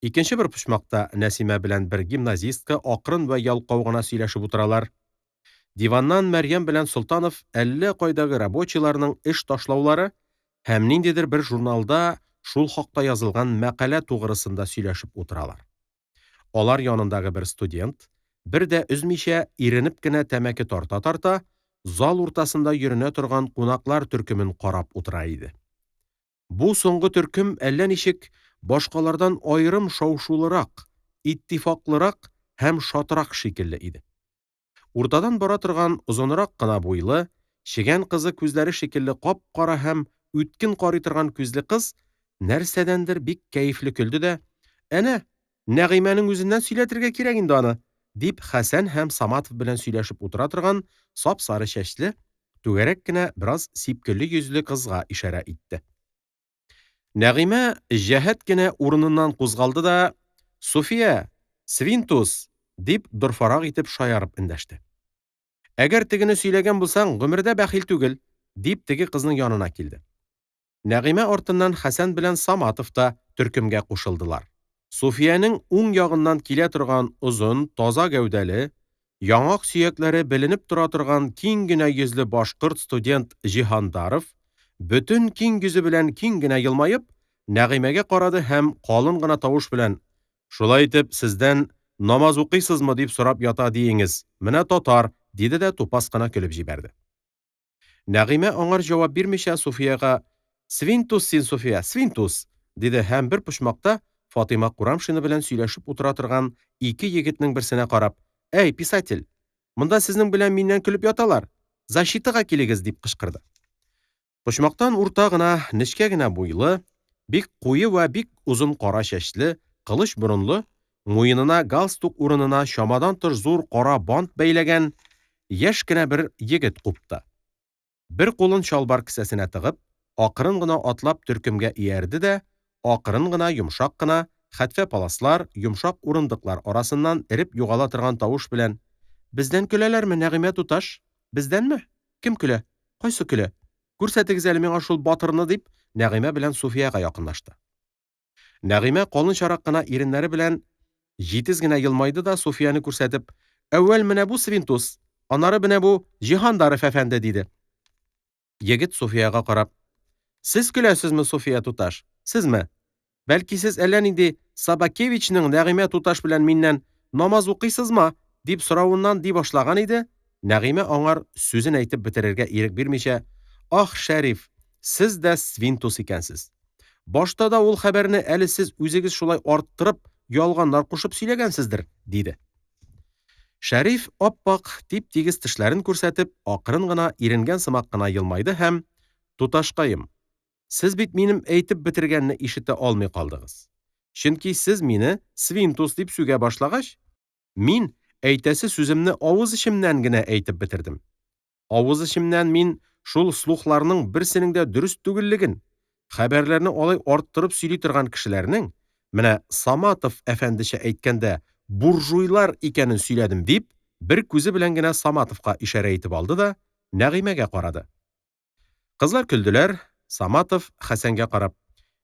Икенче бер почмакта Нәсимә белән бер гимназистка акрын ва ялкау гына сөйләшеп утыралар. Диваннан Мәрьям белән Солтанов әллә кайдагы рабочийларның эш ташлаулары һәм ниндидер бер журналда шул хакта язылган мәкалә тугрысында сөйләшеп утыралар. Алар янындагы бер студент, бер дә үзмичә иренеп кенә тәмәке тарта-тарта, зал уртасында йөренә торган кунаклар төркемен карап утыра иде. Бу соңгы төркем әллә ничек башкалардан айрым шау-шулырак, иттифаклырак һәм шатырак шикелле иде. Уртадан бара торган озынрак кына буйлы, чегән кызы күзләре шикелле кап-кара һәм үткен карый торган күзле кыз нәрсәдәндер бик кәефле көлде дә: "Әнә, Нәгыймәнең үзеннән сөйләтергә кирәк инде аны", дип Хәсән һәм Саматов белән сөйләшеп утыра торган сап-сары чәчле, түгәрәк кенә бераз сипкелле йөзле кызга ишарә итте. Нәгыймә җәһәт кенә урыныннан кузгалды да: "Суфия, Свинтус", дип дорфарак итеп шаярып эндәште. "Әгәр тегене сөйләгән булсаң, гомердә бәхил түгел", дип теге кызның янына килде. Нәгыймә артыннан Хәсән белән Саматов та төркемгә кушылдылар. Суфиянең уң ягыннан килә торган озын, таза гәүдәле, яңак сөякләре беленеп тора торган киң генә йөзле башкорт студент Җиһандаров бөтен киң йөзе белән киң генә елмаеп, Нәгыймәгә карады һәм калын гына тавыш белән: "Шулай итеп, сездән намаз укыйсызмы дип сорап ята диеңез. Менә татар", диде дә тупас кына көлеп җибәрде. Нәгыймә аңар җавап бирмичә Суфияга: "Свинтус син, Суфия, Свинтус", диде һәм бер почмакта Фатыйма Курамшина белән сөйләшеп утыра торган ике егетнең берсенә карап: "Әй, писатель, монда сезнең белән миннән көлеп яталар. Защитага килегез", дип кычкырды. Почмактан урта гына, нечкә генә буйлы, бик куе вә бик озын кара чәчле, кылыч борынлы, муенына галстук урынына чамадан тыш зур кара бант бәйләгән яшь кенә бер егет купты. Бер кулын чалбар кесәсенә тыгып, акрын гына атлап төркемгә иярде дә, акрын гына, йомшак кына, хәтфә паласлар, йомшак урындыклар арасыннан эреп югала торган тавыш белән: "Бездән көләләрме, Нәгыймә туташ? Бездәнме? Кем көлә? Кайсы көлә? Күрсәтегез әле миңа шул батырны", дип Нәгыймә белән Суфияга якынлашты. Нәгыймә калынчарак кына иреннәре белән җитез генә елмайды да Суфияны күрсәтеп: "Әүвәл менә бу Свинтус, аннары менә бу Җиһандаров әфәнде", диде. Егет Суфияга карап: "Сез көләсезме, Суфия туташ? Сезме? Бәлки сез әллә нинди Сабакевичның Нәгыймә туташ белән миннән намаз укыйсызмы?" дип соравыннан ди башлаган иде. Нәгыймә аңар сүзен әйтеп бетерергә ирек бирмичә: "Ах, Шәриф, сез дә Свинтус икәнсез. Башта да ул хәбәрне әле сез үзегез шулай арттырып, ялганнар кушып сөйләгәнсездер", диде. Шәриф ап-ак тип-тигез тешләрен күрсәтеп, акрын гына, иренгән сымак кына елмайды һәм: "Туташкаем, сез бит минем әйтеп бетергәнне ишетә алмый калдыгыз. Чөнки сез мине Свинтус дип сүгә башлагач, мин әйтәсе сүземне авыз эчемнән генә әйтеп бетердем. Авыз эчемнән мин шул слухларның берсенең дә дөрес түгеллеген, хәбәрләрне алай арттырып сөйли торган кешеләрнең, менә Саматов әфәндечә әйткәндә, буржуйлар икәнен сөйләдем", дип, бер күзе белән генә Саматовка ишарә итеп алды да Нәгыймәгә карады. Кызлар көлделәр. Саматов Хәсәнгә карап: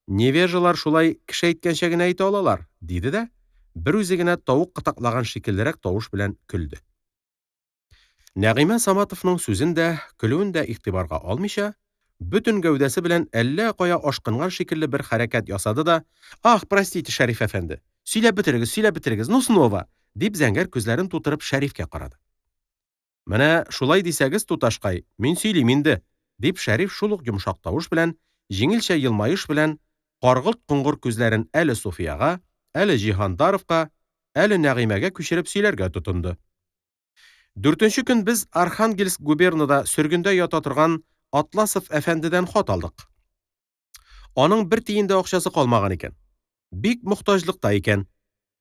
"Невежалар шулай кеше әйткәнчә генә әйтә алалар", диде дә бер үзе генә тавык кытаклаган шикеллерәк тавыш белән көлде. Нәгыймә Саматовның сүзен дә, көлүен дә игътибарга алмыйча, бөтен гәүдәсе белән әллә кая ашкынган шикелле бер хәрәкәт ясады да: "Ах, простите, Шәриф әфәнде. Сөйләп бетерегез, ну снова", дип зәңгәр күзләрен тутырып Шәрифкә карады. "Менә шулай дисәгез, туташкай, мин сөйлим инде", дип Шәриф шул ук йомшак тавыш белән, җиңелчә елмаеш белән каргылт-коңгыр күзләрен әле Суфияга, әле Җиһандаровка, әле Нәгыймәгә күчереп сөйләргә тотынды. "4нче көн без Архангельск губернада сөргендә ята торган Атласов әфәндедән хат алдык. Аның бер тиен дә акчасы калмаган икән. Бик мохтаҗлыкта икән.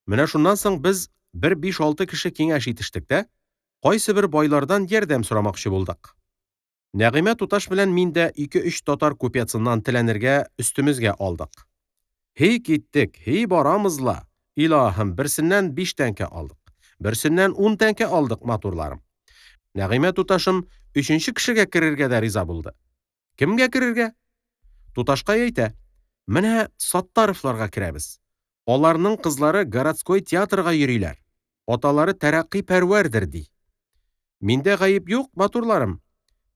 Менә шуннан соң без бер 5-6 кеше киңәш итештек тә, кайсы бер байлардан ярдәм сорамакчы булдык. Нәгыймә туташ белән мин дә 2-3 татар купецыннан теләнергә өстемезгә алдык. Хей киттек, хей барамызла. Илаһым, берсеннән 5 тәңкә алдык. Берсеннән 10 тәңкә алдык, матурларым. Нәгыймә туташым 3нче кешегә керергә дә риза булды. Кемгә керергә? Туташка әйтә: "Менә Саттаровларга керәбез. Аларның кызлары городской театрга йөриләр. Аталары тәрәккый пәрвәрдер", ди. Миндә гаеп юк, матурларым.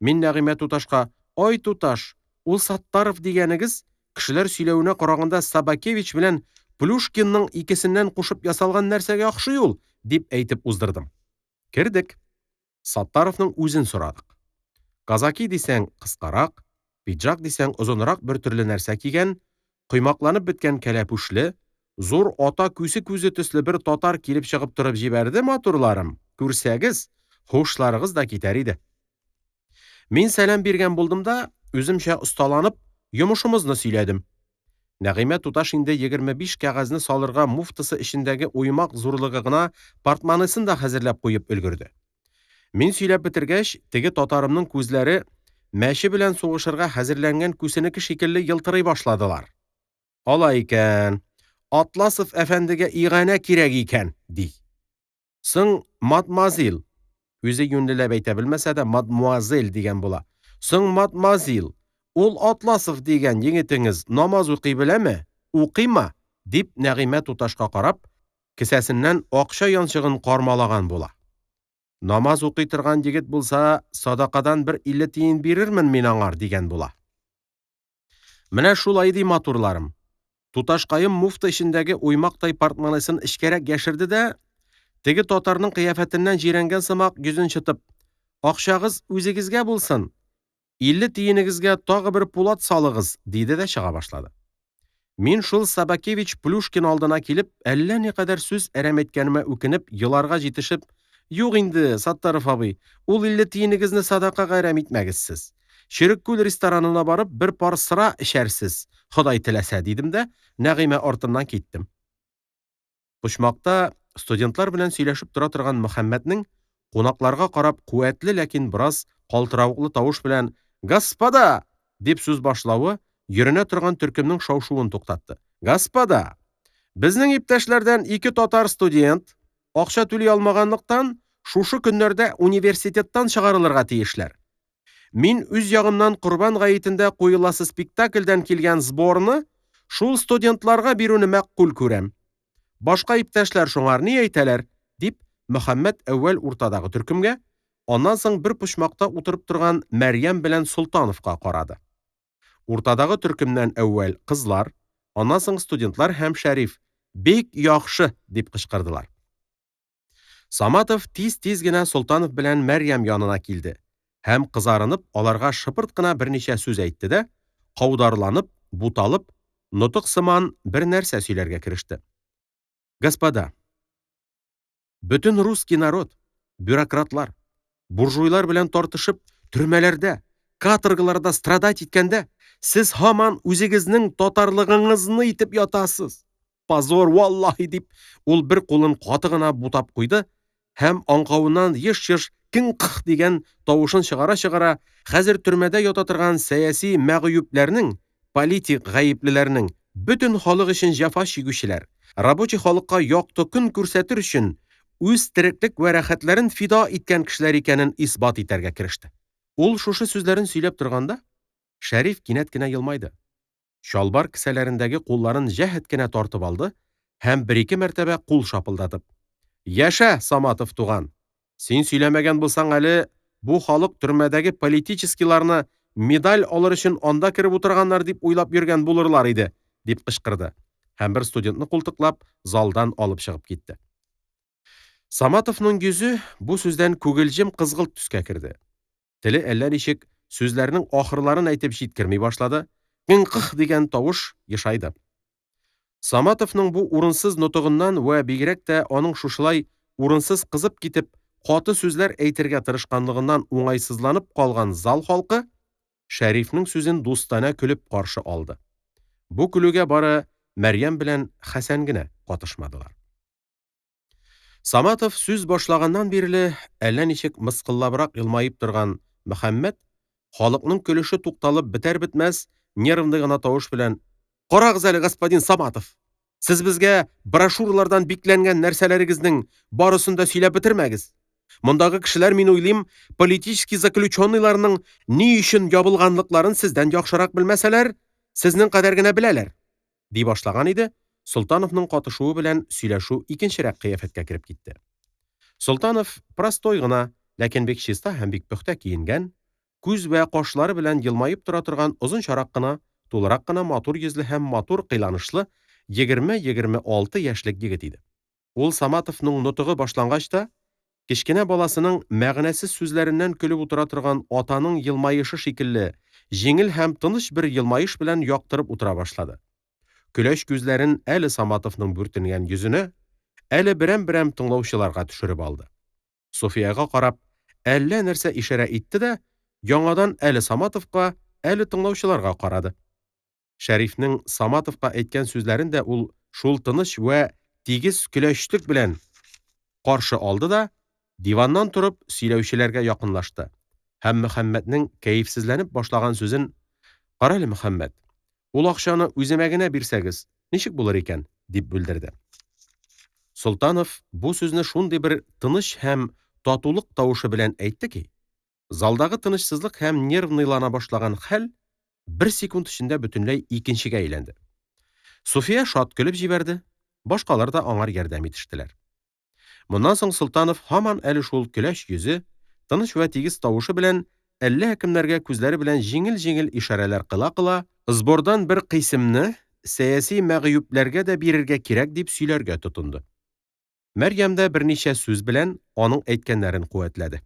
Мин Нәгыймә туташка: "Ай туташ, ул Саттаров дигәнегез кешеләр сөйләвенә караганда Сабакевич белән Плюшкинның икесеннән кушып ясалган нәрсәгә охшый ул", дип әйтеп уздырдым. Кердек. Саттаровның үзен сорадык. Казаки дисәң кыскарак, пиджак дисәң озынрак бер төрле нәрсә кигән, Куймакланып беткән кәләпүшле, зур ата күзе төсле бер татар килеп чыгып торып җибәрде, матурларым. Күрсәгез, хушларыгыз да китәр иде. Мин сәлам биргән булдым да, үземчә осталанып, йомышымызны сөйләдем. Нәгыймә туташ инде 25 кәгазьне салырга муфтысы эчендәге уймак зурлыгы гына портмонесын да хәзерләп куеп өлгерде. Мин сөйләп бетергәч, теге татарымның күзләре мәче белән сугышырга хәзерләнгән күсенеке шикелле елтырый башладылар. Алай икән, Атласов әфәндегә игъанә кирәк икән, ди. Соң, мадмуазил, үзе юньлеләп әйтә белмәсә дә мадмуазель дигән була. Соң, мадмуазил, ул Атласов дигән егетеңез намаз укый беләме? Укыймы? Дип Нәгыймә туташка карап, кесәсеннән акча янчыгын кармалаган була. Намаз укый торган егет булса, садакадан бер 50 тиен бирермен мин аңар, дигән була. Менә шулай ди, матурларым. Туташкайым муфта эчендәге уймактай портмонесын эчкәрәк яшерде дә, теге татарның кыяфәтеннән җирәнгән сымак йөзен чытып, акчагыз үзегезгә булсын, 50 тиенегезгә тагы бер пулат салыгыз, диде дә чыга башлады. Мин шул Собакевич Плюшкин алдына килеп, әллә никадәр сүз әрәм әйткәнемә үкенеп, еларга җитешеп, юк инде, Саттаров абый, ул 50 тиенегезне садакага әрәм итмәгез сез. Череккүл ресторанына барып, бер пар сыра эчәрсез, Ходай теләсә, дидем дә, Нәгыймә артыннан киттем. Почмакта студентлар белән сөйләшеп тора торган Мөхәммәтнең кунакларга карап куәтле, ләкин бераз калтыравыклы тавыш белән "Господа!" дип сүз башлавы йөренә торган төркемнең шау-шуын туктатты. "Господа, безнең иптәшләрдән 2 татар студент акча түли алмаганлыктан шушы көннәрдә университеттан чыгарылырга тиешләр. Мин үз ягымнан Курбан гаетендә куеласы спектакльдән килгән сборны шул студентларга бирүне мәкъкүл күрәм. Башка иптәшләр шуңар ни әйтәләр?" дип Мөхәммәт әүвәл уртадагы төркемгә, аннан соң бер почмакта утырып торган Мәрьям белән Солтановка карады. Уртадагы төркемнән әүвәл кызлар, аннан соң студентлар һәм Шәриф "Бик яхшы" дип кычкырдылар. Саматов тиз-тиз генә Солтанов белән Мәрьям янына килде һәм кызарынып аларга шыпырт кына берничә сүз әйтте дә, каударланып, буталып, нутык сыман бер нәрсә сөйләргә кереште. "Господа, бөтен русский народ, бюрократлар, буржуйлар белән тартышып, төрмәләрдә, каторгаларда страдать иткәндә, сез һаман үзегезнең татарлыгыңызны итеп ятасыз. Позор, валлаһи", дип, ул бер кулын каты гына бутап куйды һәм аңкавыннан еш-еш "кинг" дигән тавышын чыгара-чыгара, хәзер төрмәдә ята торган сәяси мәгъюбләрнең, политик гаеплеләрнең, бөтен халык өчен җәфа чигүчеләр, рабочий халыкка якты көн күрсәтер өчен үз тереклек вә рәхәтләрен фида иткән кешеләр икәнен исбат итәргә кереште. Ул шушы сүзләрен сөйләп торганда, Шәриф кинәт кенә елмайды. Чалбар кесәләрендәге кулларын җәһәт кенә тартып алды һәм бер-ике мәртәбә кул шапылдатып: "Яшә, Саматов туган! Син сөйләмәгән булсаң әле, бу халык төрмәдәге политическийларны медаль алыр өчен анда кереп утырганнар дип уйлап йөргән булырлар иде", дип кычкырды һәм бер студентны култыклап залдан алып чыгып китте. Саматовның йөзе бу сүздән күгелҗем кызгылт төскә керде. Теле әллә ничек сүзләрнең ахырларын әйтеп җиткерми башлады, "кинг" дигән тавыш ешайды. Саматовның бу урынсыз нутыгыннан вә бигрәк тә аның шушылай урынсыз кызып китеп, каты сүзләр әйтергә тырышканлыгыннан уңайсызланып калган зал халкы Шәрифнең сүзен дустана көлеп каршы алды. Бу көлүгә бары Мәрьям белән Хәсән генә катышмадылар. Саматов сүз башлаганнан бирле әллә ничек мыскыллабрак елмаеп торган Мөхәммәт, халыкның көлеше тукталып бетәр-бетмәс, нервный гына тавыш белән: "Карагыз әле, господин Саматов, сез безгә брошюралардан бикләнгән нәрсәләрегезнең барысын да сөйләп бетермәгез. Мондагы кешеләр, мин уйлыйм, политический заключенныйларның ни өчен ябылганлыкларын сездән яхшырак белмәсәләр, сезнең кадәр генә беләләр", ди башлаган иде. Солтановның катышуы белән сөйләшү икенчерәк кыяфәткә кереп китте. Солтанов простой гына, ләкин бик чиста һәм бик пөхтә киенгән, күз вә кашлары белән елмаеп тора торган озын чарак кына, тулырак кына матур йөзле һәм матур кыйланышлы 20-26 яшьлек егет иде. Ул Саматовның нутыгы башлангач та, кечкенә баласының мәгънәсез сүзләреннән көлеп утыра торган атаның елмаешы шикелле, җиңел һәм тыныч бер елмаеш белән яктырып утыра башлады. Көләш күзләрен әле Саматовның бүртенгән йөзенә, әле берәм-берәм тыңлаучыларга төшереп алды. Суфияга карап, әллә нәрсә ишарә итте дә, яңадан әле Саматовка, әле тыңлаучыларга карады. Шәрифнең Саматовка әйткән сүзләрен дә ул шул тыныч вә тигез көләчлек белән каршы алды да, диваннан торып сөйләүчеләргә якынлашты. Һәм Мөхәммәтнең кәефсезләнеп башлаган сүзен: "Кара әле, Мөхәммәт, ул акчаны үземә генә бирсәгез, ничек булыр икән?" дип бүлдерде. Солтанов бу сүзне шундый бер тыныч һәм татулык тавышы белән әйтте ки, залдагы тынычсызлык һәм нервныйлана башлаган хәл бер секунд эчендә бөтенләй икенчегә әйләнде. Суфия шат көлеп җибәрде, башкалар да аңар ярдәм итештеләр. Моннан соң Солтанов һаман әле шул көләч йөзе, тыныч вә тигез тавышы белән әллә кемнәргә күзләре белән җиңел-җиңел ишарәләр кыла-кыла, сбордан бер кыйсымны сәяси мәгъюбләргә дә бирергә кирәк дип сөйләргә тотынды. Мәрьям дә берничә сүз белән аның әйткәннәрен куәтләде.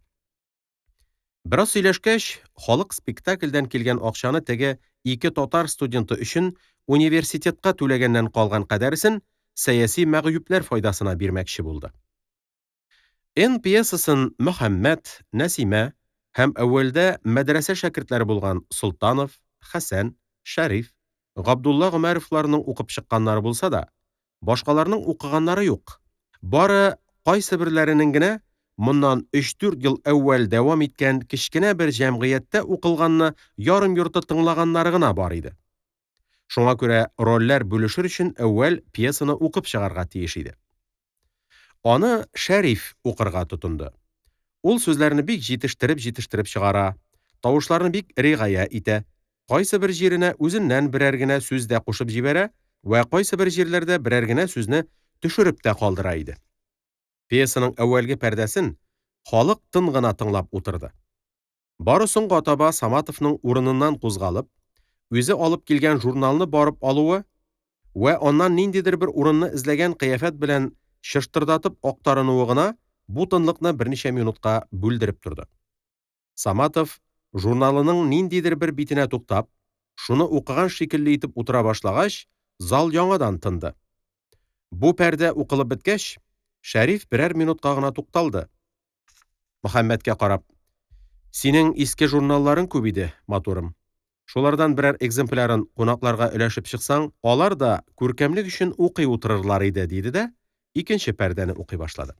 Бераз сөйләшкәч, халык спектакльдән килгән акчаны теге ике татар студенты өчен университетка түләгәннән калган кадәресен сәяси мәгъюбләр файдасына бирмәкче булды. Н пьесасын Мөхәммәт, Нәсимә һәм әүвәлдә мәдрәсә шәкертләре булган Солтанов, Хәсән, Шәриф, Габдулла Гомәровларның укып чыкканнары булса да, башкаларның укыганнары юк. Бары кайсы берләренең генә моннан 3-4 ел әүвәл дәвам иткән кечкенә бер җәмгыятьтә укылганны ярым йорты тыңлаганнары гына бар иде. Шуңа күрә рольләр бүлешер өчен әүвәл пьесаны укып чыгарга тиеш иде. Аны Шәриф укырга тотынды. Ул сүзләрне бик җитештереп чыгара, тавышларны бик ригая итә, кайсы бер җиренә үзеннән берәр генә сүз дә кушып җибәрә вә кайсы бер җирләрдә берәр генә сүзне төшереп тә калдыра иде. Пьесаның әүвәлге пәрдәсен халык тын гына тыңлап утырды. Бары соңга таба Саматовның урыныннан кузгалып, үзе алып килгән журналны барып алуы вә аннан ниндидер бер урынны эзләгән кыяфәт белән чыштырдатып актарынуы гына бу тынлыкны берничә минутка бүлдереп торды. Саматов журналының ниндидер бер битенә туктап, шуны укыган шикелле итеп утыра башлагач, зал яңадан тынды. Бу пәрдә укылып беткәч, Шәриф берәр минутка гына тукталды. Мөхәммәткә карап: "Синең иске журналларың күп иде, матурым. Шулардан берәр экземплярын кунакларга өләшеп чыксаң, алар да күркәмлек өчен укый утырырлар иде", диде дә икенче пәрдәне укый башлады.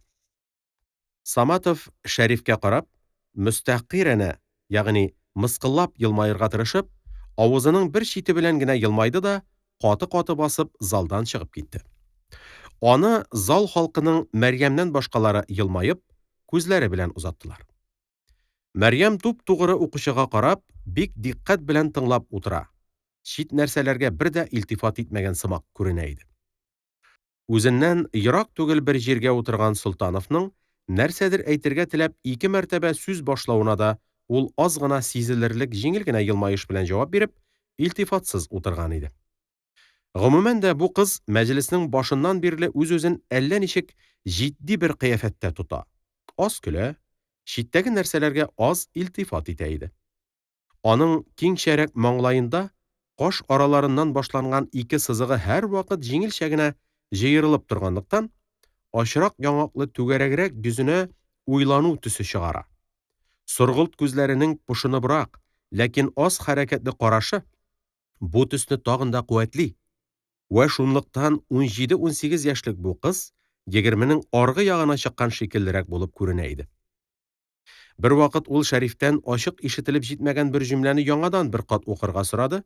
Саматов Шәрифкә карап, мөстәкыйрәнә, ягъни мыскыллап елмаерга тырышып, авызының бер чите белән генә елмайды да, каты-каты басып залдан чыгып китте. Аны зал халкының Мәрьямнән башкалары елмаеп, күзләре белән узаттылар. Мәрьям туп-тугры укучыга карап, бик диккать белән тыңлап утыра. Чит нәрсәләргә бер дә илтифат итмәгән сымак күренә иде. Үзеннән ерак түгел бер җиргә утырган Солтановның нәрсәдер әйтергә теләп ике мәртәбә сүз башлауына да ул аз гына сизелерлек җиңел генә елмаеш белән җавап биреп, илтифатсыз утырган иде. Гомумән дә бу кыз мәҗлеснең башыннан бирле үз-үзен әллә ничек җитди бер кыяфәттә тота. Аз көлә, читтәге нәрсәләргә аз илтифат итә иде. Аның киңчәрәк маңлаенда каш араларыннан башланган ике сызыгы һәр вакыт җиңелчә генә җыерылып торганлыктан, ашрак яңаклы түгәрәгрәк йөзенә уйлану төсе чыгара. Соргылт күзләренең пошыныбрак, ләкин аз хәрәкәтле карашы бу төсне тагын да куәтли. Вә шунлыктан 17-18 яшьлек бу кыз 20-нең аргы ягына чыккан шикеллерәк булып күренә иде. Бер вакыт ул Шәрифтән ачык ишетелеп җитмәгән бер җөмләне яңадан бер кат укырга сорады,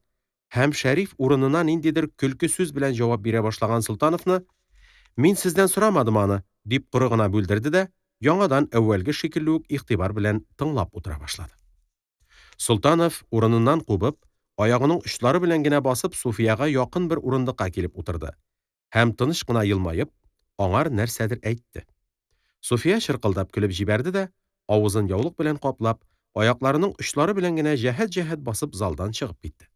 һәм Шәриф урынына ниндидер көлке сүз белән җавап бирә башлаган Солтановны: "Мин сездән сорамадым аны", дип коры гына бүлдерде дә, яңадан әүвәлге шикелле үк игътибар белән тыңлап утыра башлады. Солтанов урыныннан кубып, аягының очлары белән генә басып Суфияга якын бер урындыкка килеп утырды һәм тыныч кына елмаеп, аңар нәрсәдер әйтте. Суфия чыркылдап көлеп җибәрде дә, авызын яулык белән каплап, аякларының очлары белән генә җәһәт-җәһәт басып залдан чыгып китте.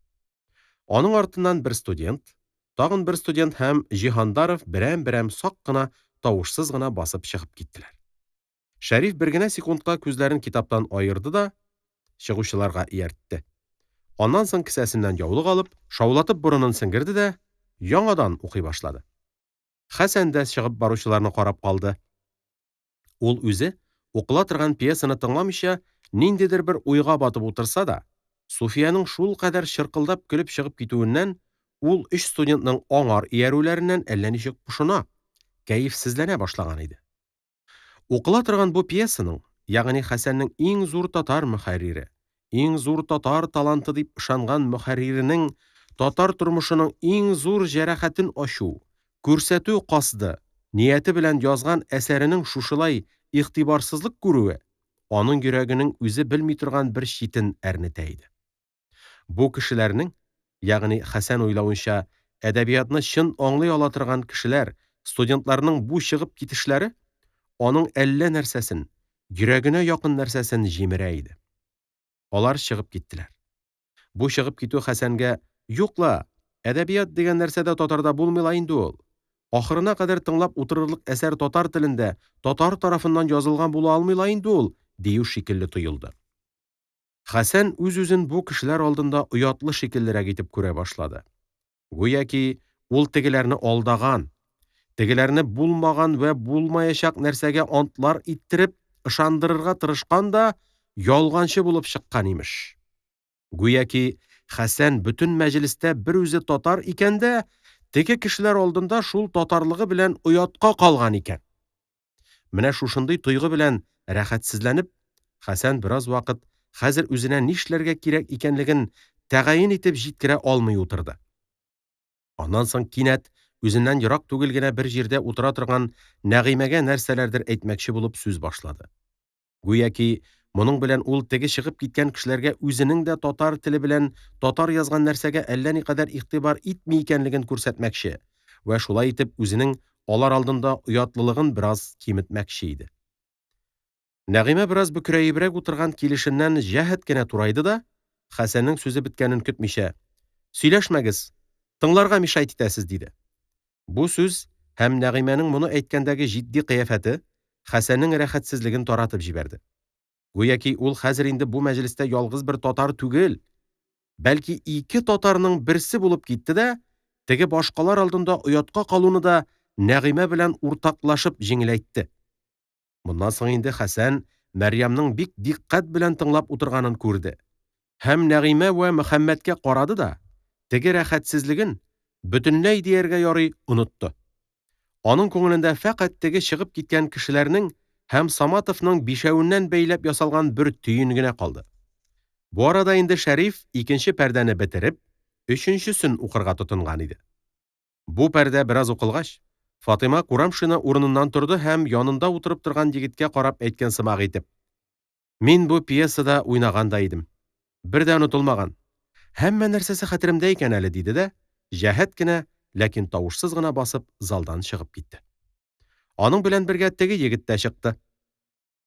Аның артыннан бер студент, тагын бер студент һәм Җиһандаров берәм-берәм сак кына, тавышсыз гына басып чыгып киттеләр. Шәриф бер генә секундка күзләрен китаптан аерды да, чыгучыларга ияртте. Аннан соң кесәсеннән яулык алып, шаулатып борынын сеңгерде дә, яңадан укый башлады. Хәсән дә чыгып баручыларны карап калды. Ул үзе укыла торган пьесаны тыңламыйча ниндидер бер уйга батып утырса да, Суфияның шул кадәр чыркылдап көлеп чыгып китүеннән ул өч студентның аңар иярүләреннән әллә ничек пошына, кәефсезләнә башлаган иде. Укыла торган бу пьесаның, ягъни Хәсәннең иң зур татар мөхәррире, иң зур татар таланты дип ышанган мөхәрриренең татар тормышының иң зур җәрәхәтен ачу, күрсәтү касды, нияте белән язган әсәренең шушылай игътибарсызлык күрүе аның йөрәгенең үзе белми торган бер читен әрнетә иде. Бу кешеләрнең, ягъни Хәсән уйлавынча, әдәбиятны чын аңлый ала торган кешеләр, студентларның бу чыгып китешләре аның әллә нәрсәсен, йөрәгенә якын нәрсәсен җимерә иде. Алар чыгып киттеләр. Бу чыгып китү Хәсәнгә «Юкла, әдәбият дигән нәрсәдә татарда булмыйла инде ул. Ахырына кадәр тыңлап утырырлык әсәр татар телендә, татар тарафыннан язылган була алмыйла инде ул» дию шикелле тоелды. Хәсән үз-үзен бу кешеләр алдында оятлы шикеллерәк итеп күрә башлады. Гүяки ул тегеләрне алдаган, тегеләрне булмаган вә булмаячак нәрсәгә антлар иттереп ышандырырга тырышкан да ялганчы булып чыккан имеш. Гүяки Хәсән бөтен мәҗлестә бер үзе татар икән дә, теге кешеләр алдында шул татарлыгы белән оятка калган икән. Менә шушындый тойгы белән рәхәтсезләнеп, Хәсән бераз вакыт хәзер үзенә нишләргә кирәк икәнлеген тәгаен итеп җиткерә алмый утырды. Аннан соң кинәт үзеннән ерак түгел генә бер җирдә утыра торган Нәгыймәгә нәрсәләрдер әйтмәкче булып сүз башлады. Гүяки моның белән ул теге чыгып киткән кешеләргә үзенең дә татар теле белән татар язган нәрсәгә әллә никадәр игътибар итми икәнлеген күрсәтмәкче вә шулай итеп үзенең алар алдында оятлылыгын бераз киметмәкче иде. Нәгыймә бераз бөкрәебрәк утырган килешеннән җәһәт кенә турайды да, Хәсәннең сүзе беткәнен көтмичә, «Сөйләшмәгез, тыңларга мишайт итәсез» диде. Бу сүз һәм Нәгыймәнең моны әйткәндәге җитди кыяфәте Хәсәннең рәхәтсезлеген таратып җибәрде. Гүяки ул хәзер инде бу мәҗлестә ялгыз бер татар түгел, бәлки ике татарның берсе булып китте дә, теге башкалар алдында оятка калуны да Нәгыймә белән уртаклашып җиңеләйтте. Моннан соң инде Хәсән Мәрьямның бик дикъкать белән тыңлап утырганын күрде. Һәм Нәгыймә вә Мөхәммәдкә карады да, теге рәхәтсезлеген бөтенләй дияргә ярый онытты. Аның күңелендә фәкать теге чыгып киткән кешеләрнең һәм Саматовның бишәвеннән бәйләп ясалган бер төен генә калды. Бу арада инде Шәриф икенче пәрдәне бетереп, өченчесен укырга тотынган иде. Бу пәрдә бераз укылгач, Фатыйма Курамшина урыныннан торды һәм янында утырып торган егеткә карап әйткән сымак итеп: «Мин бу пьесада уйнаган да идем. Бер дә онытылмаган. Һәммә нәрсәсе хәтеремдә икән әле» диде дә, җәһәт кенә, ләкин тавышсыз гына басып залдан чыгып китте. Аның белән бергә теге егет тә чыкты.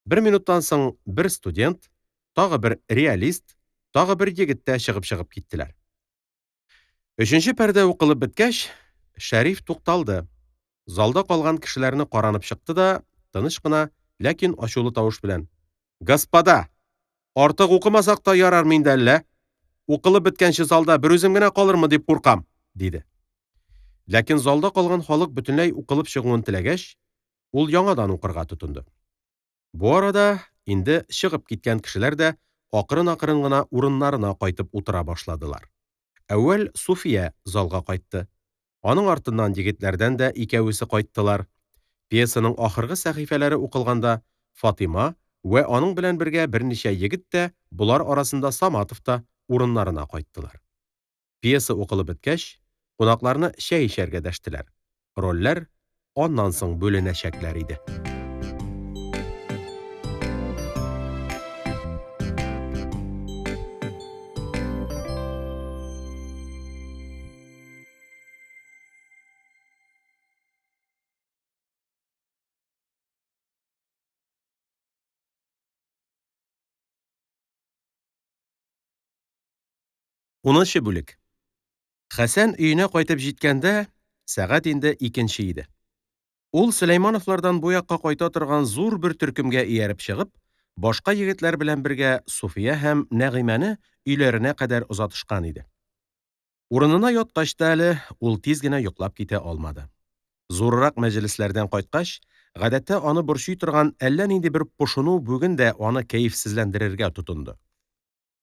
Бер минуттан соң бер студент, тагы бер реалист, тагы бер егет тә чыгып киттеләр. Өченче пәрдә укылып беткәч, Шәриф тукталды. Залда калган кешеләрне каранып чыкты да, тыныч кына, ләкин ачулы тавыш белән: «Господа, артык укымасак та ярармы инде әллә? Укылып беткәнче залда бер үзем генә калырмы дип куркам», диде. Ләкин залда калган халык бөтенләй укылып чыгуын теләгәч, ул яңадан укырга тотынды. Бу арада инде чыгып киткән кешеләр дә акрын-акрын гына урыннарына кайтып утыра башладылар. Әүвәл Суфия залга кайтты. Аның артыннан егетләрдән дә икәвесе кайттылар. Пьесаның ахыргы сәхифәләре укылганда, Фатыйма вә аның белән бергә берничә егет тә, булар арасында Саматов та урыннарына кайттылар. Пьеса укылып беткәч, кунакларны чәй эчәргә дәштеләр. Рольләр аннан соң бүленәчәкләр иде. Унынчы бүлек. Хәсән өенә кайтып җиткәндә, сәгать инде 2 иде. Ул Сөләймановлардан бу якка кайта торган зур бер төркемгә ияреп чыгып, башка егетләр белән бергә Суфия һәм Нәгыймәне өйләренә кадәр озатышкан иде. Урынына яткач та әле ул тиз генә йоклап китә алмады. Зуррак мәҗлесләрдән кайткач, гадәттә аны борчый торган әллә нинди бер пошыну бүген дә аны кәефсезләндерергә тотынды.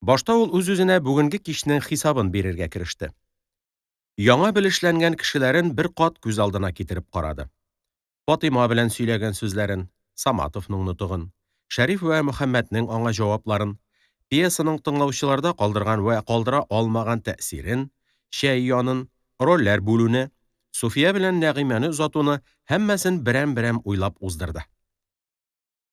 Башта ул үз-үзенә бүгенге кичнең хисабын бирергә кереште. Яңа белешләнгән кешеләрен бер кат күз алдына китереп карады. Фатыйма белән сөйләгән сүзләрен, Саматовның нутыгын, Шәриф вә Мөхәммәднең аңа җавапларын, пьесаның тыңлаучыларда калдырган вә калдыра алмаган тәэсирен, чәй янын, рольләр бүлүне, Суфия белән Нәгыймәне озатуны һәммәсен берәм-берәм уйлап уздырды.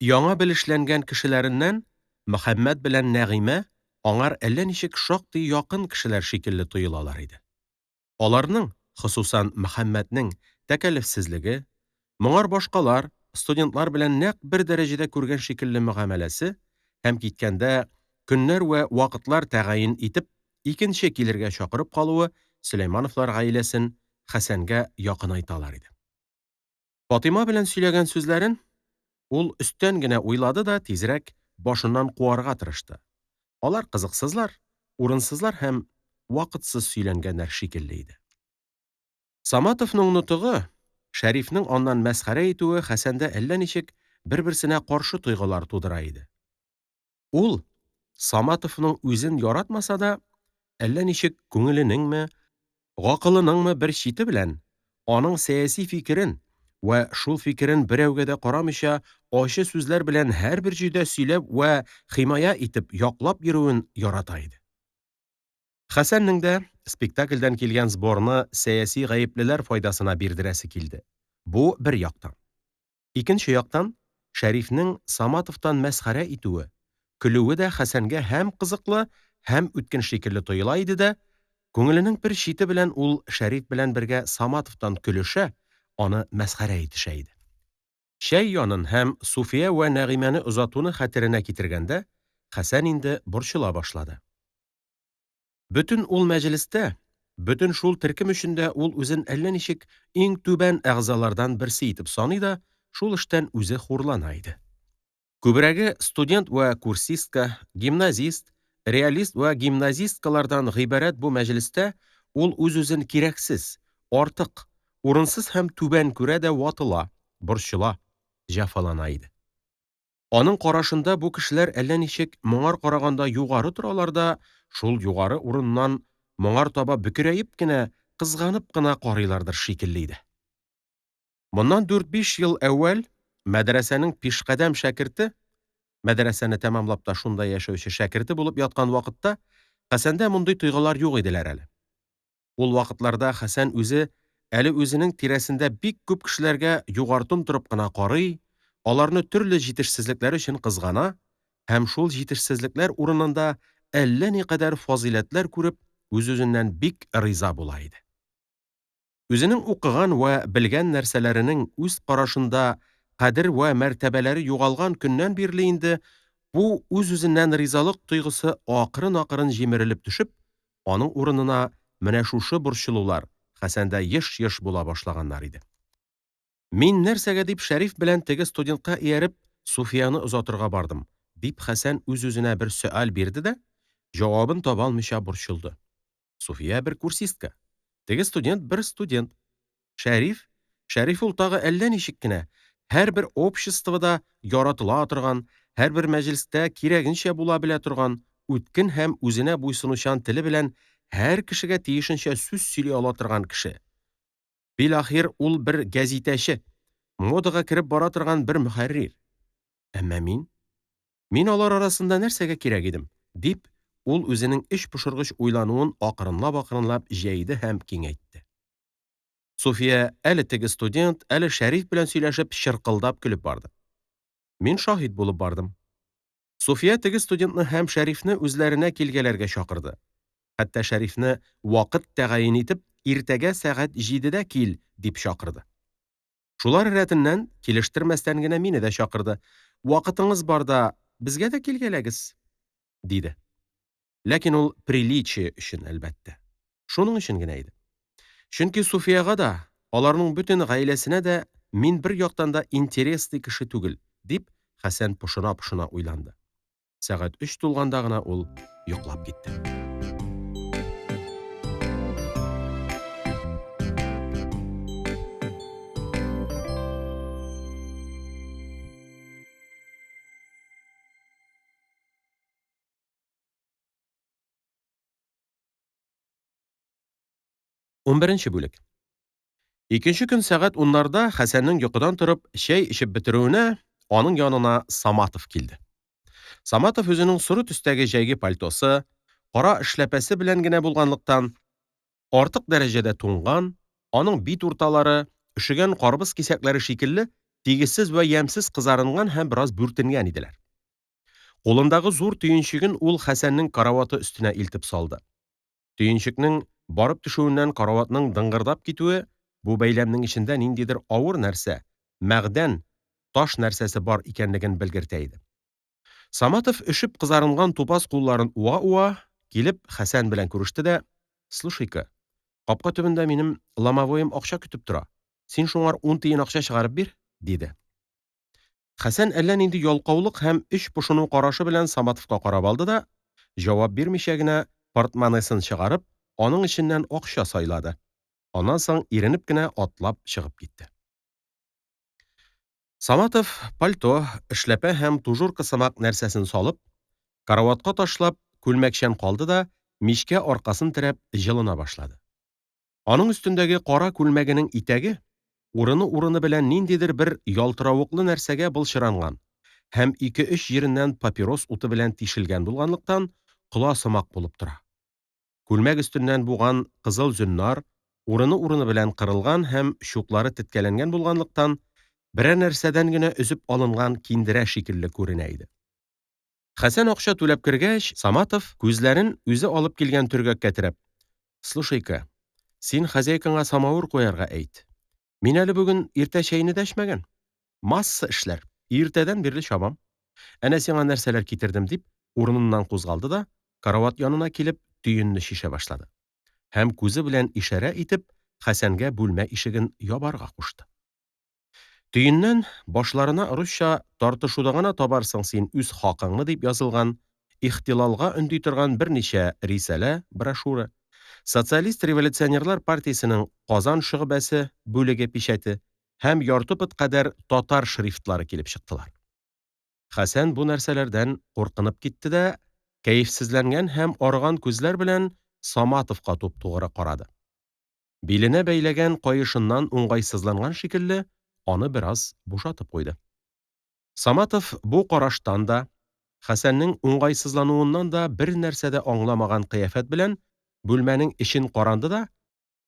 Яңа белешләнгән кешеләреннән Мөхәммәд белән Нәгыймә аңар әллә ничек шактый якын кешеләр шикелле тоелалар иде. Аларның, хосусан Мөхәммәднең тәкәллефсезлеге, моңар башкалар, студентлар белән нәкъ бер дәрәҗәдә күргән шикелле мөгамәләсе һәм киткәндә көннәр вә вакытлар тәгаен итеп икенче килергә чакырып калуы Сөләймановлар гаиләсен Хәсәнгә якынайталар иде. Фатыйма белән сөйләгән сүзләрен ул өстән генә уйлады да тизрәк башыннан куарга тырышты. Алар кызыксызлар, урынсызлар һәм вакытсыз сөйләнгәннәр шикелле иде. Саматовның нутыгы, Шәрифнең аннан мәсхәрә итүе Хәсәндә әллә ничек бер-берсенә каршы тойгылар тудыра иде. Ул Саматовның үзен яратмаса да, әллә ничек күңеленеңме, гакылыныңмы бер чите белән аның сәяси фикерен вә шул фикерен берәүгә дә карамыйча ачы сүзләр белән һәрбер җирдә сөйләп вә химая итеп яклап йөрүен ярата иде. Хәсәннең дә спектакльдән килгән сборны сәяси гаеплеләр файдасына бирдерәсе килде. Бу бер яктан. Икенче яктан, Шәрифнең Саматовтан мәсхәрә итүе, көлүе дә Хәсәнгә һәм кызыклы, һәм үткен шикелле тоела иде дә, күңеленең бер чите белән ул Шәриф белән бергә Саматовтан көлешә, аны мәсхәрә итешә иде. Чәй янын һәм Суфия вә Нәгыймәне озатуны хәтеренә китергәндә, Хәсән инде борчыла башлады. Бөтен ул мәҗлестә, бөтен шул төркем эчендә ул үзен әллә ничек иң түбән әгъзалардан берсе итеп саный да, шул эштән үзе хурлана иде. Күбрәге студент вә курсистка, гимназист, реалист вә гимназисткалардан гыйбарәт бу мәҗлестә ул үз-үзен кирәксез, артык, урынсыз һәм түбән күрә дә ватыла, борчыла, җәфалана иде. Аның карашында бу кешеләр әллә ничек моңар караганда югары торалар да, шул югары урыннан моңар таба бөкрәеп кенә, кызганып кына карыйлардыр шикелле иде. Моннан 4-5 ел әүвәл мәдрәсәнең пишкадәм шәкерте, мәдрәсәне тәмамлап та шунда яшәүче шәкерте булып яткан вакытта, Хәсәндә мондый тойгылар юк иделәр әле. Ул вакытларда Хәсән үзе әле үзенең тирәсендә бик күп кешеләргә югартын торып кына карый, аларны төрле җитешсезлекләр өчен кызгана һәм шул җитешсезлекләр урынында әллә никадәр фазиләтләр күреп, үз-үзеннән бик риза була иде. Үзенең укыган вә белгән нәрсәләренең үз карашында кадер вә мәртәбәләре югалган көннән бирле инде бу үз-үзеннән ризалык тойгысы акрын-акрын җимерелеп төшеп, аның урынына менә шушы борчылулар Хәсәндә еш-еш була башлаганнар иде. Мин нәрсәгә дип Шәриф белән теге студентка ияреп Суфияны озатырга бардым, дип Хәсән үз-үзенә бер сөаль бирде дә, җавабын таба алмыйча борчылды. Суфия бер курсистка, теге студент бер студент. Шәриф ул тагы әллә ничек кенә, һәрбер обществода яратыла торган, һәрбер мәҗлестә кирәгенчә була белә торган, үткен һәм үзенә буйсынучан теле белән һәр кешегә тиешенчә сүз сөйли ала торган кеше. Билахир ул бер гәзитәче, модага кереп бара торган бер мөхәррир. Әмма мин алар арасында нәрсәгә кирәк идем, дип ул үзенең эч пошыргыч уйлануын акрынлап җәйде һәм киңәйтте. Суфия әле теге студент, әле Шәриф белән сөйләшеп чыркылдап көлеп барды. Мин шаһит булып бардым. Суфия теге студентны һәм Шәрифне үзләренә килгәләргә чакырды. Хәтта Шәрифне вакыт тәгаен итеп, иртәгә сәгать 7-дә кил, дип чакырды. Шулар рәтеннән килештермәстән генә мине дә чакырды. Вакытыңыз барда, безгә дә килгәләгез, диде. Ләкин ул приличие өчен әлбәттә. Шуның өчен генә иде. Чөнки Суфияга да, аларның бөтен гаиләсенә дә мин бер яктан да интересный кеше түгел, дип Хәсән пошына уйланды. Сәгать 3 тулганда гына ул йоклап китте. 11 бүлек. Икенче көн сәгать 10-нарда Хәсәннең йокыдан торып чәй эчеп бетерүенә аның янына Саматов килде. Саматов үзенең соры төстәге җәйге пальтосы, кара эшләпәсе белән генә булганлыктан, артык дәрәҗәдә туңган, аның бит урталары өшегән карбыз кисәкләре шикелле тигезсез вә ямьсез кызарынган һәм бераз бүртенгән иделәр. Кулындагы зур төенчеген ул Хәсәннең караваты өстенә илтеп салды. Төенчекнең барып төшүеннән караватның дыңгырдап китүе бу бәйләмнең эчендә ниндидер авыр нәрсә, мәгъдән, таш нәрсәсе бар икәнлеген белгертә иде. Саматов өшеп кызарынган тупас кулларын уа-уа килеп Хәсән белән күреште дә: "Слушай-ка, капка төбендә минем ломовоем акча көтеп тора. Син шуңар 10 тиен акча чыгарып бир", диде. Хәсән әллә нинди ялкаулык һәм эч пошыну карашы белән Саматовка карап алды да, җавап бирмичә генә портмонесын чыгарып, аның эченнән акча сайлады. Аннан соң иренеп кенә атлап чыгып китте. Саматов пальто, эшләпә һәм тужурка сымак нәрсәсен салып, караватка ташлап, күлмәкчән калды да, мичкә аркасын терәп җылына башлады. Аның өстендәге кара күлмәгенең итәге урыны белән ниндидер бер ялтыравыклы нәрсәгә былчыранган һәм 2-3 җиреннән папирос уты белән тишелгән булганлыктан, кола сымак булып тора. Күлмәк өстеннән буган кызыл зөннар урыны белән кырылган һәм чуклары теткәләнгән булганлыктан, берәр нәрсәдән генә өзеп алынган киндерә шикелле күренә иде. Хәсән акча түләп кергәч, Саматов күзләрен үзе алып килгән төргәккә терәп: "Слушай-ка, син хозяйкаңа самавыр куярга әйт. Мин әле бүген иртә чәйне дәшмәгән. Масса эшләр. Иртәдән бирле чабам. Әнә сиңа нәрсәләр китердем", дип, урыныннан кузгалды да, карават янына килеп, төенне шишә башлады. Һәм күзе белән ишарә итеп, Хәсәнгә бүлмә ишеген ябарга кушты. Төеннән башларына русча "тартышуда гына табарсың син үз хакыңны" дип язылган, ихтилалга өнди торган берничә рисалә, брошюра, Социалист-революционерлар партиясенең Казан шөгъбәсе бүлеге печәте һәм ярты пот кадәр татар шрифтлары килеп чыктылар. Хәсән бу нәрсәләрдән куркынып китте дә, кәефсезләнгән һәм арыган күзләр белән Саматовка туп-тугры карады. Биленә бәйләгән каешыннан уңгайсызланган шикелле, аны бераз бушатып куйды. Саматов бу караштан да, Хәсәннең уңгайсызлануыннан да бер нәрсәдә аңламаган кыяфәт белән бүлмәнең эчен каранды да,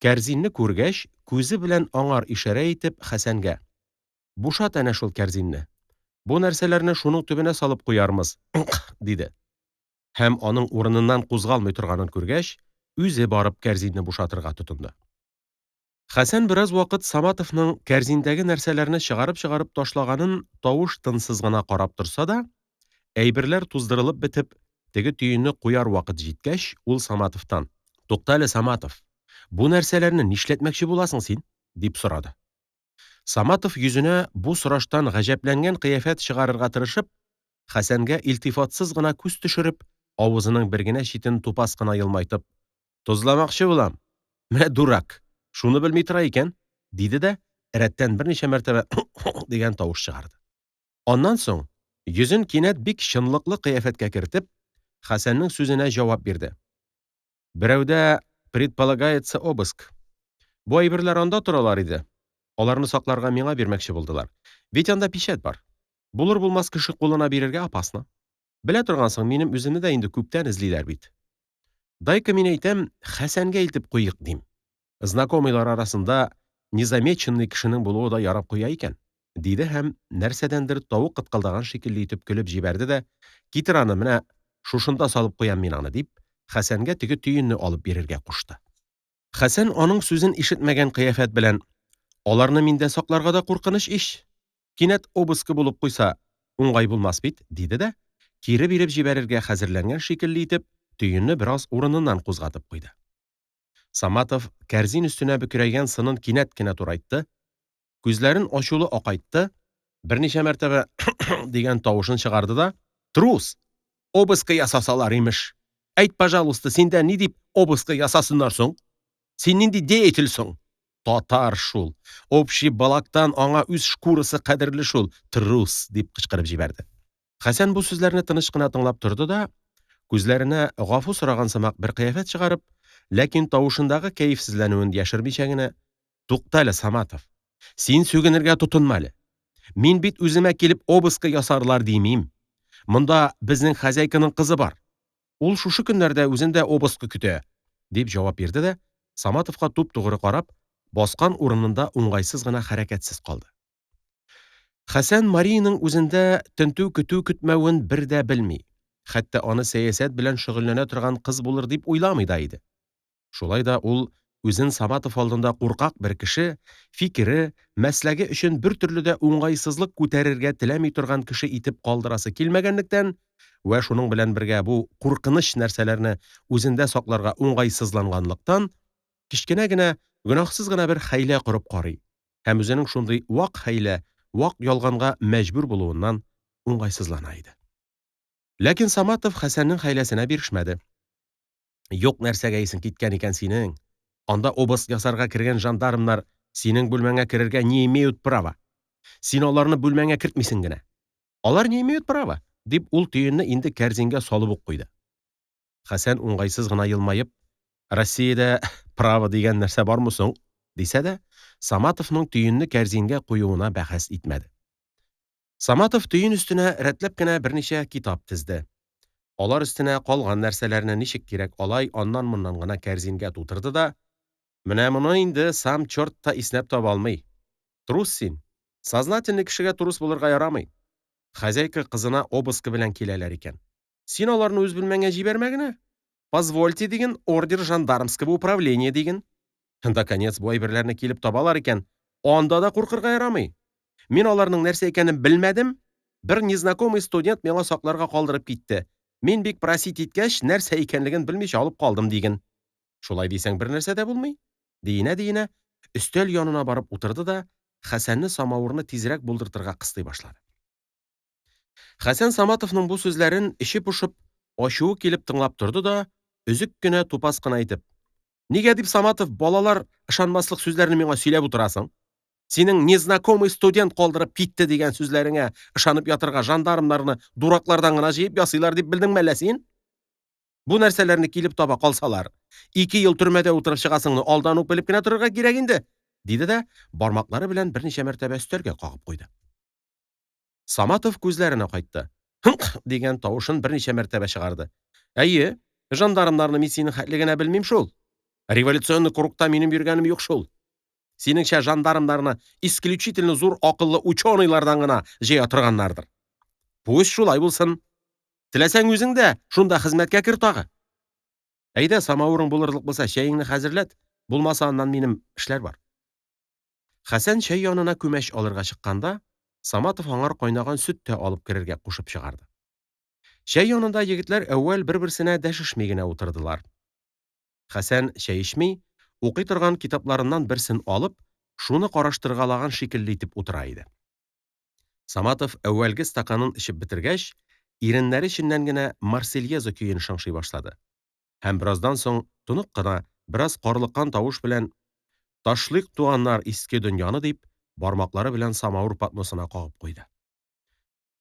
кәрзинне күргәч, күзе белән аңар ишарә итеп Хәсәнгә: "Бушат әнә шул кәрзинне. Бу нәрсәләрне шуның төбенә салып куярмыз", диде. Һәм аның урыныннан кузгалмый торганын күргәч, үзе барып кәрзинне бушатырга тотынды. Хәсән бераз вакыт Саматовның кәрзиндәге нәрсәләрне чыгарып ташлаганын тавыш-тынсыз гына карап торса да, әйберләр туздырылып бетеп, теге төенне куяр вакыт җиткәч, ул Саматовтан: "Туктале, Саматов, бу нәрсәләрне нишләтмәкче буласың син?" дип сорады. Саматов йөзенә бу сораштан гаҗәпләнгән кыяфәт чыгарырга тырышып, Хәсәнгә илтифатсыз гына күз төшереп, авызының бер генә читен тупас кына елмайтып: "Тозламакчы булам. Менә дурак, шуны белми тора икән", диде дә, рәттән берничә мәртәбә дигән тавыш чыгарды. Аннан соң, йөзен кинәт бик чынлыклы кыяфәткә кертеп, Хәсәннең сүзенә җавап бирде. "Берәүдә предполагается обыск. Бу әйберләр анда торалар иде. Аларны сакларга миңа бирмәкче булдылар. Бит анда печәт бар. Булыр-булмас кеше кулына бирергә опасно. Белә торгансың, минем үземне дә инде күптән эзлиләр бит. Дай-ка мин әйтәм, Хәсәнгә илтеп куйык дим. Знакомыйлар арасында незамеченный кешенең булуы да ярап куя икән", диде һәм нәрсәдәндер тавык кыткылдаган шикелле итеп көлеп җибәрде дә: "Китер аны, менә шушында салып куям мин аны", дип, Хәсәнгә теге төенне алып бирергә кушты. Хәсән аның сүзен ишетмәгән кыяфәт белән: "Аларны миндә сакларга да куркыныч иш. Кинәт обыскы булып куйса, уңгай булмас бит", диде дә, кире биреп җибәрергә хәзерләнгән шикелле итеп, төенне бераз урыныннан кузгатып куйды. Саматов кәрзин өстенә бөкрәйгән сынын кинәт кенә турайтты, күзләрен ачулы акайтты, берничә мәртәбә дигән тавышын чыгарды да: "Трус! Обыскы ясасалар имеш. Әйт, пожалуйста, синдә ни дип обыскы ясасыннар соң? Син нинди деятель соң? Татар шул. Общий балактан аңа үз шкурасы кадерле шул. Трус", дип кычкырып җибәрде. Хәсән бу сүзләрне тыныч кына тыңлап торды да, күзләренә гафу сораган сымак бер кыяфәт чыгарып, Ләкин тавышындагы кәефсезләнүен яшермичә генә: "Тукта әле, Саматов. Син сүгенергә тотынма әле. Мин бит үземә килеп обыска ясарлар димим. Монда безнең хозяйканың кызы бар. Ул шушы көннәрдә үзен дә обыска көтә", дип җавап бирде дә, Саматовка туп-тугры карап, баскан урынында уңайсыз гына хәрәкәтсез калды. Хәсән Мариянең үзендә тентү көтү көтмәвен бер дә белми. Хәтта аны сәясәт белән шөгыльләнә торган кыз булыр дип уйламый да иде. Шулай да ул үзен Саматов алдында куркак бер кеше, фикере, мәсләге өчен бертөрле дә уңайсызлык күтәрергә теләми торган кеше итеп калдырасы килмәгәнлектән вә шуның белән бергә бу куркыныч нәрсәләрне үзендә сакларга уңайсызланганлыктан, кечкенә генә, гөнаһсыз гына бер хәйлә корып карый һәм үзенең шундый вак хәйлә, вак ялганга мәҗбүр булуыннан уңайсызлана иде. Ләкин Саматов Хәсәннең хәйләсенә бирешмәде. Юк нәрсәгә исең киткән икән синең? Анда обыск ясарга кергән жандармнар синең бүлмәңә керергә не имеют права. Син аларны бүлмәңә кертмисең генә. Алар не имеют права, дип ул төенне инде кәрзингә салып ук куйды. Хәсән уңайсыз гына елмаеп, Россиядә право дигән нәрсә бармы соң? Дисә дә, Саматовның төенне кәрзингә куюына бәхәс итмәде. Саматов төен өстенә рәтләп кенә берничә китап тезде. Алар өстенә калган нәрсәләрне ничек кирәк алай аннан-моннан гына кәрзингә тутырды да: "Менә моны инде сам чорт та иснәп таба алмый. Трус син. Сознательный кешегә трус булырга ярамый. Хозяйка кызына обыска белән киләләр икән. Син аларны үз бүлмәңә җибәрмә генә. Позвольте диген, ордер жандармского управления диген. Да конец бу әйберләрне килеп табалар икән. Анда да куркырга ярамый. Мин аларның нәрсә икәнен белмәдем. Бер незнакомый студент миңа сакларга калдырып китте. Мин бик просить иткәч, нәрсә икәнлеген белмичә алып калдым диген. Шулай дисәң бер нәрсә дә булмый?" Диенә-диенә, өстәл янына барып утырды да, Хәсәнне самавырны тизрәк булдыртырга кыстый башлады. Хәсән Саматовның бу сүзләрен эче пошып, ачуы килеп тыңлап торды да, өзек кенә тупас кына әйтеп: "Нигә дип, Саматов, балалар ышанмаслык сүзләрне миңа сөйләп утырасың? Синең незнакомый студент калдырып китте дигән сүзләреңә ышанып ятырга жандармнарны дураклардан гына җыеп ясыйлар дип белдеңме әллә син? Бу нәрсәләрне килеп таба калсалар, 2 ел төрмәдә утырып чыгасыңны алдан ук белеп кенә торырга кирәк инде", диде дә бармаклары белән берничә мәртәбә өстәлгә кагып куйды. Саматов күзләренә кайтты. "Хынк" дигән тавышын берничә мәртәбә чыгарды. "Әйе, жандармнарны мин синең хәтле генә белмим шул. Революционный курукта минем йөргәнем юк шул. Синеңчә жандармнарны исключительно зур акыллы ученыйлардан гына җыя торганнардыр. Пусть шулай булсын. Теләсәң үзең дә шунда хезмәткә кер тагы. Әйдә, самавырың булырлык булса, чәеңне хәзерләт, булмаса аннан минем эшләр бар." Хәсән чәй янына күмәч алырга чыкканда, Саматов аңар кайнаган сөт тә алып керергә кушып чыгарды. Чәй янында егетләр әүвәл бер-берсенә дәшешми генә утырдылар. Хәсән чәй эчми, укый торган китапларыннан берсен алып, шуны караштыргалаган шикелле итеп утыра иде. Саматов әүвәлге стаканын эчеп бетергәч, иреннәре эченнән генә Марсельеза көен шыңшый башлады. Һәм бераздан соң тонык кына, бераз карлыккан тавыш белән: "Ташлыйк, туганнар, иске дөньяны", дип, бармаклары белән самавыр патносына кагып куйды.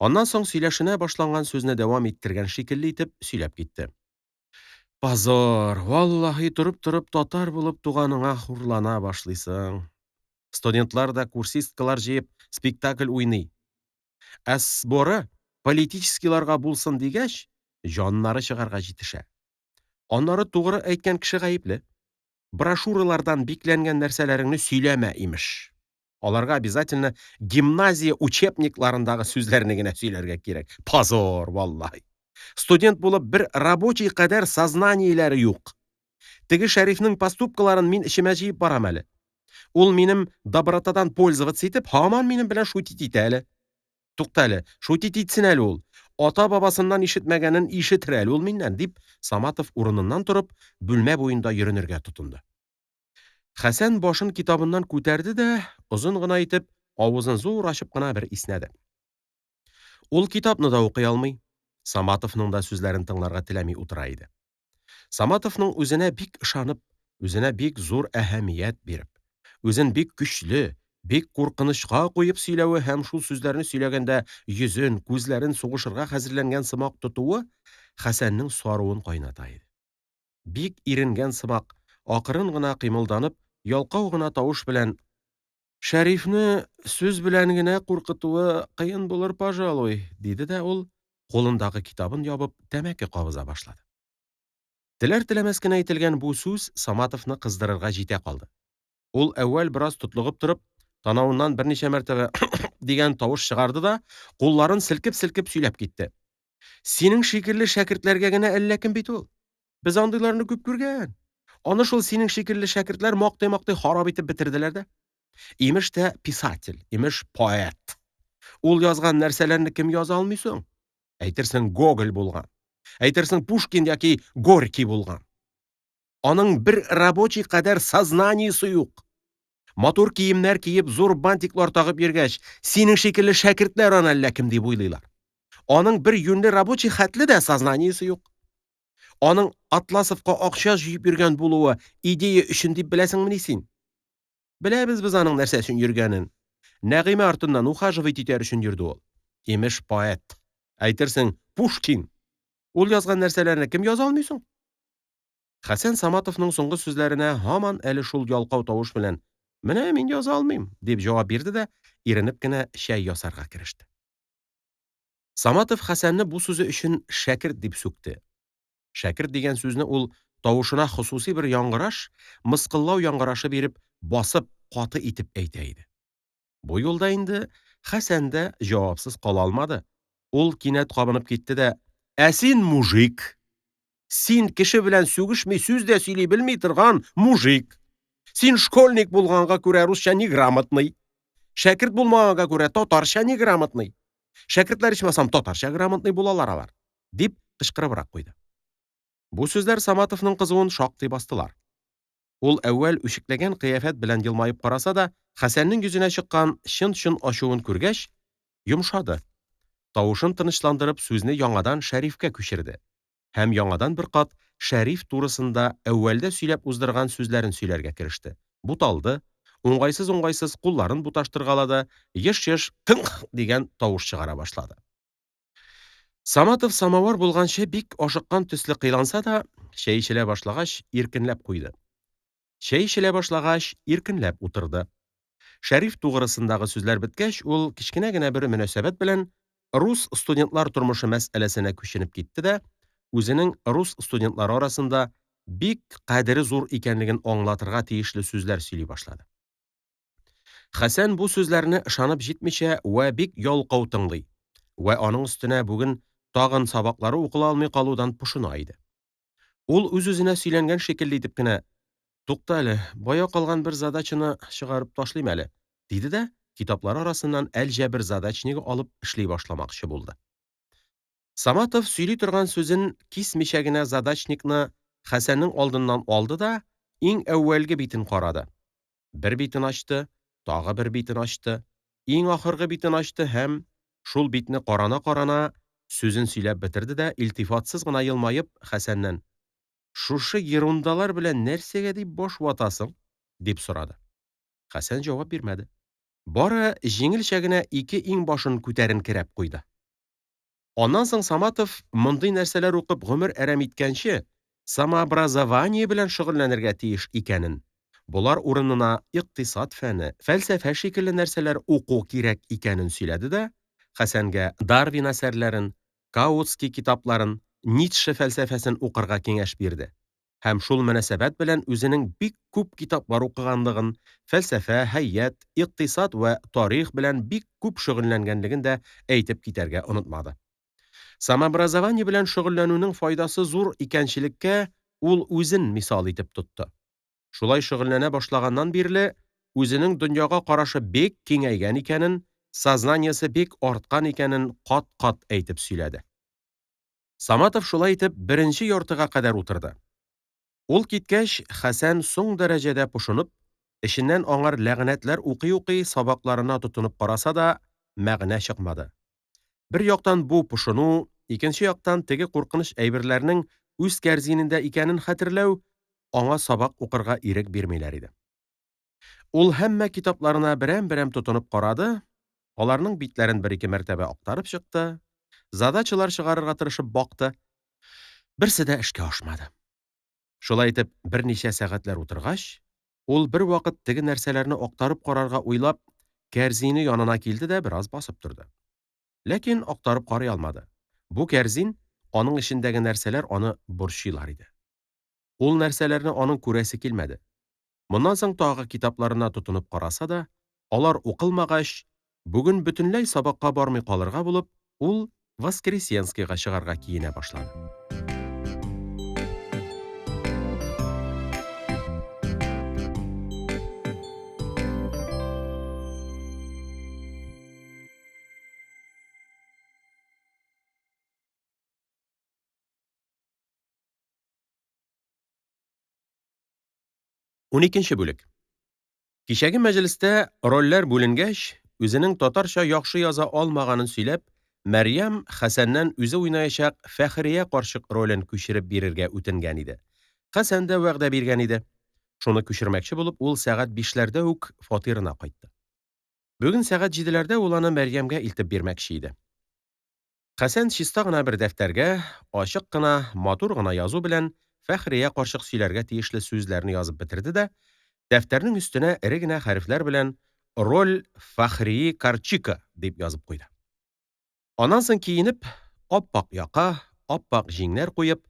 Аннан соң сөйләшенә башланган сүзне дәвам иттергән шикелле итеп сөйләп китте. "Позор, валлаһи, торып-торып татар булып туганыңа хурлана башлыйсың. Студентлар да курсисткалар җыеп спектакль уйный. Ә сборы политическийларга булсын дигәч, җаннары чыгарга җитешә. Аннары тугры әйткән кеше гаепле. Брошюралардан бикләнгән нәрсәләреңне сөйләмә, имеш. Аларга обязательно гимназия учебникларындагы сүзләрне генә сөйләргә кирәк. Позор, валлаһи. Студент булып бер рабочий кадәр сознаниеләре юк. Теге Шәрифнең поступкаларын мин ичемә җыеп барам әле. Ул минем добротадан пользоваться итеп, һаман минем белән шутить итә әле. Тукта әле, шутить итсен әле ул. Ата-бабасыннан ишетмәгәнен ишетер әле ул миннән", дип, Саматов урыныннан торып, бүлмә буенда йөренергә тотынды. Хәсән башын китабыннан күтәрде дә, озын гына итеп, авызын зур ачып кына бер иснәде. Ул китапны да укый алмый, Саматовның да сүзләрен тыңларга теләми утыра иде. Саматовның үзенә бик ышанып, үзенә бик зур әһәмият биреп, үзен бик көчле, бик куркынычка куеп сөйләве һәм шул сүзләрне сөйләгәндә йөзен, күзләрен сугышырга хәзерләнгән сымак тотуы Хәсәннең саруын кайната иде. Бик иренгән сымак акырын гына кыймылданып, ялкау гына тавыш белән: "Шәрифне сүз белән генә куркытуы кыен булыр, пожалуй", диде дә ул, кулындагы китабын ябып, тәмәке кабыза башлады. Теләр-теләмәс кенә әйтелгән бу сүз Саматовны кыздырырга җитә калды. Ул әүвәл бераз тотлыгып торып, танавыннан берничә мәртәбә дигән тавыш чыгарды да, кулларын селкеп-селкеп сөйләп китте. Синең шикелле шәкертләргә генә әллә кем бит ул. Без андыйларны күп күргән. Аны шул синең шикелле шәкертләр мактый-мактый харап итеп бетерделәр дә. Имеш тә писатель, имеш поэт. Ул язган нәрсәләрне кем яза алмый соң? Әйтерсең Гоголь булган. Әйтерсең Пушкин яки Горький булган. Аның бер рабочий кадәр сознаниесе юк. Матур киемнәр киеп, зур бантиклар тагып йөргәч, синең шикелле шәкертләр аны әллә кем дип уйлыйлар. Аның бер юньле рабочий хәтле дә сознаниесе юк. Аның Атласовка акча җыеп йөргән булуы идея өчен дип беләсеңмени син? Беләбез без аның нәрсә өчен йөргәнен. Нәгыймә артыннан ухаживать итәр өчен йөрде ул. Имеш поэт. Әйтерсең Пушкин. Ул язган нәрсәләрне кем яза алмый соң? Хәсән Саматовның соңгы сүзләренә һаман әле шул ялкау тавыш белән: "Менә мин яза алмыйм", дип җавап бирде дә, иренеп кенә чәй ясарга кереште. Саматов Хәсәнне бу сүзе өчен шәкерт дип сүкте. Шәкерт дигән сүзне ул тавышына хосуси бер яңгыраш, мыскыллау яңгырашы биреп, басып, каты итеп әйтә иде. Бу юлда инде Хәсән дә җавапсыз кала алмады. Ул кинәт кабынып китте дә: "Ә син мужик. Син кеше белән сүгешми сүз дә сөйли белми торган мужик. Син школьник булганга күрә русча неграмотный. Шәкерт булмаганга күрә татарча неграмотный. Шәкертләр ичмасам татарча грамотный булалар алар", дип кычкырыбрак куйды. Бу сүзләр Саматовның кызуын шактый бастылар. Ул әүвәл үчекләгән кыяфәт белән елмаеп караса да, Хәсәннең йөзенә чыккан чын-чын ачуын күргәч, йомшады. Тавышын тынычландырып, сүзне яңадан Шәрифкә күчерде. Һәм яңадан бер кат Шәриф турысында әүвәлдә сөйләп уздырган сүзләрен сөйләргә кереште. Буталды, уңгайсыз кулларын буташтыргалады, еш-еш «тынх» дигән тавыш чыгара башлады. Саматов самавар булганчы бик ашыккан төсле кыйланса да, чәй эчелә башлагач, иркенләп куйды. Чәй эчелә башлагач, иркенләп утырды. Шәриф тугрысындагы сүзләр беткәч, ул кичкенә генә бер мөнәсәбәт белән рус студентлар тормышы мәсьәләсенә күченеп китте дә, үзенең рус студентлары арасында бик кадере зур икәнлеген аңлатырга тиешле сүзләр сөйли башлады. Хәсән бу сүзләрне ышанып җитмичә вә бик ялкау тыңлый. Вә аның өстенә бүген тагын сабаклары укыла алмый калудан пошына иде. Ул үз-үзенә сөйләнгән шикелле итеп кенә: "Тукта әле, бая калган бер задачаны чыгарып ташлыйм әле", диде дә китаплар арасыннан әлҗә бер задачнигы алып эшли башламакчы булды. Саматов сөйли торган сүзен кисмичә генә задачникны Хәсәннең алдыннан алды да, иң әүвәлге битен карады. Бер битен ачты, тагы бер битен ачты, иң ахыргы битен ачты һәм шул битне карана-карана сүзен сөйләп бетерде дә, илтифатсыз гына елмаеп Хәсәннән: "Шушы ерундалар белән нәрсәгә дип баш ватасың?" дип сорады. Хәсән җавап бирмәде. Бары җиңелчә генә ике иң башын күтәренкерәп куйды. Аннан соң Саматов мондый нәрсәләр укып гомер әрәм иткәнче, самообразование белән шөгыльләнергә тиеш икәнен, булар урынына икътисад фәне, фәлсәфә шикелле нәрсәләр уку кирәк икәнен сөйләде дә, Хәсәнгә Дарвин әсәрләрен, Каутский китапларын, Ницше фәлсәфәсен укырга киңәш бирде. Һәм шул мөнәсәбәт белән үзенең бик күп китаплар укыганлыгын, фәлсәфә, һәйәт, икътисад вә тарих белән бик күп шөгыльләнгәнлеген дә әйтеп китәргә онытмады. Самообразование белән шөгыльләнүнең файдасы зур икәнчелеккә ул үзен мисал итеп тотты. Шулай шөгыльләнә башлаганнан бирле үзенең дөньяга карашы бик киңәйгән икәнен, сознаниесе бик арткан икәнен кат-кат әйтеп сөйләде. Саматов шулай итеп беренче яртыга кадәр утырды. Ул киткәч, Хәсән соң дәрәҗәдә пошынып, эченнән аңар ләгънәтләр укый-укый сабакларына тотынып караса да, мәгънә чыкмады. Бер яктан бу пошыну, икенче яктан теге куркыныч әйберләрнең үз кәрзинендә икәнен хәтерләү аңа сабак укырга ирек бирмиләр иде. Ул һәммә китапларына берәм-берәм тотынып карады, аларның битләрен бер-ике мәртәбә актарып чыкты, задачалар чыгарырга тырышып бакты. Берсе дә эшкә ашмады. Шулай итеп, берничә сәгатьләр утыргач, ул бервакыт теге нәрсәләрне актарып карарга уйлап, кәрзине янына килде дә бераз басып торды. Ләкин актарып карый алмады. Бу кәрзин, аның эчендәге нәрсәләр аны борчыйлар иде. Ул нәрсәләрне аның күрәсе килмәде. Моннан соң тагы китапларына тотынып караса да, алар укылмагач, бүген бөтенләй сабакка бармый калырга булып, ул Воскресенскийга чыгарга киенә башлады. 12 бүлек. Кичәге мәҗлестә рольләр бүленгәч, үзенең татарча яхшы яза алмаганын сөйләп, Мәрьям Хәсәннән үзе уйнаячак Фәхрия карчык ролен күчереп бирергә үтенгән иде. Хәсән дә вәгъдә биргән иде. Шуны күчермәкче булып, ул сәгать 5ләрдә үк фатирына кайтты. Бүген сәгать 7ләрдә ул аны Мәрьямгә илтеп бирмәкче иде. Хәсән чиста гына бер дәфтәргә, ачык кына, матур гына язу белән Фәхрия карчык сөйләргә тиешле сүзләрне язып бетерде дә, дәфтәрнең өстенә эре генә хәрефләр белән «Роль Фәхрии Карчика» дип язып куйды. Аннан соң киенеп, ап-ак яка, ап-ак җиңнәр куеп,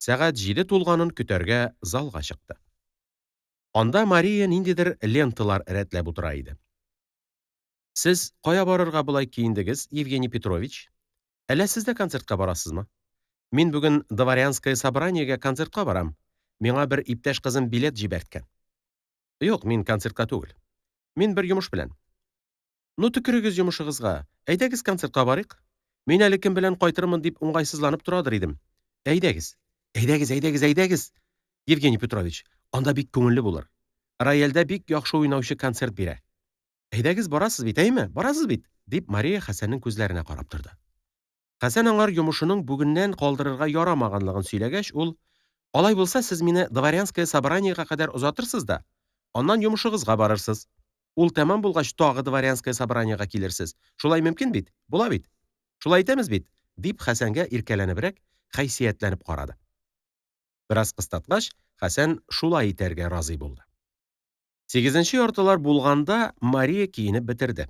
сәгать 7 тулганын көтәргә залга чыкты. Анда Мария ниндидер ленталар рәтләп утыра иде. Сез кая барырга булай киендегез, Евгений Петрович? Әллә сез дә концертка барасызмы? Мин бүген Дворянское собраниегә концертка барам. Миңа бер иптәш кызым билет җибәрткән. Юк, мин концертка түгел. Мин бер йомыш белән. Ну төкерегез йомышыгызга. Әйдәгез концертка барыйк. Мин әле кем белән кайтырмын дип уңгайсызланып торадыр идем. Әйдәгез. Әйдәгез. Евгений Петрович, анда бик күңелле булыр. Рояльдә бик яхшы уйнаучы концерт бирә. Әйдәгез, барасыз бит, әйме? Барасыз бит, дип Мария Хәсәннең күзләренә карап торды. Хәсән аңар йомышының бүгеннән калдырырга ярамаганлыгын сөйләгәч, ул: "Алай булса, сез мине Дворянское собраниегә кадәр озатырсыз да, аннан йомышыгызга барырсыз. Ул тәмам булгач, тагы Дворянское собраниегә килерсез. Шулай мөмкин бит? Була бит? Шулай итәмез бит?" дип Хәсәнгә иркәләнебрәк, хәйсиятләнеп карады. Бераз кыстаткач, Хәсән шулай итәргә разый булды. 8нче яртылар булганда Мария киенеп бетерде.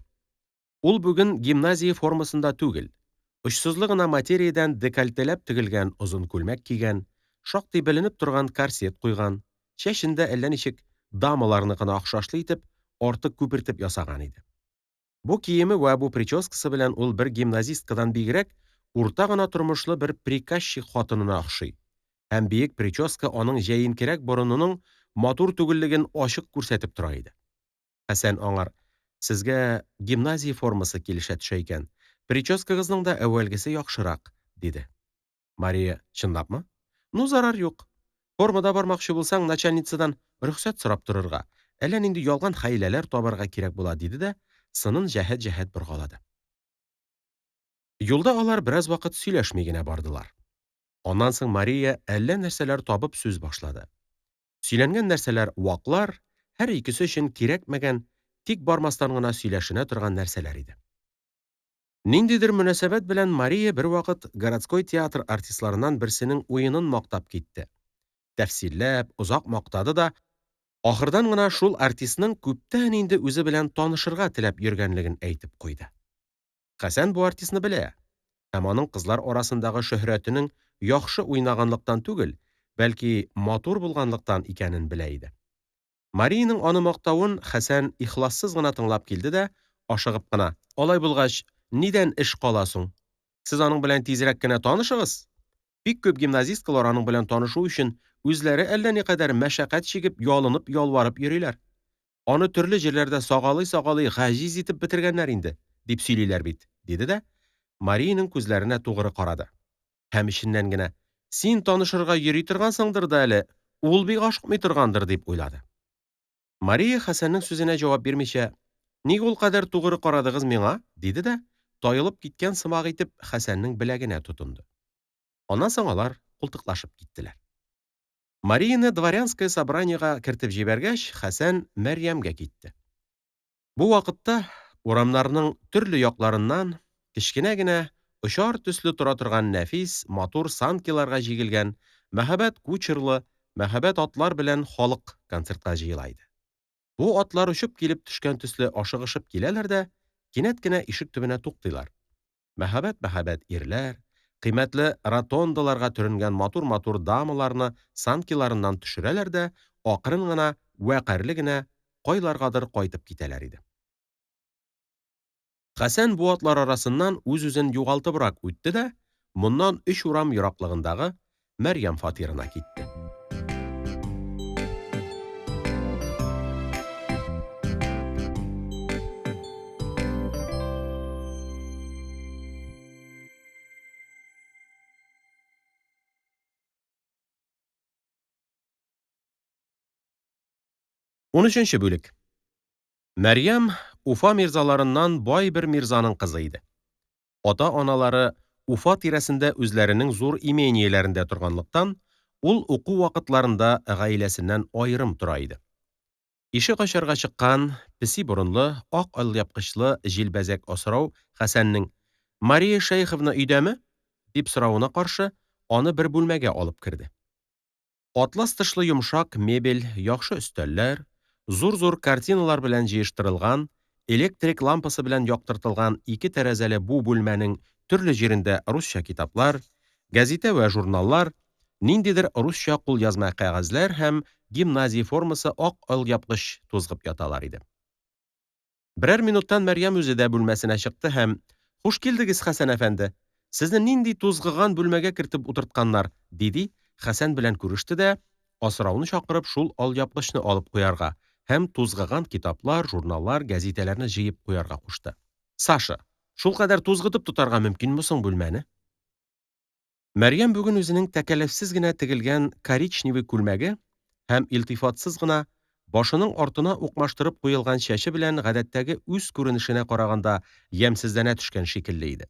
Ул бүген гимназия формасында түгел, очсызлы гына материядән декольтеләп тегелгән озын күлмәк кигән, шактый беленеп торган корсет куйган, чәчендә әллә ничек дамаларныкына охшашлы итеп, артык күпертеп ясаган иде. Бу киеме вә бу прическасы белән ул бер гимназисткадан бигрәк урта гына тормышлы бер приказчик хатынына охшый. Һәм биек прическа аның җәенкерәк борынының матур түгеллеген ачык күрсәтеп тора иде. Хәсән аңар: "Сезгә гимназия формасы килешә төшә икән. Прическагызның да әүвәлгесе яхшырак", диде. Мария: "Чынлапмы? Ну, зарар юк. Формада бармакчы булсаң, начальницадан рөхсәт сорап торырга, әллә нинди ялган хәйләләр табарга кирәк була", диде дә сынын җәһәт-җәһәт боргалады. Юлда алар бераз вакыт сөйләшми генә бардылар. Аннан соң Мария әллә нәрсәләр табып сүз башлады. Сөйләнгән нәрсәләр ваклар, һәр икесе өчен кирәкмәгән, тик бармастан гына сөйләшенә торган нәрсәләр иде. Ниндидер мөнәсәбәт белән Мария бервакыт городской театр артистларыннан берсенең уенын мактап китте. Тәфсилләп, узак мактады да, ахырдан гына шул артистның күптән инде үзе белән танышырга теләп йөргәнлеген әйтеп куйды. Хәсән бу артистны белә, һәм аның кызлар арасындагы шөһрәтенең яхшы уйнаганлыктан түгел, бәлки матур булганлыктан икәнен белә иде. Марияның аны мактавын Хәсән ихлассыз гына тыңлап килде дә, ашыгып кына: "Алай булгач, нидән эш кала соң? Сез аның белән тизрәк кенә танышыгыз. Бик күп гимназисткалар аның белән танышу өчен үзләре әллә никадәр мәшәкать чигеп, ялынып, ялварып йөриләр. Аны төрле җирләрдә сагалый гаҗиз итеп бетергәннәр инде, дип сөйлиләр бит", диде дә Марияның күзләренә тугры карады. Һәм иченнән генә: "Син танышырга йөри торгансыңдыр да әле, ул бик ашыкмый торгандыр", дип уйлады. Мария Хәсәннең сүзенә җавап бирмичә: "Ник ул кадәр тугры карадыгыз миңа?" диде дә, тайылып киткән сымак итеп Хәсәннең беләгенә тотынды. Аннан соң алар култыклашып киттеләр. Марияны Дворянское собраниегә кертеп җибәргәч, Хәсән Мәрьямгә китте. Бу вакытта урамнарның төрле якларыннан кечкенә генә очар төсле тора торган нәфис, матур санкиларга җигелгән мәһабәт кучерлы, мәһабәт атлар белән халык концертка җыела иде. Бу атлар очып килеп төшкән төсле ашыгышып киләләр дә, кинәт кенә ишек төбенә туктыйлар. Мәһабәт ирләр, кыйммәтле ротондаларга төренгән матур-матур дамаларны санкиларыннан төшерәләр дә, акрын гына, вәкарьле генә кайларгадыр кайтып китәләр иде. Хәсән бу атлар арасыннан үз-үзен югалтыбрак үтте дә, моннан 3 урам ераклыгындагы Мәрьям фатирына китте. 13-нче бүлек. Мәрьям Уфа мирзаларыннан бай бер мирзаның кызы иде. Ата-аналары Уфа тирәсендә үзләренең зур именияләрендә торганлыктан, ул уку вакытларында гаиләсеннән аерым тора иде. Ишек ачарга чыккан, песи борынлы, ак алъяпкычлы җилбәзәк асрау Хәсәннең «Мария Шәйховна өйдәме?» дип соравына каршы, аны бер бүлмәгә алып керде. Атлас тышлы йомшак мебель, яхшы өстәлләр, зур-зур картиналар белән җыештырылган, электрик лампасы белән яктыртылган ике тәрәзәле бу бүлмәнең төрле җирендә русча китаплар, гәзитә вә журналлар, ниндидер русча кулъязма кәгазьләр һәм гимназия формасы ак алъяпкыч тузгып яталар иде. Берәр минуттан Мәрьям үзе дә бүлмәсенә чыкты һәм «Хуш килдегез, Хәсән әфәнде. Сезне нинди тузгыган бүлмәгә кертеп утыртканнар?» диде, Хәсән белән күреште дә, асрауны чакырып шул алъяпкычны алып куярга һәм тузгыган китаплар, журналлар, гәзитәләрне җыеп куярга кушты. «Саша, шул кадәр тузгытып тотарга мөмкинме соң бүлмәне?» Мәрьям бүген үзенең тәкәллефсез генә тегелгән коричневый күлмәге һәм илтифатсыз гына башының артына укмаштырып куелган чәче белән гадәттәге үз күренешенә караганда ямьсезләнә төшкән шикелле иде.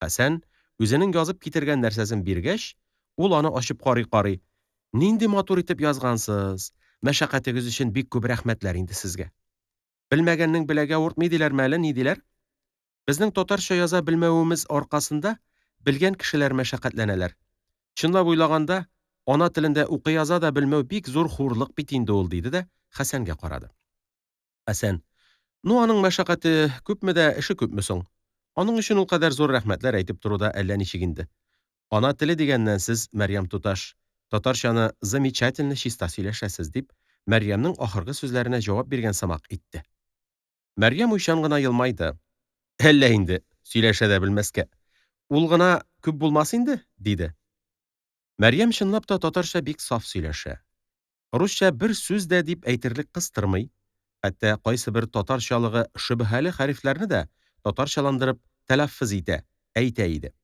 Хәсән үзенең язып китергән нәрсәсен биргәч, ул аны ачып карый-карый: «Нинди матур итеп язгансыз. Мәшәкатегез өчен бик күп рәхмәтләр инде сезгә. Белмәгәннең беләгә уртмый диләрме әле, ни диләр? Безнең татарча яза белмәвебез аркасында белгән кешеләр мәшәкатьләнәләр. Чынлап уйлаганда, ана телендә укый яза да белмәү бик зур хурлык бит инде ул», диде дә Хәсәнгә карады. Хәсән: «Ну, аның мәшәкате күпме дә, эше күпме соң? Аның өчен ул кадәр зур рәхмәтләр әйтеп торуда әллә ничек инде. Ана теле дигәннән сез, Мәрьям туташ, татарчаны замечательно чиста сөйләшәсез», дип, Мәрьямнең ахыргы сүзләренә җавап биргән самак итте. Мәрьям уйчан гына елмайды. «Әллә инде, сөйләшә дә белмәскә. Ул гына күп булмас инде», диде. Мәрьям чынлап та татарча бик саф сөйләшә. Русча бер сүз дә дип әйтерлек кыстырмый, хәтта кайсы бер татарчалыгы шөбһәле хәрефләрне дә татарчаландырып тәләффүз итә, әйтә иде.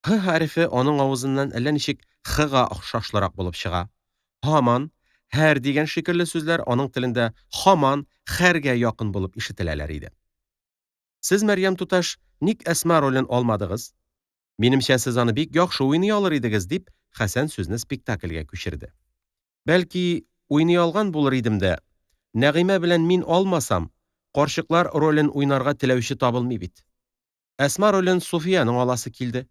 Х хәрефе аның авызыннан әллә ничек х-га охшашлырак булып чыга. Һаман, һәр дигән шикелле сүзләр аның телендә һаман хәргә якын булып ишетеләләр иде. «Сез, Мәрьям туташ, ник Әсма ролен алмадыгыз? Минемчә, сез аны бик яхшы уйный алыр идегез», дип, Хәсән сүзне спектакльгә күчерде. «Бәлки, уйный алган булыр идем дә, Нәгыймә белән мин алмасам, карчыклар ролен уйнарга теләүче табылмый бит. Әсма ролен Суфияның аласы килде.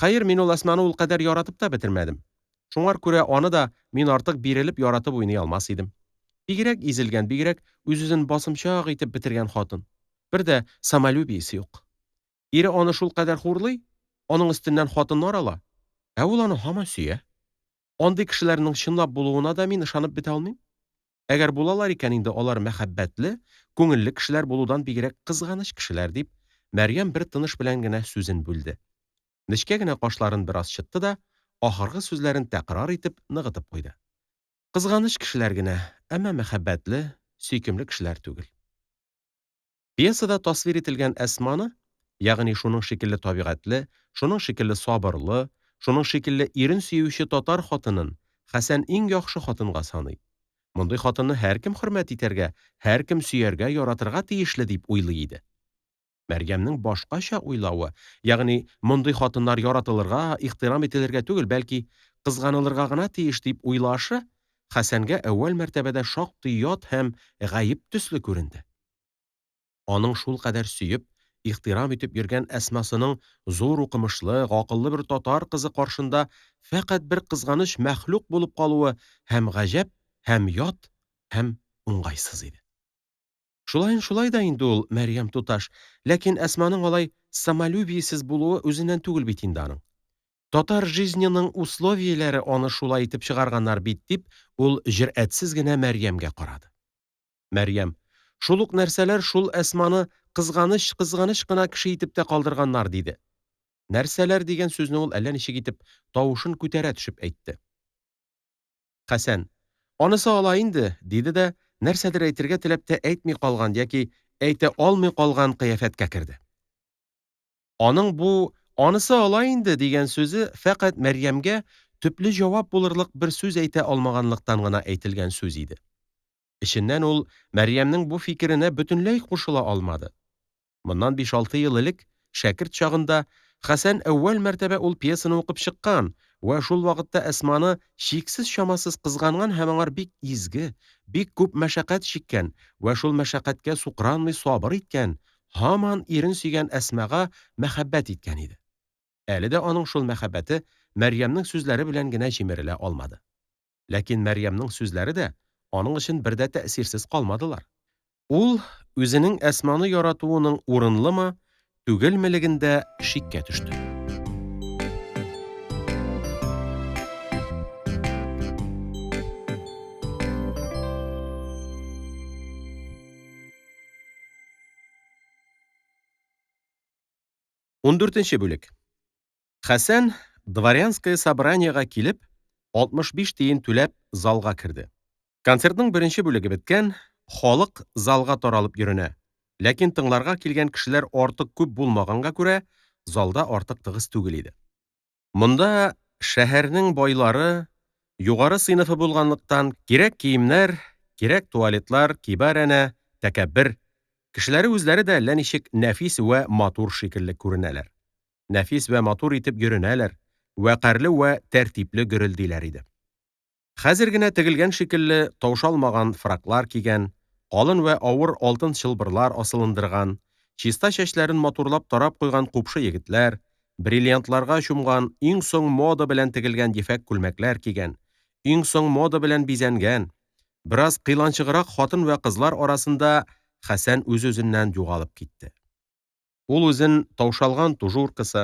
Хәер, мин ул Әсманы ул кадәр яратып та бетермәдем. Шуңар күрә аны да мин артык бирелеп яратып уйный алмас идем. Бигрәк изелгән, бигрәк үз-үзен басымчак итеп бетергән хатын. Бер дә самолюбиесе юк. Ире аны шул кадәр хурлый, аның өстеннән хатыннар ала, ә ул аны һаман сөя. Андый кешеләрнең чынлап булуына да мин ышанып бетә алмыйм. Әгәр булалар икән инде алар мәхәббәтле, күңелле кешеләр булудан бигрәк кызганыч кешеләр», дип, Мәрьям бер тыныш белән генә сүзен бүлде. Нечкә генә кашларын бераз чытты да, ахыргы сүзләрен тәкрар итеп ныгытып куйды. «Кызганыч кешеләр генә, әмма мәхәббәтле, сөйкемле кешеләр түгел». Пьесада тасвир ителгән Әсманы, ягъни шуның шикелле табигатьле, шуның шикелле сабырлы, шуның шикелле ирен сөюче татар хатынын Хәсән иң яхшы хатынга саный. Мондый хатынны һәркем хөрмәт итәргә, һәркем сөяргә, яратырга тиешле дип уйлый иде. Мәрьямнең башкача уйлавы, ягъни мондый хатыннар яратылырга, ихтирам ителергә түгел, бәлки кызганылырга гына тиеш дип уйлашы, Хәсәнгә әүвәл мәртәбәдә шактый ят һәм гаип төсле күренде. Аның шул кадәр сөеп, ихтирам итеп йөргән Әсмасының зур укымышлы, гакыллы бер татар кызы каршында фәкать бер кызганыч мәхлук булып калуы һәм гаҗәп, һәм ят, һәм уңайсыз иде. Шулайын шулай да инде ул Мәрьям туташ, ләкин Әсманың алай самолюбиесез булуы үзеннән түгел бит инде аның. Татар жизненең условияләре аны шулай итеп чыгарганнар бит дип, ул җөрьәтсез генә Мәрьямгә карады. Мәрьям, шул ук нәрсәләр шул Әсманы кызганыч кына кеше итеп тә калдырганнар диде. Нәрсәләр дигән сүзне ул әллә ничек итеп тавышын күтәрә төшеп әйтте. Хәсән, анысы алай инде, диде дә нәрсәдер әйтергә теләп тә әйтми калган яки әйтә алмый калган кыяфәткә керде. Аның бу «анысы алай инде» дигән сүзе фәкать Мәрьямгә төпле җавап булырлык бер сүз әйтә алмаганлыктан гына әйтелгән сүз иде. Эченнән ул Мәрьямнең бу фикеренә бөтенләй кушыла алмады. Моннан 5-6 ел элек, шәкерт чагында, Хәсән әүвәл мәртәбә ул пьесаны укып чыккан вә шул вакытта Әсманы чиксез чамасыз кызганган һәм аңар бик изге, бик күп мәшәкать чиккән вә шул мәшәкатькә сукранмый сабыр иткән, һаман ирен сөйгән Әсмәгә мәхәббәт иткән иде. Әле дә аның шул мәхәббәте Мәрьямнең сүзләре белән генә җимерелә алмады. Ләкин Мәрьямнең сүзләре дә аның өчен бер дә тәэсирсез калмадылар. Ул үзенең Әсманы яратуының урынлымы, түгелмелегендә шиккә төште. 14-нче бүлек. Хәсән дворянское собраниегә килеп, 65 тиен түләп залга керде. Концертның беренче бүлеге беткән, халык залга таралып йөренә. Ләкин тыңларга килгән кешеләр артык күп булмаганга күрә, залда артык тыгыз түгел иде. Монда шәһәрнең байлары, югары сыйныфы булганлыктан, кирәк киемнәр, кирәк туалетлар кибарәнә, тәкәббер. Кешеләре үзләре дә әллә ничек нәфис вә матур шикелле күренәләр. Нәфис вә матур итеп йөренәләр, вәкарлы вә тәртипле гөрелдиләр иде. Хәзер генә тегелгән шикелле таушалмаган фраклар кигән, калын вә авыр алтын чылбырлар асылындырган, чиста чәчләрен матурлап тарап куйган купшы егетләр, бриллиантларга чумган, иң соң мода белән тегелгән ефәк күлмәкләр кигән, иң соң мода белән бизәнгән, бераз кыйланчыграк хатын вә кызлар арасында Хәсән үз-үзеннән югалып китте. Ул үзен таушалган тужуркасы,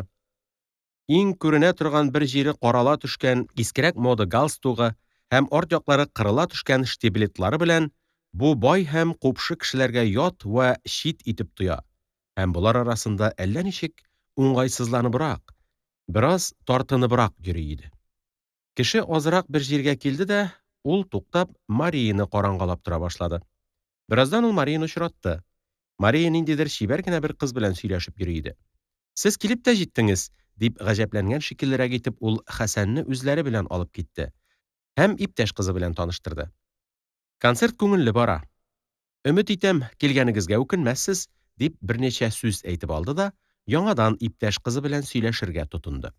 иң күренә торган бер җире карала төшкән искерәк мода галстугы һәм арт яклары кырыла төшкән штиблетлары белән бу бай һәм купшы кешеләргә ят вә чит итеп тоя. Һәм булар арасында әллә ничек уңайсызланыбрак, бераз тартыныбрак йөри иде. Кеше азрак бер җиргә килде дә, ул туктап Марияны карангалап тора башлады. Бераздан ул Марияны очратты. Мария ниндидер чибәр генә бер кыз белән сөйләшеп йөри иде. Сез килеп тә җиттеңез, дип гаҗәпләнгән шикеллерәк итеп ул Хәсәнне үзләре белән алып китте һәм иптәш кызы белән таныштырды. Концерт күңелле бара. Өмет итәм, килгәнегезгә үкенмәссез, дип берничә сүз әйтеп алды да, яңадан иптәш кызы белән сөйләшергә тотынды.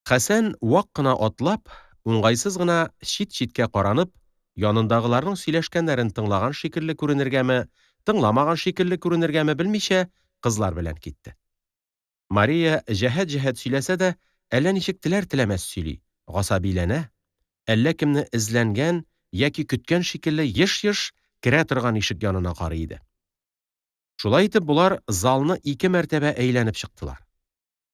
Хәсән вак кына атлап, уңайсыз гына чит-читкә каранып, янындагыларның сөйләшкәннәрен тыңлаган шикелле күренергәме, тыңламаган шикелле күренергәме белмичә, кызлар белән китте. Мария җәһәт-җәһәт сөйләсә дә, әллә ничек теләр-теләмәс сөйли, гасабиләнә, әллә кемне эзләнгән яки көткән шикелле еш-еш керә торган ишек янына карый иде. Шулай итеп булар залны 2 мәртәбә әйләнеп чыктылар.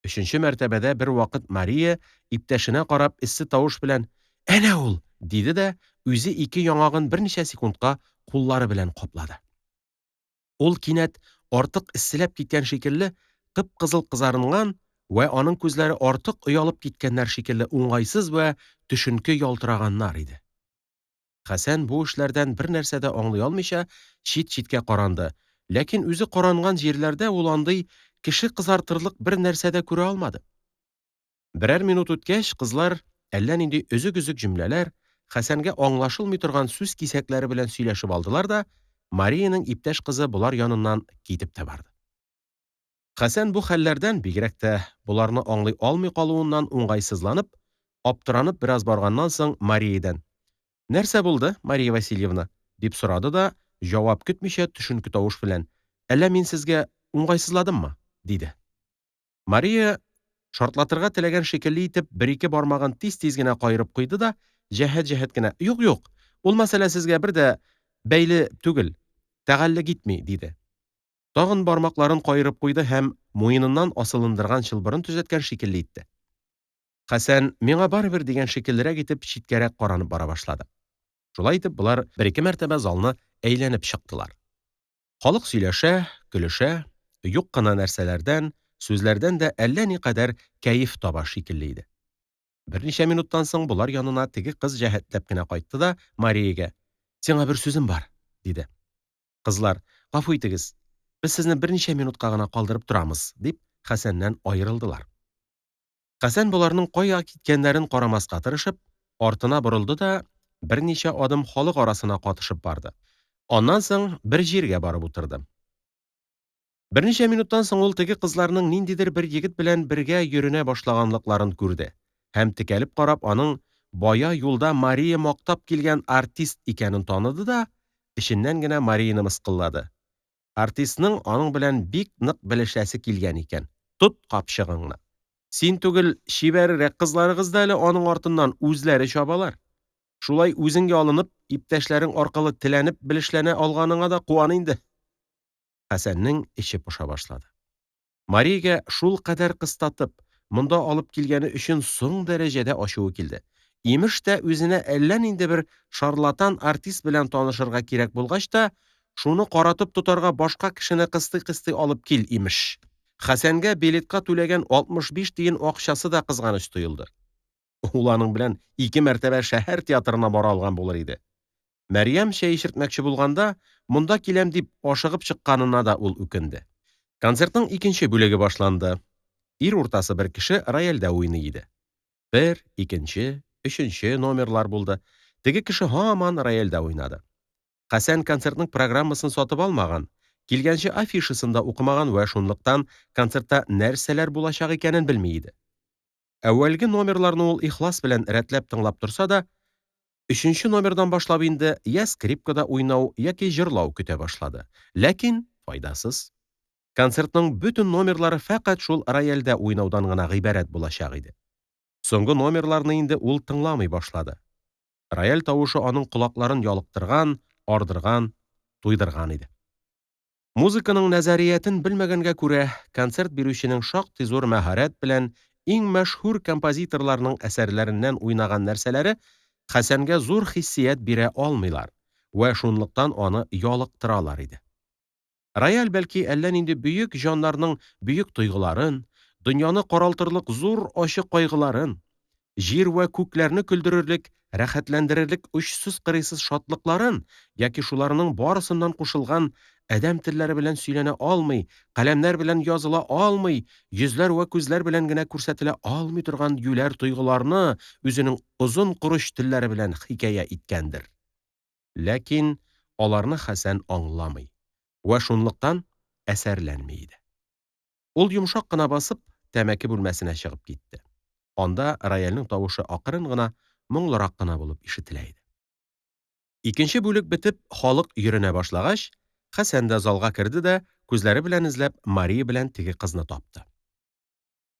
3нче мәртәбәдә бер вакыт Мария иптәшенә карап эссе тавыш белән «Әнә ул!» диде дә, үзе 2 яңагын берничә секундка куллары белән каплады. Ул кинәт артык эсселәп киткән шикелле, кып-кызыл кызарынган вә аның күзләре артык оялып киткәннәр шикелле уңайсыз вә төшенке ялтыраганнар иде. Хәсән бу эшләрдән бер нәрсә дә аңлый алмыйча чит-читкә каранды, ләкин үзе каранган җирләрдә ул андый кеше кызартырлык бер нәрсә дә күрә алмады. Берәр минут үткәч, кызлар әллә нинди өзек-өзек җөмләләр, Хәсәнгә аңлашылмый торган сүз кисәкләре белән сөйләшеп алдылар да, Марияның иптәш кызы булар яныннан китеп тә барды. Хәсән бу хәлләрдән, бигрәк тә буларны аңлый алмый калуыннан уңайсызланып, аптыранып бераз барганнан соң Мариядан «Нәрсә булды, Мария Васильевна?» дип сорады да, җавап көтмичә төшенке тавыш белән «Әллә мин сезгә уңайсызладыммы? Диде. Мария шартлатырга теләгән шикелле итеп бер-ике бармагын тиз-тиз генә каерып куйды да, җәһәт-җәһәт кенә: "Юк, юк, ул мәсьәлә сезгә бер дә бәйле түгел, тәгаллөк итми", диде. Тагын бармакларын каерып куйды һәм муеныннан асылындырган чылбырын төзәткән шикелле итте. Хәсән миңа барыбер дигән шикеллерәк итеп читкәрәк каранып бара башлады. Шулай итеп, булар бер-ике мәртәбә залны әйләнеп чыктылар. Халык сөйләшә, көлешә, юк кына нәрсәләрдән, сүзләрдән дә әллә никадәр кәеф таба шикелле иде. Берничә минуттан соң булар янына теге кыз җәһәтләп кенә кайтты да Мариягә: "Сиңа бер сүзем бар", диде. Кызлар: "Гафу итегез, без сезне берничә минутка гына калдырып торамыз", дип Хәсәннән аерылдылар. Хәсән буларның кая киткәннәрен карамаска тырышып, артына борылды да берничә адым халык арасына катышып барды. Аннан соң бер җиргә барып утырды. Берничә минуттан соң ул теге кызларның ниндидер бер егет белән бергә йөренә башлаганлыкларын күрде һәм текәлеп карап аның бая юлда Мария мактап килгән артист икәнен таныды да, эченнән генә Марияны мыскыллады. Артистның аның белән бик нык белешәсе килгән икән. Тот капчыгыңны. Син түгел, чибәррәк кызларыгыз да әле аның артыннан үзләре чабалар. Шулай үзеңгә алынып, иптәшләрең аркылы теләнеп белешләнә алганыңа да куан инде. Хәсәннең эче поша башлады. Мариягә шул кадәр кыстатып, монда алып килгәне өчен соң дәрәҗәдә ачуы килде. Имеш тә үзенә әллә нинди бер шарлатан артист белән танышырга кирәк булгач та, шуны каратып тотарга башка кешене кыстый-кыстый алып кил, имеш. Хәсәнгә билетка түләгән 65 тиен акчасы да кызганыч тоелды. Ул аның белән 2 мәртәбә шәһәр театрына бара алган булыр иде. Мәрьям чәй эчертмәкче булганда, монда киләм дип ашыгып чыкканына да ул үкенде. Концертның икенче бүлеге башланды. Ир уртасы бер кеше рояльдә уйный иде. 1, 2, 3 номерлар булды. Теге кеше һаман рояльдә уйнады. Хәсән концертның программасын сатып алмаган, килгәнче афишасын да укымаган вә шунлыктан концертта нәрсәләр булачак икәнен белми иде. Әүвәлге номерларны ул ихлас белән рәтләп тыңлап торса да, 3нче номердан башлап инде я скрипкада уйнау яки җырлау көтә башлады. Ләкин файдасыз. Концертның бөтен номерлары фәкать шул рояльдә уйнаудан гына гыйбарәт булачак иде. Соңгы номерларны инде ул тыңламый башлады. Рояль тавышы аның колакларын ялыктырган, ардырган, туйдырган иде. Музыканың нәзәриятен белмәгәнгә күрә, концерт бирүченең шактый зур мәһарәт белән иң мәшһүр композиторларның әсәрләреннән уйнаган нәрсәләре Хәсәнгә зур хиссият бирә алмыйлар вә шунлыктан аны ялыктыралар иде. Рояль бәлки әллә нинди бөек җаннарның бөек тойгыларын, дөньяны каралтырлык зур ачык кайгыларын, җир вә күкләрне көлдерерлек, рәхәтләндерерлек учсыз-кырыйсыз шатлыкларын, яки шуларның барысыннан кушылган адәм телләре белән сөйләнә алмый, каләмнәр белән языла алмый, йөзләр вә күзләр белән генә күрсәтелә алмый торган юләр тойгыларны үзенең озын курыч телләре белән хикәя иткәндер. Ләкин аларны Хәсән аңламый вә шунлыктан әсәрләнми иде. Ул йомшак кына басып, тәмәке бүлмәсенә чыгып китте. Анда рояльнең тавышы акрын гына, моңлырак кына булып ишетелә иде. Икенче бүлек бетеп, халык йөренә башлагач, Хәсән дә залга керде дә, күзләре белән эзләп Мария белән теге кызны тапты.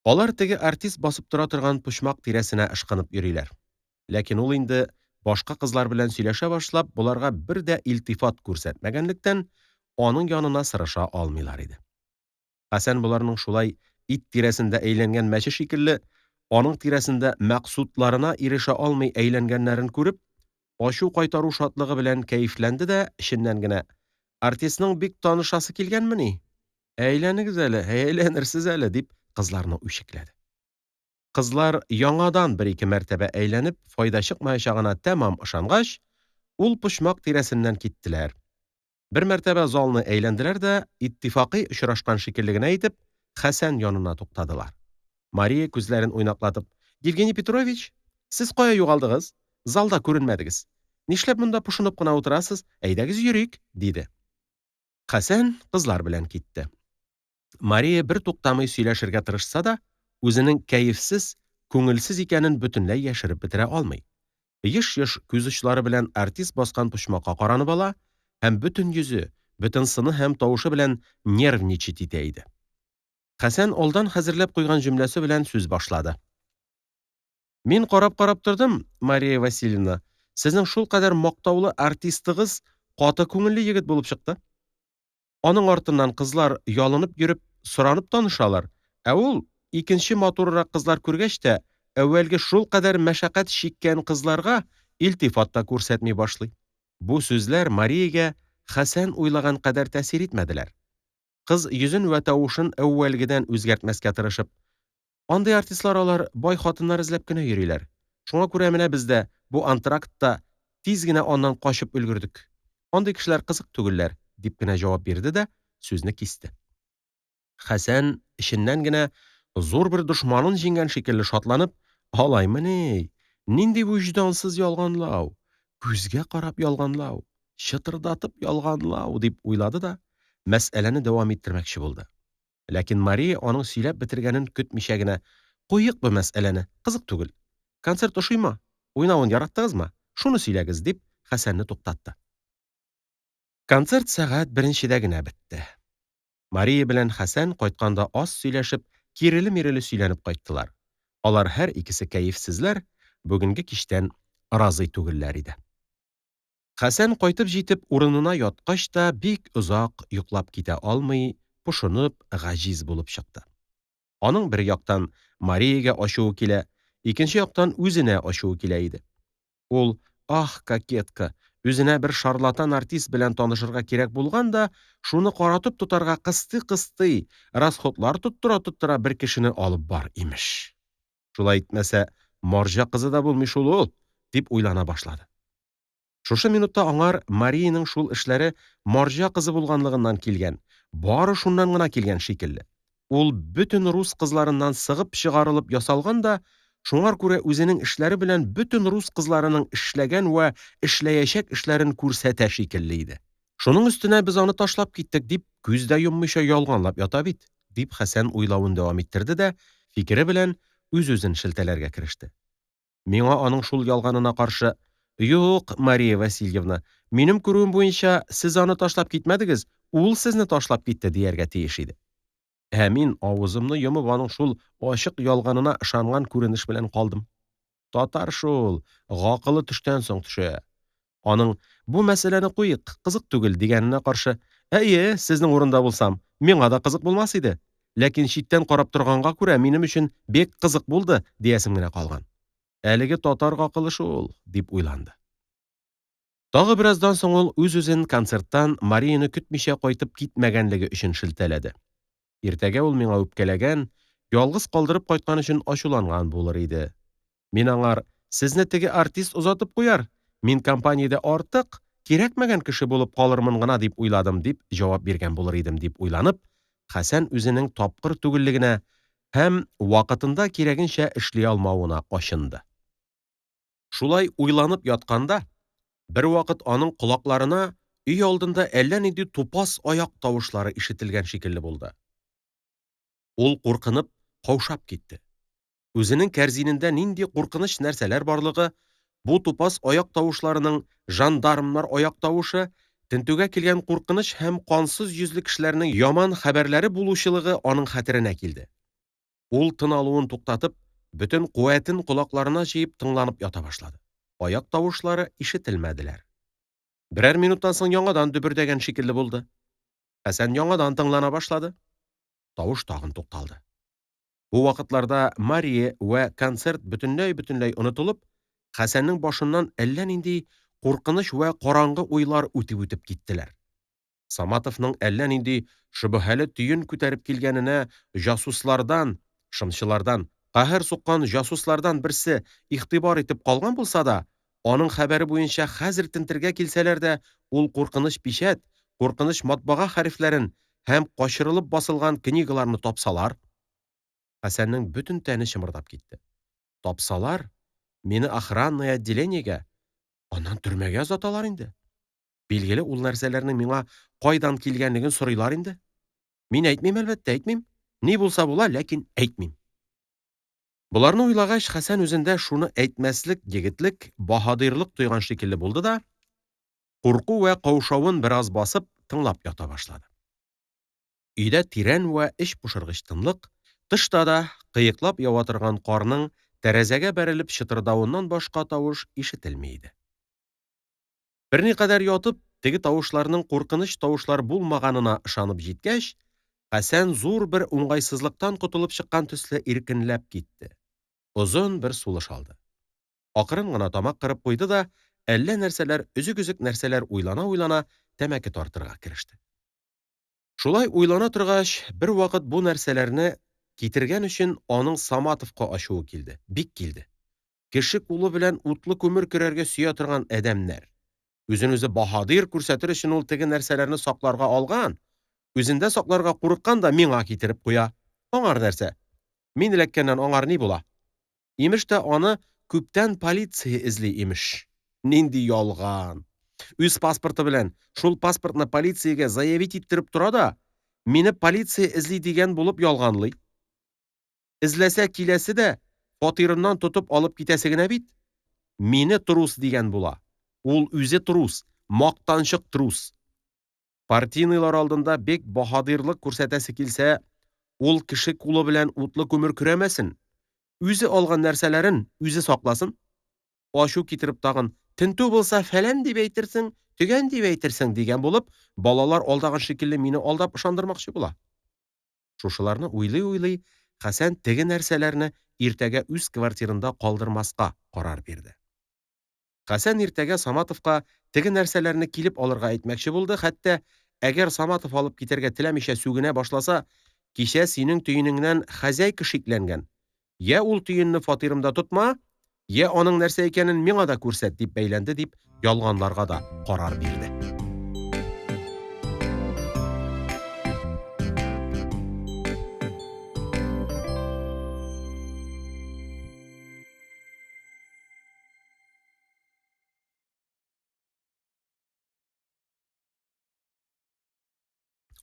Алар теге артист басып тора торган почмак тирәсенә ышкынып йөриләр. Ләкин ул инде башка кызлар белән сөйләшә башлап, буларга бер дә илтифат күрсәтмәгәнлектән, аның янына сырыша алмыйлар иде. Хәсән буларның шулай ит тирәсендә әйләнгән мәче шикелле, аның тирәсендә максутларына ирешә алмый әйләнгәннәрен күреп, ачу кайтару шатлыгы белән кәефләнде дә, эченнән генә: "Артистның бик танышасы килгәнмени? Әйләнегез әле, әйләнерсез әле", дип кызларны үчекләде. Кызлар яңадан бер-ике мәртәбә әйләнеп, файда чыкмаячагына тәмам ышангач, ул почмак тирәсеннән киттеләр. Бер мәртәбә залны әйләнделәр дә, иттифакый очрашкан шикелле генә итеп, Хәсән янына туктадылар. Мария күзләрен уйнаклатып: "Евгений Петрович, сез кая югалдыгыз? Залда күренмәдегез. Нишләп монда пошынып кына утырасыз? Әйдәгез йөрик", диде. Хәсән кызлар белән китте. Мария бер туктамый сөйләшергә тырышса да, үзенең кәефсез, күңелсез икәнен бөтенләй яшереп бетерә алмый. Еш-еш күз очлары белән артист баскан почмакка каранып ала һәм бөтен йөзе, Бөтен сыны һәм тавышы белән нервничать итә иде. Хәсән алдан хәзерләп куйган җөмләсе белән сүз башлады. Мин карап тордым, Мария Васильевна, сезнең шулкадәр мактаулы артистыгыз каты күңелле егет булып чыкты. Аның артыннан кызлар ялынып йөреп, соранып танышалар. Ә ул икенче матуррак кызлар күргәч тә, әүвәлге шулкадәр мәшәкать чиккән кызларга илтифат та күрсәтми башлый. Бу сүзләр Мариягә Хәсән уйлаган кадәр тәэсир итмәделәр. Кыз йөзен вә тавышын әүвәлгедән үзгәртмәскә тырышып, андый артистлар алар бай хатыннар эзләп кенә йөриләр. Шуңа күрә менә без дә бу антрактта тиз генә аннан качып өлгердек. Андый кешеләр кызык түгелләр, дип кенә җавап бирде дә сүзне кисте. Хәсән эченнән генә зур бер дошманын җиңгән шикелле шатланып, алаймыни, нинди вөҗдансыз ялганлау, күзгә карап ялганлау, чытырдатып ялганлау дип уйлады да, мәсьәләне дәвам иттермәкче булды. Ләкин Мария аның сөйләп бетергәнен көтмичә генә, "Куйык бу мәсьәләне, кызык түгел. Концерт ошыймы? Уйнавын яраттыгызмы? Шуны сөйләгез", дип Хәсәнне туктатты. Концерт сәгать 1-дә генә бетте. Мария белән Хәсән кайтканда аз сөйләшеп, киреле-миреле сөйләнеп кайттылар. Алар һәр икесе кәефсезләр, бүгенге кичтән разый түгелләр иде. Хәсән кайтып җитеп урынына яткач та бик озак йоклап китә алмый, пошынып, гаҗиз булып чыкты. Аның бер яктан Мариягә ачуы килә, икенче яктан үзенә ачуы килә иде. Ул, ах, кокетка, үзенә бер шарлатан артист белән танышырга кирәк булган да, шуны каратып тотарга кыстый-кыстый, расходлар тоттыра-тоттыра бер кешене алып бар имеш. Шулай итмәсә, марҗа кызы да булмый шул ул, дип уйлана башлады. Шушы минутта аңар Марияның шул эшләре марҗа кызы булганлыгыннан килгән, бары шуннан гына килгән шикелле. Ул бөтен рус кызларыннан сыгып чыгарылып ясалган да, шуңар күрә үзенең эшләре белән бөтен рус кызларының эшләгән вә эшләячәк эшләрен күрсәтә шикелле иде. Шуның өстенә без аны ташлап киттек дип, күз дә йоммыйча ялганлап ята бит, дип Хәсән уйлавын дәвам иттерде дә, фикере белән үз-үзен шелтәләргә кереште. Миңа аның шул ялганына каршы: "Юк, Мария Васильевна, минем күрүем буенча, сез аны ташлап китмәдегез, ул сезне ташлап китте", дияргә тиеш иде. Ә мин авызымны йомып аның шул ачык ялганына ышанган күренеш белән калдым. Татар шул, гакылы төштән соң төшә. Аның "Бу мәсьәләне куйык, кызык түгел" дигәненә каршы: "Әйе, сезнең урында булсам, миңа да кызык булмас иде. Ләкин читтән карап торганга күрә минем өчен бик кызык булды", диясем генә калган. Әлеге татар гакылы шул, дип уйланды. Тагы бераздан соң ул үз-үзен концерттан Марияны көтмичә кайтып китмәгәнлеге өчен шелтәләде. Иртәгә ул миңа үпкәләгән, ялгыз калдырып кайткан өчен ачуланган булыр иде. Мин аңар: "Сезне теге артист озатып куяр, мин компаниядә артык, кирәкмәгән кеше булып калырмын гына дип уйладым", дип җавап биргән булыр идем, дип уйланып, Хәсән үзенең тапкыр түгеллегенә һәм вакытында кирәгенчә эшли алмавына ачынды. Шулай уйланып ятканда, бер вакыт аның колакларына өй алдында әллә нинди тупас аяк тавышлары ишетелгән шикелле булды. Ул куркынып, каушап китте. Үзенең кәрзинендә нинди куркыныч нәрсәләр барлыгы, бу тупас аяк тавышларының жандармнар аяк тавышы, тентүгә килгән куркыныч һәм кансыз йөзле кешеләрнең яман хәбәрләре булучылыгы аның хәтеренә килде. Ул тын алуын туктатып, бөтен куәтен колакларына җыеп тыңланып ята башлады. Аяк тавышлары ишетелмәделәр. Берәр минуттан соң яңадан дөбердәгән шикелле булды. Хәсән яңадан тыңлана башлады. Тавыш тагын тукталды. Бу вакытларда Мария вә концерт бөтенләй онытылып, Хәсәннең башыннан әллә нинди куркыныч вә караңгы уйлар үтеп киттеләр. Саматовның әллә нинди шөбһәле төен күтәреп килгәненә жасуслардан, шымчылардан, каһәр суккан жасуслардан берсе игътибар итеп калган булса да, аның хәбәре буенча хәзер тентергә килсәләр дә, ул куркыныч пичәт, куркыныч матбага хәрефләрен һәм качырылып басылган книгаларны тапсалар, Хәсәннең бөтен тәне чымырдап китте. Тапсалар, мине охранное отделениегә, аннан төрмәгә озаталар инде. Билгеле, ул нәрсәләрнең миңа кайдан килгәнлеген сорыйлар инде. Мин әйтмим, әлбәттә, әйтмим. Ни булса була, ләкин әйтмим. Буларны уйлагач, Хәсән үзендә шуны әйтмәслек, егетлек, баһадирлык тойган шикелле булды да, курку вә каушавын бераз басып, тыңлап ята башлады. Өйдә тирән вә эч пошыргыч тынлык, тышта да кыеклап ява торган карның тәрәзәгә бәрелеп чытырдавыннан башка тавыш ишетелми иде. Берникадәр ятып, теге тавышларның куркыныч тавышлар булмаганына ышанып җиткәч, Хәсән зур бер уңайсызлыктан котылып чыккан төсле иркенләп китте. Озын бер сулыш алды. Акрын гына тамак кырып куйды да, әллә нәрсәләр, өзек-өзек нәрсәләр уйлана-уйлана тәмәке тартырга кереште. Шулай уйлана торгач, бер вакыт бу нәрсәләрне китергән өчен аның Саматовка ачуы килде. Бик килде. Кеше кулы белән утлы күмер көрәргә сөя торган адәмнәр. Үзен-үзе баһадир күрсәтер өчен ул теге нәрсәләрне сакларга алган, үзендә сакларга курыккан да миңа китереп куя. Аңар нәрсә? Мин эләккәннән аңар ни була? Имеш тә аны күптән полиция эзли имеш. Нинди ялган. Үз паспорты белән шул паспортны полициягә заявить иттереп тора да, мине полиция эзли дигән булып ялганлый. Эзләсә киләсе дә фатирымнан тотып алып китәсе генә бит. Мине трус дигән була. Ул үзе трус, мактанчык трус. Партийныйлар алдында бик баһадирлык күрсәтәсе килсә, ул кеше кулы белән утлы күмер көрәмәсен. Үзе алган нәрсәләрен үзе сакласын. Ачу китереп тагын, тинтү булса фәлән дип әйтерсең, төгән дип әйтерсең дигән булып, балалар алдаган шикелле мине алдап ышандырмакчы була. Шушыларны уйлый-уйлый, Хәсән теге нәрсәләрне иртәгә үз квартирында калдырмаска карар бирде. Хәсән иртәгә Саматовка теге нәрсәләрне килеп алырга әйтмәкче булды, хәтта әгәр Саматов алып китәргә теләмичә сүгенә башласа, кичә синең төенеңнән хәзяйка шикләнгән. Я ул төенне фатирымда тотма, я аның нәрсә икәнен миңа да күрсәт дип бәйләнде дип ялганларга да карар бирде.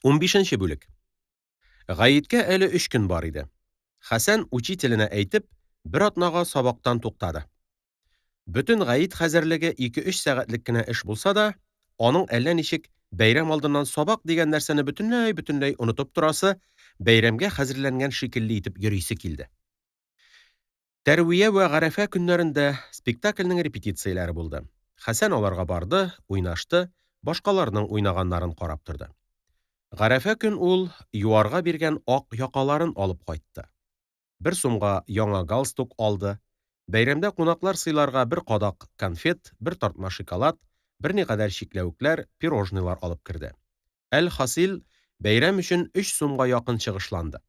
15-нче бүлек. Гаеткә әле 3 көн бар иде. Хәсән учителенә әйтеп, бер атнага сабактан туктады. Бөтен гаит хәзерлеге 2-3 сәгатьлек кенә эш булса да, аның әллә ничек бәйрәм алдыннан сабак дигән нәрсәне бөтенләй онытып торасы, бәйрәмгә хәзерләнгән шикелле итеп йөрисе килде. Тәрвия вә Гарәфә көннәрендә спектакльнең репетицияләре булды. Хәсән аларга барды, уйнашты, башкаларның уйнаганнарын карап торды. Гарәфә көн ул юарга биргән ак якаларын алып кайтты. Бер сумга яңа галстук алды. Бәйрәмдә кунаклар сыйларга бер кадак конфет, бер тартма шоколад, берникадәр чикләвекләр, пирожныйлар алып керде. Әл-хасил, бәйрәм өчен 3 сумга якын чыгышланды.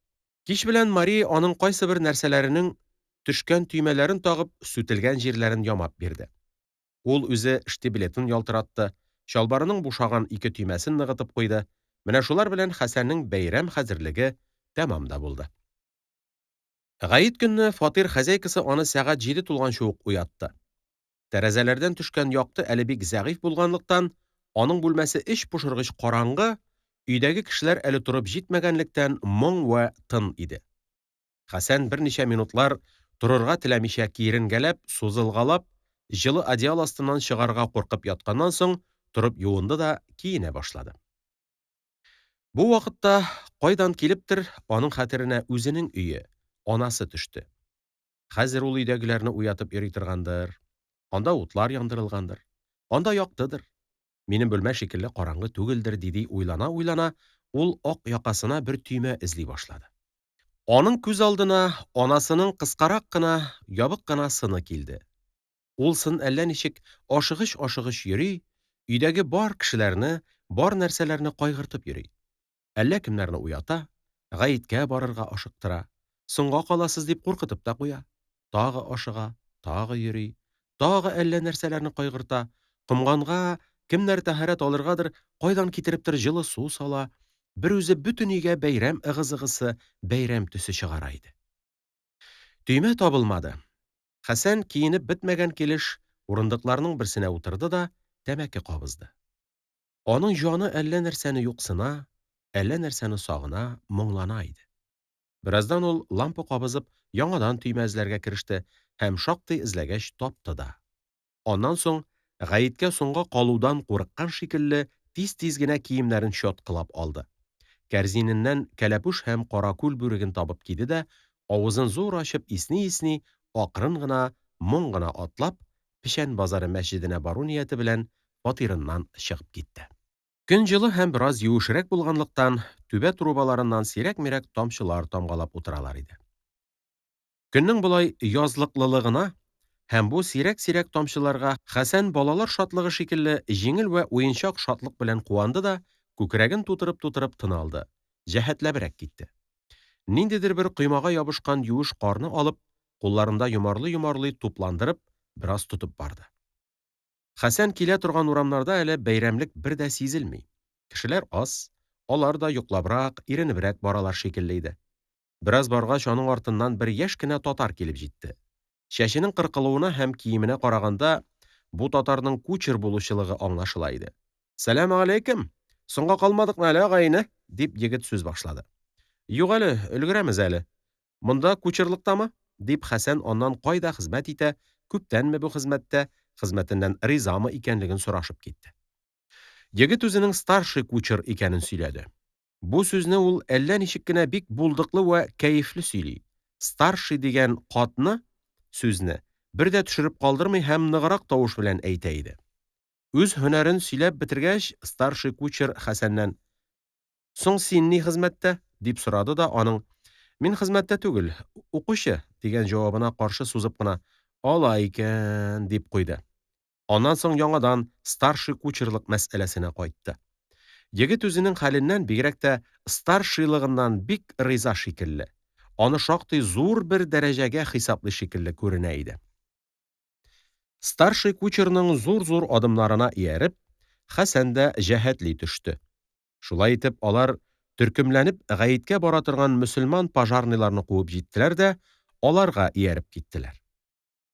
Кич белән Мари аның кайсы бер нәрсәләренең төшкән төймәләрен тагып, сүтелгән җирләрен ямап бирде. Ул үзе штиблетын ялтыратты, чалбарының бушаган 2 төймәсен ныгытып куйды. Менә шулар белән Хәсәннең бәйрәм хәзерлеге тәмам да булды. Гаит көнне фатир хәзяйкасы аны сәгать 7 тулганчы ук уятты. Тәрәзәләрдән төшкән якты әле бик зәгыйф булганлыктан, аның бүлмәсе эч пошыргыч караңгы, өйдәге кешеләр әле турып җитмәгәнлектән моң вә тын иде. Хәсән берничә минутлар турырга теләмичә киренгәләп, сузылгалап, җылы одеял астыннан чыгарга куркып ятканнан соң, турып юынды да киенә башлады. Бу вакытта кайдан килептер, аның хәтеренә үзенең өе, анасы төште. Хәзер ул өйдәгеләрне уятып йөри торгандыр. Анда утлар яндырылгандыр. Анда яктыдыр. Минем бүлмә шикелле караңгы түгелдер диде уйлана-уйлана, ул ак якасына бер төймә эзли башлады. Аның күз алдына анасының кыскарак кына, ябык кына сыны килде. Ул сын әллә ничек ашыгыч йөри, өйдәге бар кешеләрне, бар нәрсәләрне кайгыртып йөри. Әллә кемнәрне уята, гаеткә барырга ашыктыра, соңга каласыз дип куркытып та куя. Тагы ашыга, тагы йөри, тагы әллә нәрсәләрне кайгырта, комганга кемнәр тәһарәт алыргадыр, кайдан китерептер җылы су сала, бер үзе бөтен өйгә бәйрәм ыгы-зыгысы, бәйрәм төсе чыгара иде. Төймә табылмады. Хәсән киенеп бетмәгән килеш урындыкларның берсенә утырды да тәмәке кабызды. Аның җаны әллә нәрсәне юксына, әллә нәрсәне сагына, моңлана иде. Бераздан ул лампа кабызып, яңадан төймә эзләргә кереште һәм шактый эзләгәч тапты да. Аннан соң, гаеткә соңга калудан курыккан шикелле, тиз-тиз генә киемнәрен щеткалап алды. Кәрзиненнән кәләпүш һәм каракүл бүреген табып киде дә, авызын зур ачып исни-исни, акрын гына, моң гына атлап, Печән базары мәчетенә бару нияте белән фатирыннан чыгып китте. Көн җылы һәм бераз юешрәк булганлыктан, түбә трубаларыннан сирәк-мирәк тамчылар тамгалап утыралар иде. Көннең болай язлыклылыгына һәм бу сирәк-сирәк тамчыларга Хәсән балалар шатлыгы шикелле җиңел вә уенчак шатлык белән куанды да, күкрәген тутырып-тутырып тын алды. Җәһәтләбрәк китте. Ниндидер бер коймага ябышкан юеш карны алып, кулларында йомарлый-йомарлый тупландырып, бераз тотып барды. Хәсән килә торган урамнарда әле бәйрәмлек бер дә сизелми. Кешеләр аз, алар да йоклабрак, иренебрәк баралар шикелле иде. Бераз баргач, аның артыннан бер яшь кенә татар килеп җитте. Чәченең кыркылуына һәм киеменә караганда, бу татарның кучер булучылыгы аңлашыла иде. "Сәлам алейкум. Соңга калмадыкмы әле, агайны?" дип егет сүз башлады. "Юк әле, өлгерәмез әле. Монда кучерлыктамы?" дип Хәсән аннан кайда хезмәт итә, күптәнме бу хезмәттә, хезмәтеннән ризамы икәнлеген сорашып китте. Егет үзенең старший кучер икәнен сөйләде. Бу сүзне ул әллә ничек кенә бик булдыклы вә кәефле сөйли. Старший дигән катны сүзне бер дә төшереп калдырмый һәм ныграк тавыш белән әйтә иде. Үз һөнәрен сөйләп бетергәч, старший кучер Хәсәннән: "Соң син ни хезмәттә?" дип сорады да аның: "Мин хезмәттә түгел, укучы" дигән җавабына каршы сузып кына: "Алай икән" дип куйды. Аннан соң яңадан старший кучерлык мәсьәләсенә кайтты. Егет үзенең хәленнән, бигрәк тә старшийлыгыннан бик риза шикелле. Аны шактый зур бер дәрәҗәгә хисаплый шикелле күренә иде. Старший кучерның зур-зур адымнарына ияреп, Хәсән дә җәһәтли төште. Шулай итеп, алар төркемләнеп гаеткә бара торган мөселман пожарныйларны куып җиттеләр дә, аларга ияреп киттеләр.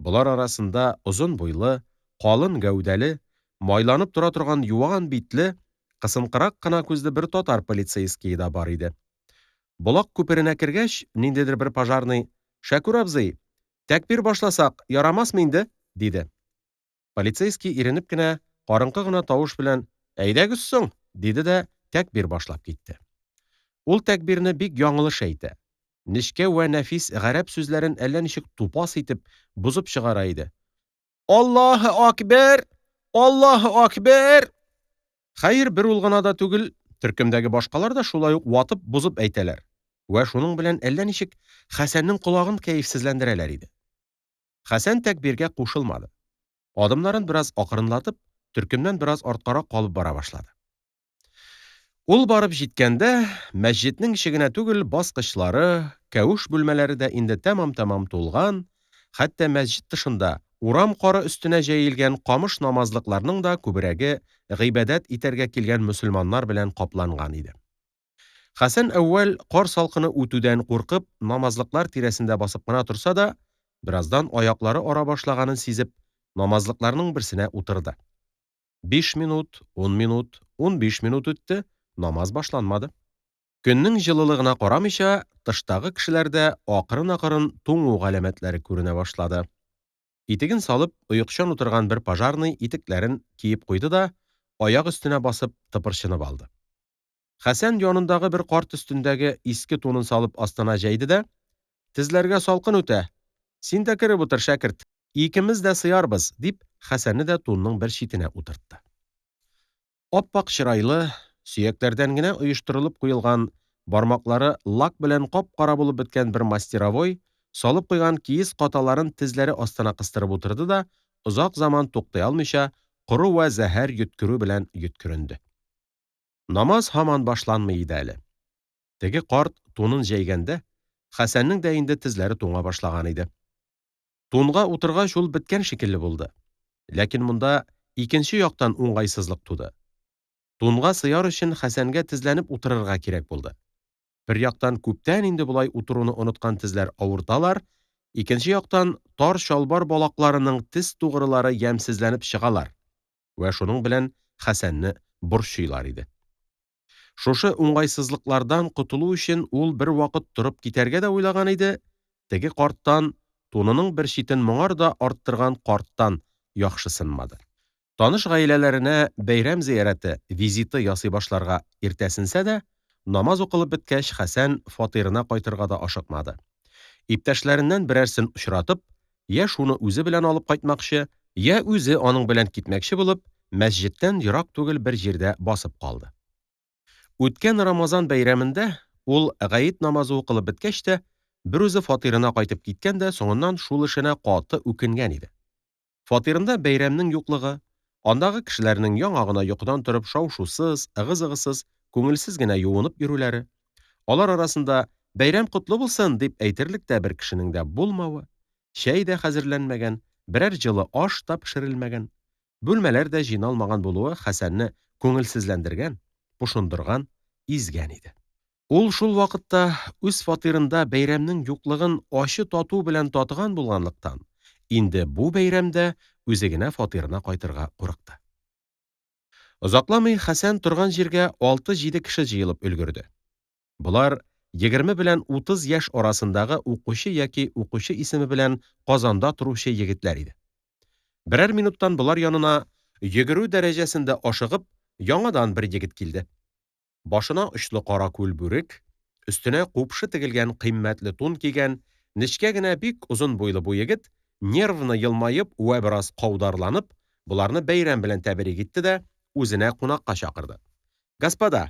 Булар арасында озын буйлы, калын гәүдәле, майланып тора торган юан битле, кысынкырак кына күзле бер татар полицейские да бар иде. Болак күперенә кергәч, ниндидер бер пожарный: "Шәкүр абзый, тәкбир башласак, ярамасмы инде?" диде. Полицейский иренеп кенә, караңкы гына тавыш белән: "Әйдәгез соң", диде дә тәкбир башлап китте. Ул тәкбирне бик яңлыш әйтә. Нечкә вә нәфис гарәп сүзләрен әллә ничек тупас итеп бузып чыгара иде. "Аллаһу акбар! Аллаһу акбар!" Хәер, бер ул гына да түгел, төркемдәге башкалар да шулай ук ватып бузып әйтәләр. Вә шуның белән әллә ничек Хәсәннең колагын кәефсезләндерәләр иде. Хәсән тәкбиргә кушылмады. Адымнарын бераз акрынлатып, төркемнән бераз арткарак калып бара башлады. Ул барып җиткәндә, мәчетнең ишегенә түгел, баскычлары, кәвеш бүлмәләре дә инде тәмам тулган, хәтта мәчет тышында урам кары өстенә җәелгән камыш намазлыкларның да күбрәге гыйбадәт итәргә килгән мөселманнар белән капланган иде. Хәсән әүвәл кар салкыны үтүдән куркып, намазлыклар тирәсендә басып кына торса да, бераздан аяклары ара башлаганын сизеп, намазлыкларның берсенә утырды. 5 минут, 10 минут, 15 минут үтте, намаз башланмады. Көннең җылылыгына карамыйча, тыштагы кешеләрдә акрын-акрын туңу галәмәтләре күренә башлады. Итеген салып, оекчан утырган бер пожарный итекләрен киеп куйды да, аяк өстенә басып тыпырчынып алды. Хәсән янындагы бер карт өстендәге иске тунын салып астына җәйде дә: "Тезләргә салкын үтә. Син дә кереп утыр, шәкерт. Икемез дә сыярбыз", дип Хәсәнне дә тунның бер читенә утыртты. Аппак чырайлы, сөякләрдән генә оештырылып куелган, бармаклары лак белән кап-кара булып беткән бер мастеровой салып куйган киез каталарын тезләре астына кыстырып утырды да, озак заман туктай алмыйча, коры вә зәһәр йөткерү белән йөткеренде. Намаз һаман башланмый иде әле. Теге карт тунын җәйгәндә, Хәсәннең дә инде тезләре туңа башлаган иде. Тунга утыргач ул беткән шикелле булды. Ләкин монда икенче яктан уңайсызлык туды. Тунга сыяр өчен Хәсәнгә тезләнеп утырырга кирәк булды. Бер яктан күптән инде булай утыруны оныткан тезләр авырталар, икенче яктан тар чалбар балакларының тез тугрылары ямьсезләнеп чыгалар. Вә шуның белән Хәсәнне борчыйлар иде. Шушы уңайсызлыклардан котылу өчен ул бер вакыт торып китәргә дә уйлаган иде. Теге карттан, тунының бер читен моңар да арттырган карттан яхшысынмады. Таныш гаиләләренә бәйрәм зиярәте, визиты ясый башларга иртәсенсә дә, намаз укылып беткәч, Хәсән фатирына кайтырга да ашыкмады. Иптәшләреннән берәрсен очратып, я шуны үзе белән алып кайтмакчы, я үзе аның белән китмәкче булып, мәсҗедтән ерак түгел бер җирдә басып калды. Үткән Рамазан бәйрәмендә ул гаит намазы укылып беткәч тә, бер үзе фатирына кайтып киткән дә, соңыннан шул эшенә каты үкенгән иде. Фатирында бәйрәмнең юклыгы, андагы кешеләрнең яңа гына йокыдан торып шау-шусыз, ыгы-зыгысыз, күңелсез генә юынып йөрүләре, алар арасында «бәйрәм котлы булсын» дип әйтерлек тә бер кешенең дә булмавы, чәй дә хәзерләнмәгән, берәр җылы аш та пешерелмәгән, бүлмәләр дә җыйналмаган булуы Хәсәнне күңелсезләндергән, пошындырган, изгән иде. Ул шул вакытта үз фатирында бәйрәмнең юклыгын ачы тату белән татыган булганлыктан, инде бу бәйрәмдә үзе генә фатирына кайтырга курыкты. Озакламый Хәсән торган җиргә 6-7 кеше җыелып өлгерде. Булар 20 белән 30 яшь арасындагы укучы яки укучы исеме белән Казанда торучы егетләр иде. Берәр минуттан булар янына йөгерү дәрәҗәсендә ашыгып, яңадан бер егет килде. Башына очлы кара күл бүрек, өстенә купшы тегелгән кыйммәтле тун кигән, нечкә генә бик озын буйлы бу егет, нервны елмаеп вә бераз каударланып, буларны бәйрәм белән тәбрик итте дә, үзенә кунакка чакырды. Господа,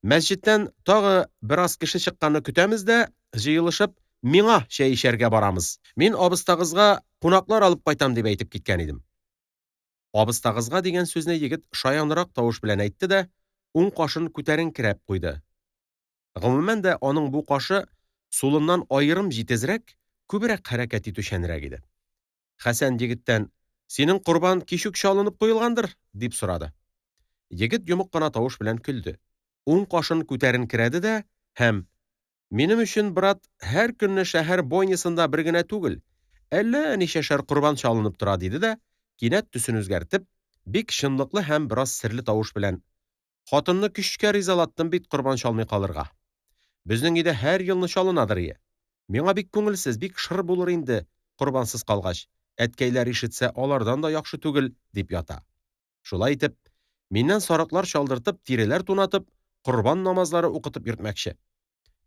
мәсҗедтән тагы бераз кеше чыкканны көтәмез дә, җыелышып, миңа чәй эчәргә барамыз. Мин абыстагызга кунаклар алып кайтам дип әйтеп киткән идем. Абыстагызга дигән сүзне егет шаянрак тавыш белән әйтте дә, уң кашын күтәренкерәп куйды. Гомумән дә аның бу кашы сулыннан аерым җитезрәк, күбрәк хәрәкәт итүчәнрәк иде. Хәсән егеттән: "Синең курбан кичүк чалынып куелгандыр?" дип сорады. Егет йомык кына тавыш белән көлде. Уң кашын күтәренкерәде дә һәм: "Минем өчен, брат, һәр көнне шәһәр бойнысында бер генә түгел, әллә ничәшәр курбан чалынып тора", диде дә, кинәт төсен үзгәртеп, бик чынлыклы һәм бераз серле тавыш белән: "Хатынны көчкә ризалаттым бит курбан чалмый калырга. Безнең өйдә һәр елны чалынадыр ие. Миңа бик күңелсез, бик шыр булыр инде курбансыз калгач. Әткәйләр ишетсә, алардан да яхшы түгел", дип ята. Шулай итеп, миннән сарыклар чалдыртып, тиреләр тунатып, курбан намазлары укытып йөртмәкче.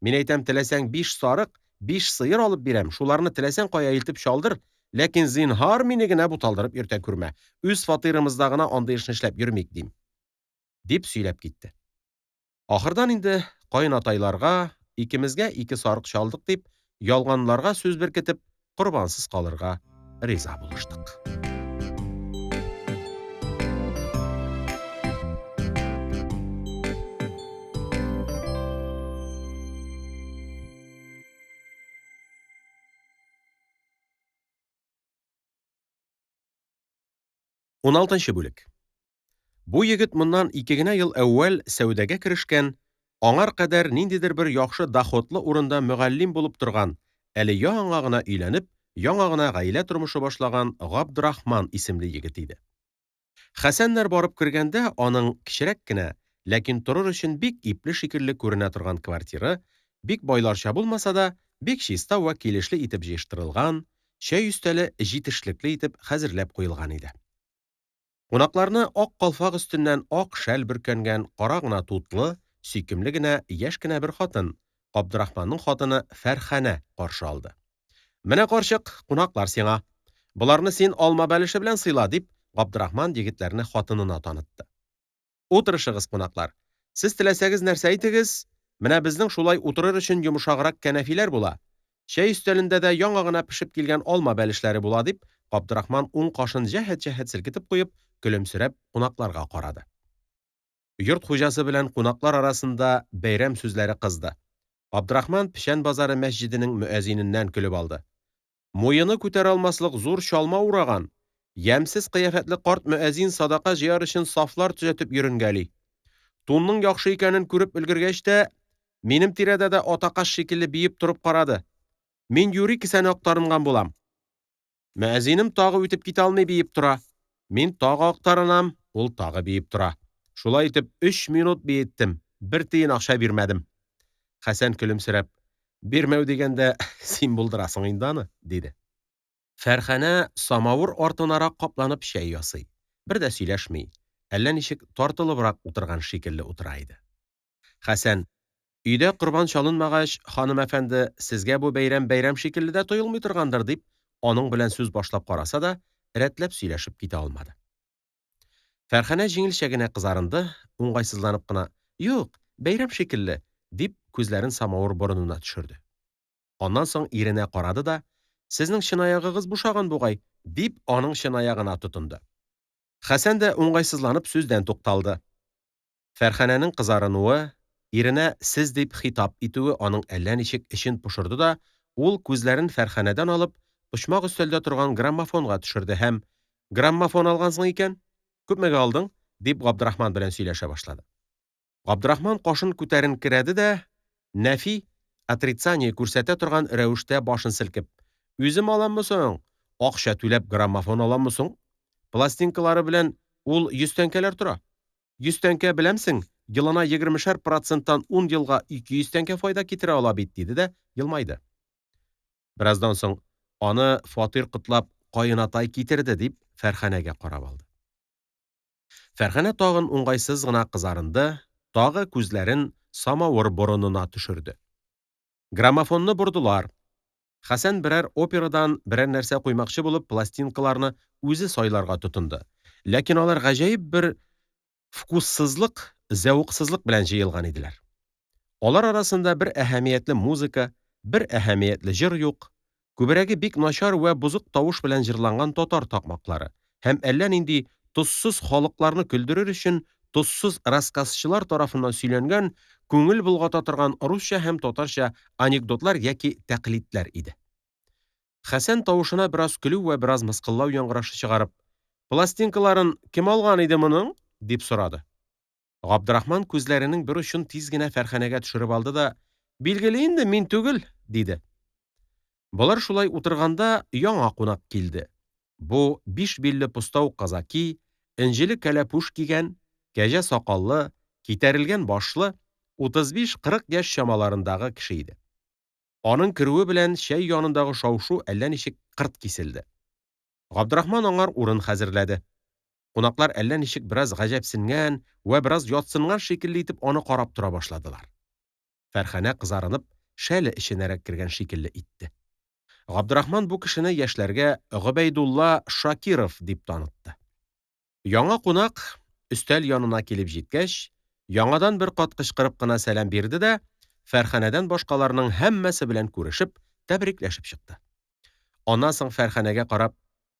Мин әйтәм, теләсәң 5 сарык, 5 сыер алып бирәм, шуларны теләсәң кая илтеп чалдыр, ләкин зинһар мине генә буталдырып йөртә күрмә. Үз фатирымызда гына андый эшне эшләп йөрмик, дим", дип сөйләп китте. Ахырдан инде каенатайларга, икемезгә 2 сарык чалдык дип, ялганларга сүз беркетеп, курбансыз калырга риза булыштык. 16 бүлек. Бу егет моннан 2 генә ел әүвәл сәүдәгә керешкән, аңар кадәр ниндидер бер яхшы доходлы урында мөгаллим булып торган, әле яңа гына өйләнеп, яңа гына гаилә тормышы башлаган Габдрахман исемле егет иде. Хәсәннәр барып кергәндә, аның кечерәк кенә, ләкин торыр өчен бик ипле шикелле күренә торган квартиры, бик байларча булмаса да, бик чиста вә килешле итеп җыештырылган, чәй өстәле җитешлекле итеп хәзерләп куелган иде. Кунакларны ак калфак өстеннән ак шәл бөркәнгән кара гына тутлы, сөйкемле генә яшь кенә бер хатын, Габдрахманның хатыны Фәрханә каршы алды. "Менә карчык, кунаклар сиңа. Буларны син алма бәлеше белән сыйла", дип Габдрахман егетләрне хатынына танытты. "Утырышыгыз, кунаклар. Сез теләсәгез нәрсә әйтегез, менә безнең шулай утырыр өчен йомшаграк кәнәфиләр була. Чәй өстәлендә дә яңа гына пешеп килгән алма бәлешләре була", дип Габдрахман уң кашын җәһәт-җәһәт селкетеп куеп, көлемсерәп кунакларга карады. Йорт хуҗасы белән кунаклар арасында бәйрәм сүзләре кызды. Габдрахман Печән базары мәсҗиденең мөәзиненнән көлеп алды. Муены күтәрә алмаслык зур чалма ураган, ямсез кыяфәтле карт мөәзин садака җыяр өчен сафлар төзәтеп йөренгәли. Тунның яхшы икәнен күреп өлгергәч тә, минем тирәдә дә атакаш шикелле биеп торып карады. Мин юри кисәне актарынган булам. Мөәзинем тагы үтеп китә алмый биеп тора. Мин тагы актарынам, ул тагы биеп тора. Шулай итеп 3 минут биеттем, бер тиен акча бирмәдем. Хәсән көлемсерәп: "Бирмәү дигәндә, син булдырасың инде аны", диде. Фәрханә самавыр артынарак капланып чәй ясый. бер дә сөйләшми, әллә ничек тартылыбрак утырган шикелле утыра иде. Хәсән: "Өйдә корбан чалынмагач, ханым әфәнде, сезгә бу бәйрәм шикелле дә тоелмый торгандыр", дип, аның белән сүз башлап караса да, рәтләп сөйләшеп китә алмады. Фәрханә җиңелчә генә кызарынды, уңайсызланып кына: "Юк, бәйрәм шикелле", дип, күзләрен самавыр борынына төшерде. Аннан соң иренә карады да: "Сезнең чынаягыгыз бушаган бугай", дип, аның чынаягына тотынды. Хәсән дә уңайсызланып сүздән тукталды. Фәрханәнең кызарынуы, иренә сез дип хитап итүе аның әллә ничек эчен пошырды да, ул күзләрен Фәрханәдән алып, почмак өстәлдә торган граммофонга төшерде һәм: "Граммофон алгансың икән? Күпмегә алдың?" дип Габдрахман белән сөйләшә башлады. Габдрахман кашын күтәренкерәде дә, нәфи отрицание күрсәтә торган рәвештә башын селкеп: "Үзем аламмы соң? Акча түләп граммофон аламмы соң? Пластинкалары белән ул 100 тәңкәләр тора. 100 тәңкә беләмсең, елына 20% 10 елга 200 тәңкә файда китерә ала бит", диде дә елмайды. Бераздан соң: "Аны фатир котлап каенатай китерде", дип, Фәрханәгә карап алды. Фәрханә тагын уңайсыз гына кызарынды, тагы күзләрен самавыр борынына төшерде. Граммофонны бордылар. Хәсән берәр операдан берәр нәрсә куймакчы булып пластинкаларны үзе сайларга тотынды. Ләкин алар гаҗәеп бер вкуссызлык, зәвыксызлык белән җыелган иделәр. Алар арасында бер әһәмиятле музыка, бер әһәмиятле җыр юк, күбрәге бик начар вә бузык тавыш белән җырланган татар такмаклары һәм әллә нинди тозсыз халыкларны көлдерер өчен тозсыз рассказчылар тарафыннан сөйләнгән, күңел болгата торган русча һәм татарча анекдотлар яки тәкълидләр иде. Хәсән тавышына бераз көлү вә бераз мыскыллау яңгырашы чыгарып: "Пластинкаларын кем алган иде моның?" дип сорады. Габдрахман күзләренең бер очын тиз генә Фәрханәгә төшереп алды да: "Билгеле инде, мин түгел", диде. Болар шулай утырганда, яңа кунак килде. Бу 5 билле пустау казаки, энҗеле кәләпүш кигән, кәҗә сакаллы, китәрелгән башлы, 35-40 яшь чамаларындагы кеше иде. Аның керүе белән чәй янындагы шау-шу әллә ничек кырт киселде. Габдрахман аңар урын хәзерләде. Кунаклар әллә ничек бераз гаҗәпсенгән вә бераз ятсынган шикелле итеп аны карап тора башладылар. Фәрханә кызарынып, шәле эченәрәк кергән шикелле итте. Габдрахман бу кешене яшьләргә Гобәйдулла Шакиров дип танытты. Яңа кунак өстәл янына килеп җиткәч, яңадан бер кат кычкырып кына сәлам бирде дә, Фәрханәдән башкаларның һәммәсе белән күрешеп, тәбрикләшеп чыкты. Аннан соң Фәрханәгә карап: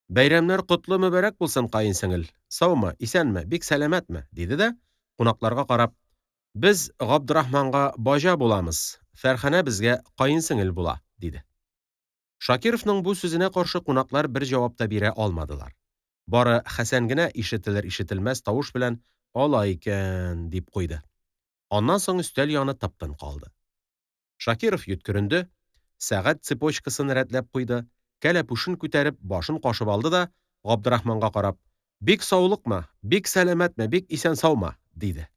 "Бәйрәмнәр котлы мөбарәк булсын, каенсеңел. Саумы, исәнме, бик сәламәтме?" диде дә, кунакларга карап: "Без Габдрахманга баҗа буламыз, Фәрханә безгә каенсеңел була", диде. Шакировның бу сүзенә каршы кунаклар бер җавап та бирә алмадылар. Бары Хәсән генә ишетелер-ишетелмәс тавыш белән: "Алай икән", дип куйды. Аннан соң өстәл яны тып-тын калды. Шакиров йөткеренде, сәгать цепочкасын рәтләп куйды, кәләпүшен күтәреп, башын кашып алды да, Габдрахманга карап: "Бик саулыкмы, бик сәламәтме, бик исән-саумы", диде.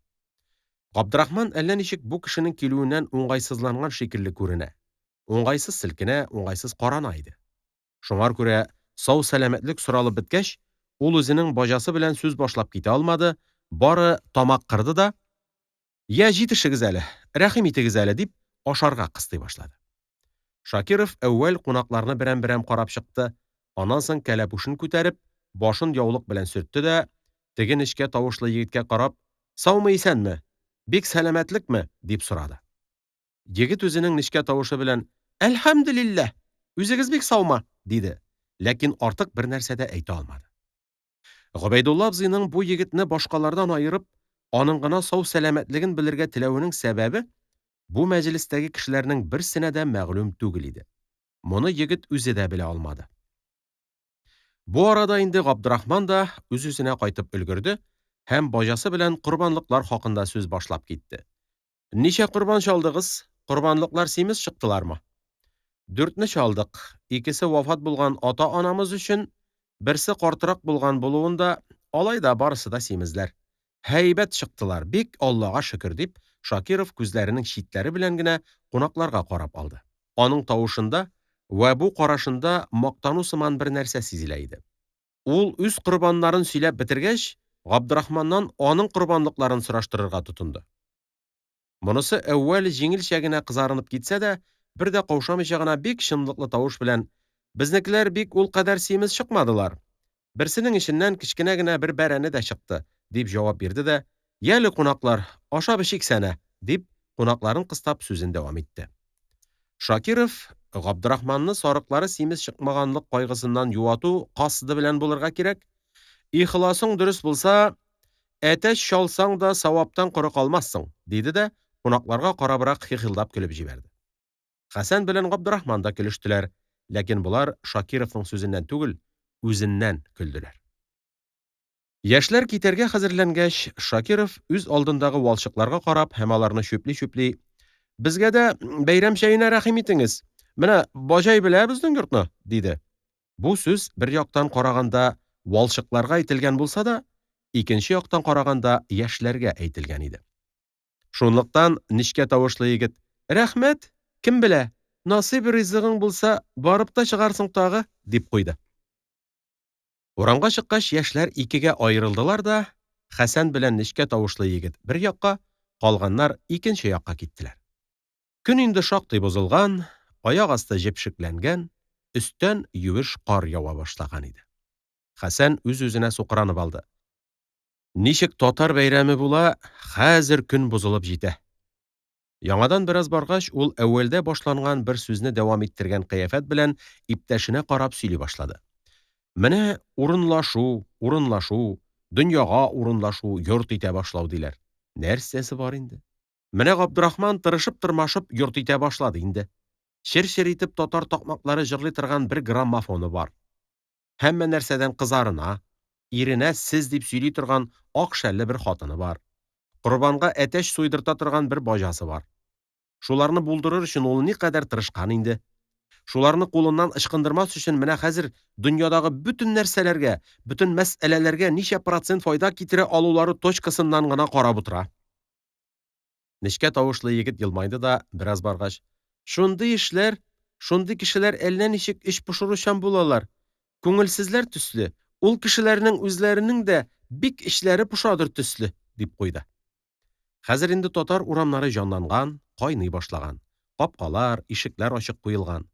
Габдрахман әллә ничек бу кешенең килүеннән уңайсызланган шикелле күренә. Уңайсыз селкенә, уңайсыз карана иде. Шуңар күрә сау-сәламәтлек соралып беткәч, ул үзенең баҗасы белән сүз башлап китә алмады, бары тамак кырды да: "Я, җитешегез әле, рәхим итегез әле", дип, ашарга кыстый башлады. Шакиров әүвәл кунакларны берәм-берәм карап чыкты, аннан соң кәләпүшен күтәреп, башын яулык белән сөртте дә, теге нечкә тавышлы егеткә карап: "Саумы, исәнме? Бик сәламәтлекме?" дип сорады. Егет үзенең нечкә тавышы белән: "Әлхәмдүлилләһ, үзегез бик саумы", диде, ләкин артык бер нәрсә дә әйтә алмады. Гобәйдулла абзыйның бу егетне башкалардан аерып, аның гына сау-сәламәтлеген белергә теләвенең сәбәбе бу мәҗлестәге кешеләрнең берсенә дә мәгълүм түгел иде. Моны егет үзе дә белә алмады. Бу арада инде Габдрахман да үз-үзенә кайтып өлгерде һәм баҗасы белән корбанлыклар хакында сүз башлап китте. "Ничә корбан чалдыгыз? Корбанлыклар симез чыктылармы?" "4не чалдык. Икесе вафат булган ата-анамыз өчен, берсе картырак булган булуында, алай да барысы да симезләр. Һәйбәт чыктылар, бик Аллага шөкер", дип, Шакиров күзләренең читләре белән генә кунакларга карап алды. Аның тавышында вә бу карашында мактану сыман бер нәрсә сизелә иде. Ул үз корбаннарын сөйләп бетергәч, Габдрахманнан аның корбанлыкларын сораштырырга тотынды. Монысы әүвәл җиңелчә генә кызарынып китсә дә, бер дә каушамыйча гына бик чынлыклы тавыш белән: "Безнекеләр бик ул кадәр симез чыкмадылар. Берсенең эченнән кечкенә генә бер бәрәне дә чыкты", дип җавап бирде дә, "Яле, кунаклар, ашап эчик сәнә", дип кунакларын кыстап сүзен дәвам итте. Шакиров Габдрахманны сарыклары симез чыкмаганлык кайгысыннан юату касды белән булырга кирәк. "Ихласың дөрес булса, әтәч чалсаң да саваптан коры калмассың", диде дә кунакларга карабрак хихылдап көлеп җибәрде. Хәсән белән Габдрахман да көлештеләр, ләкин булар Шакировның сүзеннән түгел, үзеннән көлделәр. Яшьләр китәргә хәзерләнгәч, Шакиров үз алдындагы валчыкларга карап һәм аларны чүпли-чүпли: "Безгә дә бәйрәм чәенә рәхим итеңез. Менә Баҗай белә безнең йортны", диде. Бу сүз бер яктан караганда валчыкларга әйтелгән булса да, икенче яктан караганда яшьләргә әйтелгән иде. Шунлыктан нечкә тавышлы егет: "Рәхмәт, кем белә, насыйп ризыгың булса, барып та чыгарсың тагы", дип куйды. Урамга чыккач, яшьләр икегә аерылдылар да, Хәсән белән нечкә тавышлы егет бер якка, калганнар икенче якка киттеләр. Көн инде шактый бозылган, аяк асты җепшекләнгән, өстән юеш кар ява башлаган иде. Хәсән үз-үзенә сукранып алды. Ничек татар бәйрәме була, хәзер көн бозылып җитә. Яңадан бераз баргач, ул әүвәлдә башланган бер сүзне дәвам иттергән кыяфәт белән иптәшенә карап сөйли башлады. Менә урынлашу, дөньяга урынлашу, йорт итә башлау диләр. Нәрсәсе бар инде? Менә Габдрахман тырышып-тырмашып йорт итә башлады инде. Чер-чер итеп татар такмаклары җырлый торган бер граммофоны бар. Һәммә нәрсәдән кызарына, иренә сез дип сөйли торган ак шәлле бер хатыны бар. Корбанга әтәч суйдырта торган бер баҗасы бар. Шуларны булдырыр өчен ул никадәр тырышкан инде. Шуларны кулыннан ычкындырмас өчен менә хәзер дөньядагы бөтен нәрсәләргә, бөтен мәсьәләләргә ничә процент файда китерә алулары точкасыннан гына карап утыра. Нечкә тавышлы егет елмайды да, бераз баргач: "Шундый эшләр, шундый кешеләр әллә ничек эш пошыручан булалар. Күңелсезләр төсле, ул кешеләрнең үзләренең дә бик эшләре пошадыр төсле", дип куйды. Хәзер инде татар урамнары җанланган, кайный башлаган. Капкалар, ишекләр ачык куелган.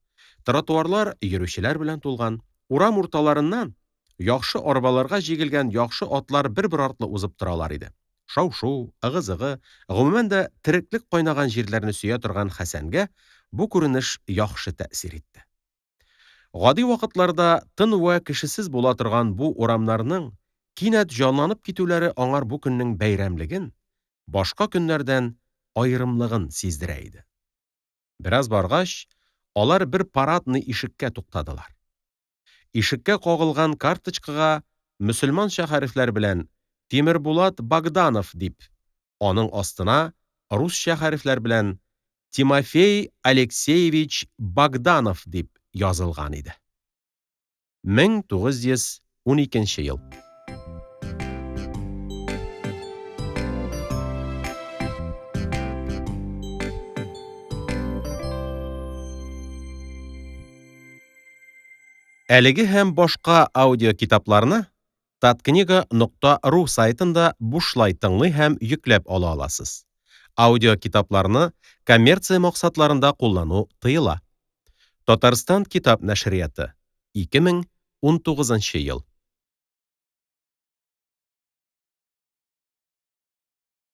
Тротуарлар йөрүчеләр белән тулган. Урам урталарыннан яхшы арбаларга җигелгән яхшы атлар бер-бер артлы узып торалар иде. Шау-шу, ыгы-зыгы, гомумән дә тереклек кайнаган җирләрне сөя торган Хәсәнгә бу күренеш яхшы тәэсир итте. Гади вакытларда тын вә кешесез була торган бу урамнарның кинәт җанланып китүләре аңар бу көннең бәйрәмлеген, башка көннәрдән аерымлыгын сиздерә иде. Бераз баргач, алар бер парадный ишеккә туктадылар. Ишеккә кагылган карточкага мөселманча хәрефләр белән Тимербулат Богданов дип, аның астына русча хәрефләр белән Тимофей Алексеевич Богданов дип язылган иде. 1912 ел. Әлеге һәм башка аудиокитапларны tatkniga.ru сайтында бушлай тыңлый һәм йөкләп ала аласыз. Аудиокитапларны коммерция максатларында куллану тыела. Татарстан китап нәшрияты. 2019 ел.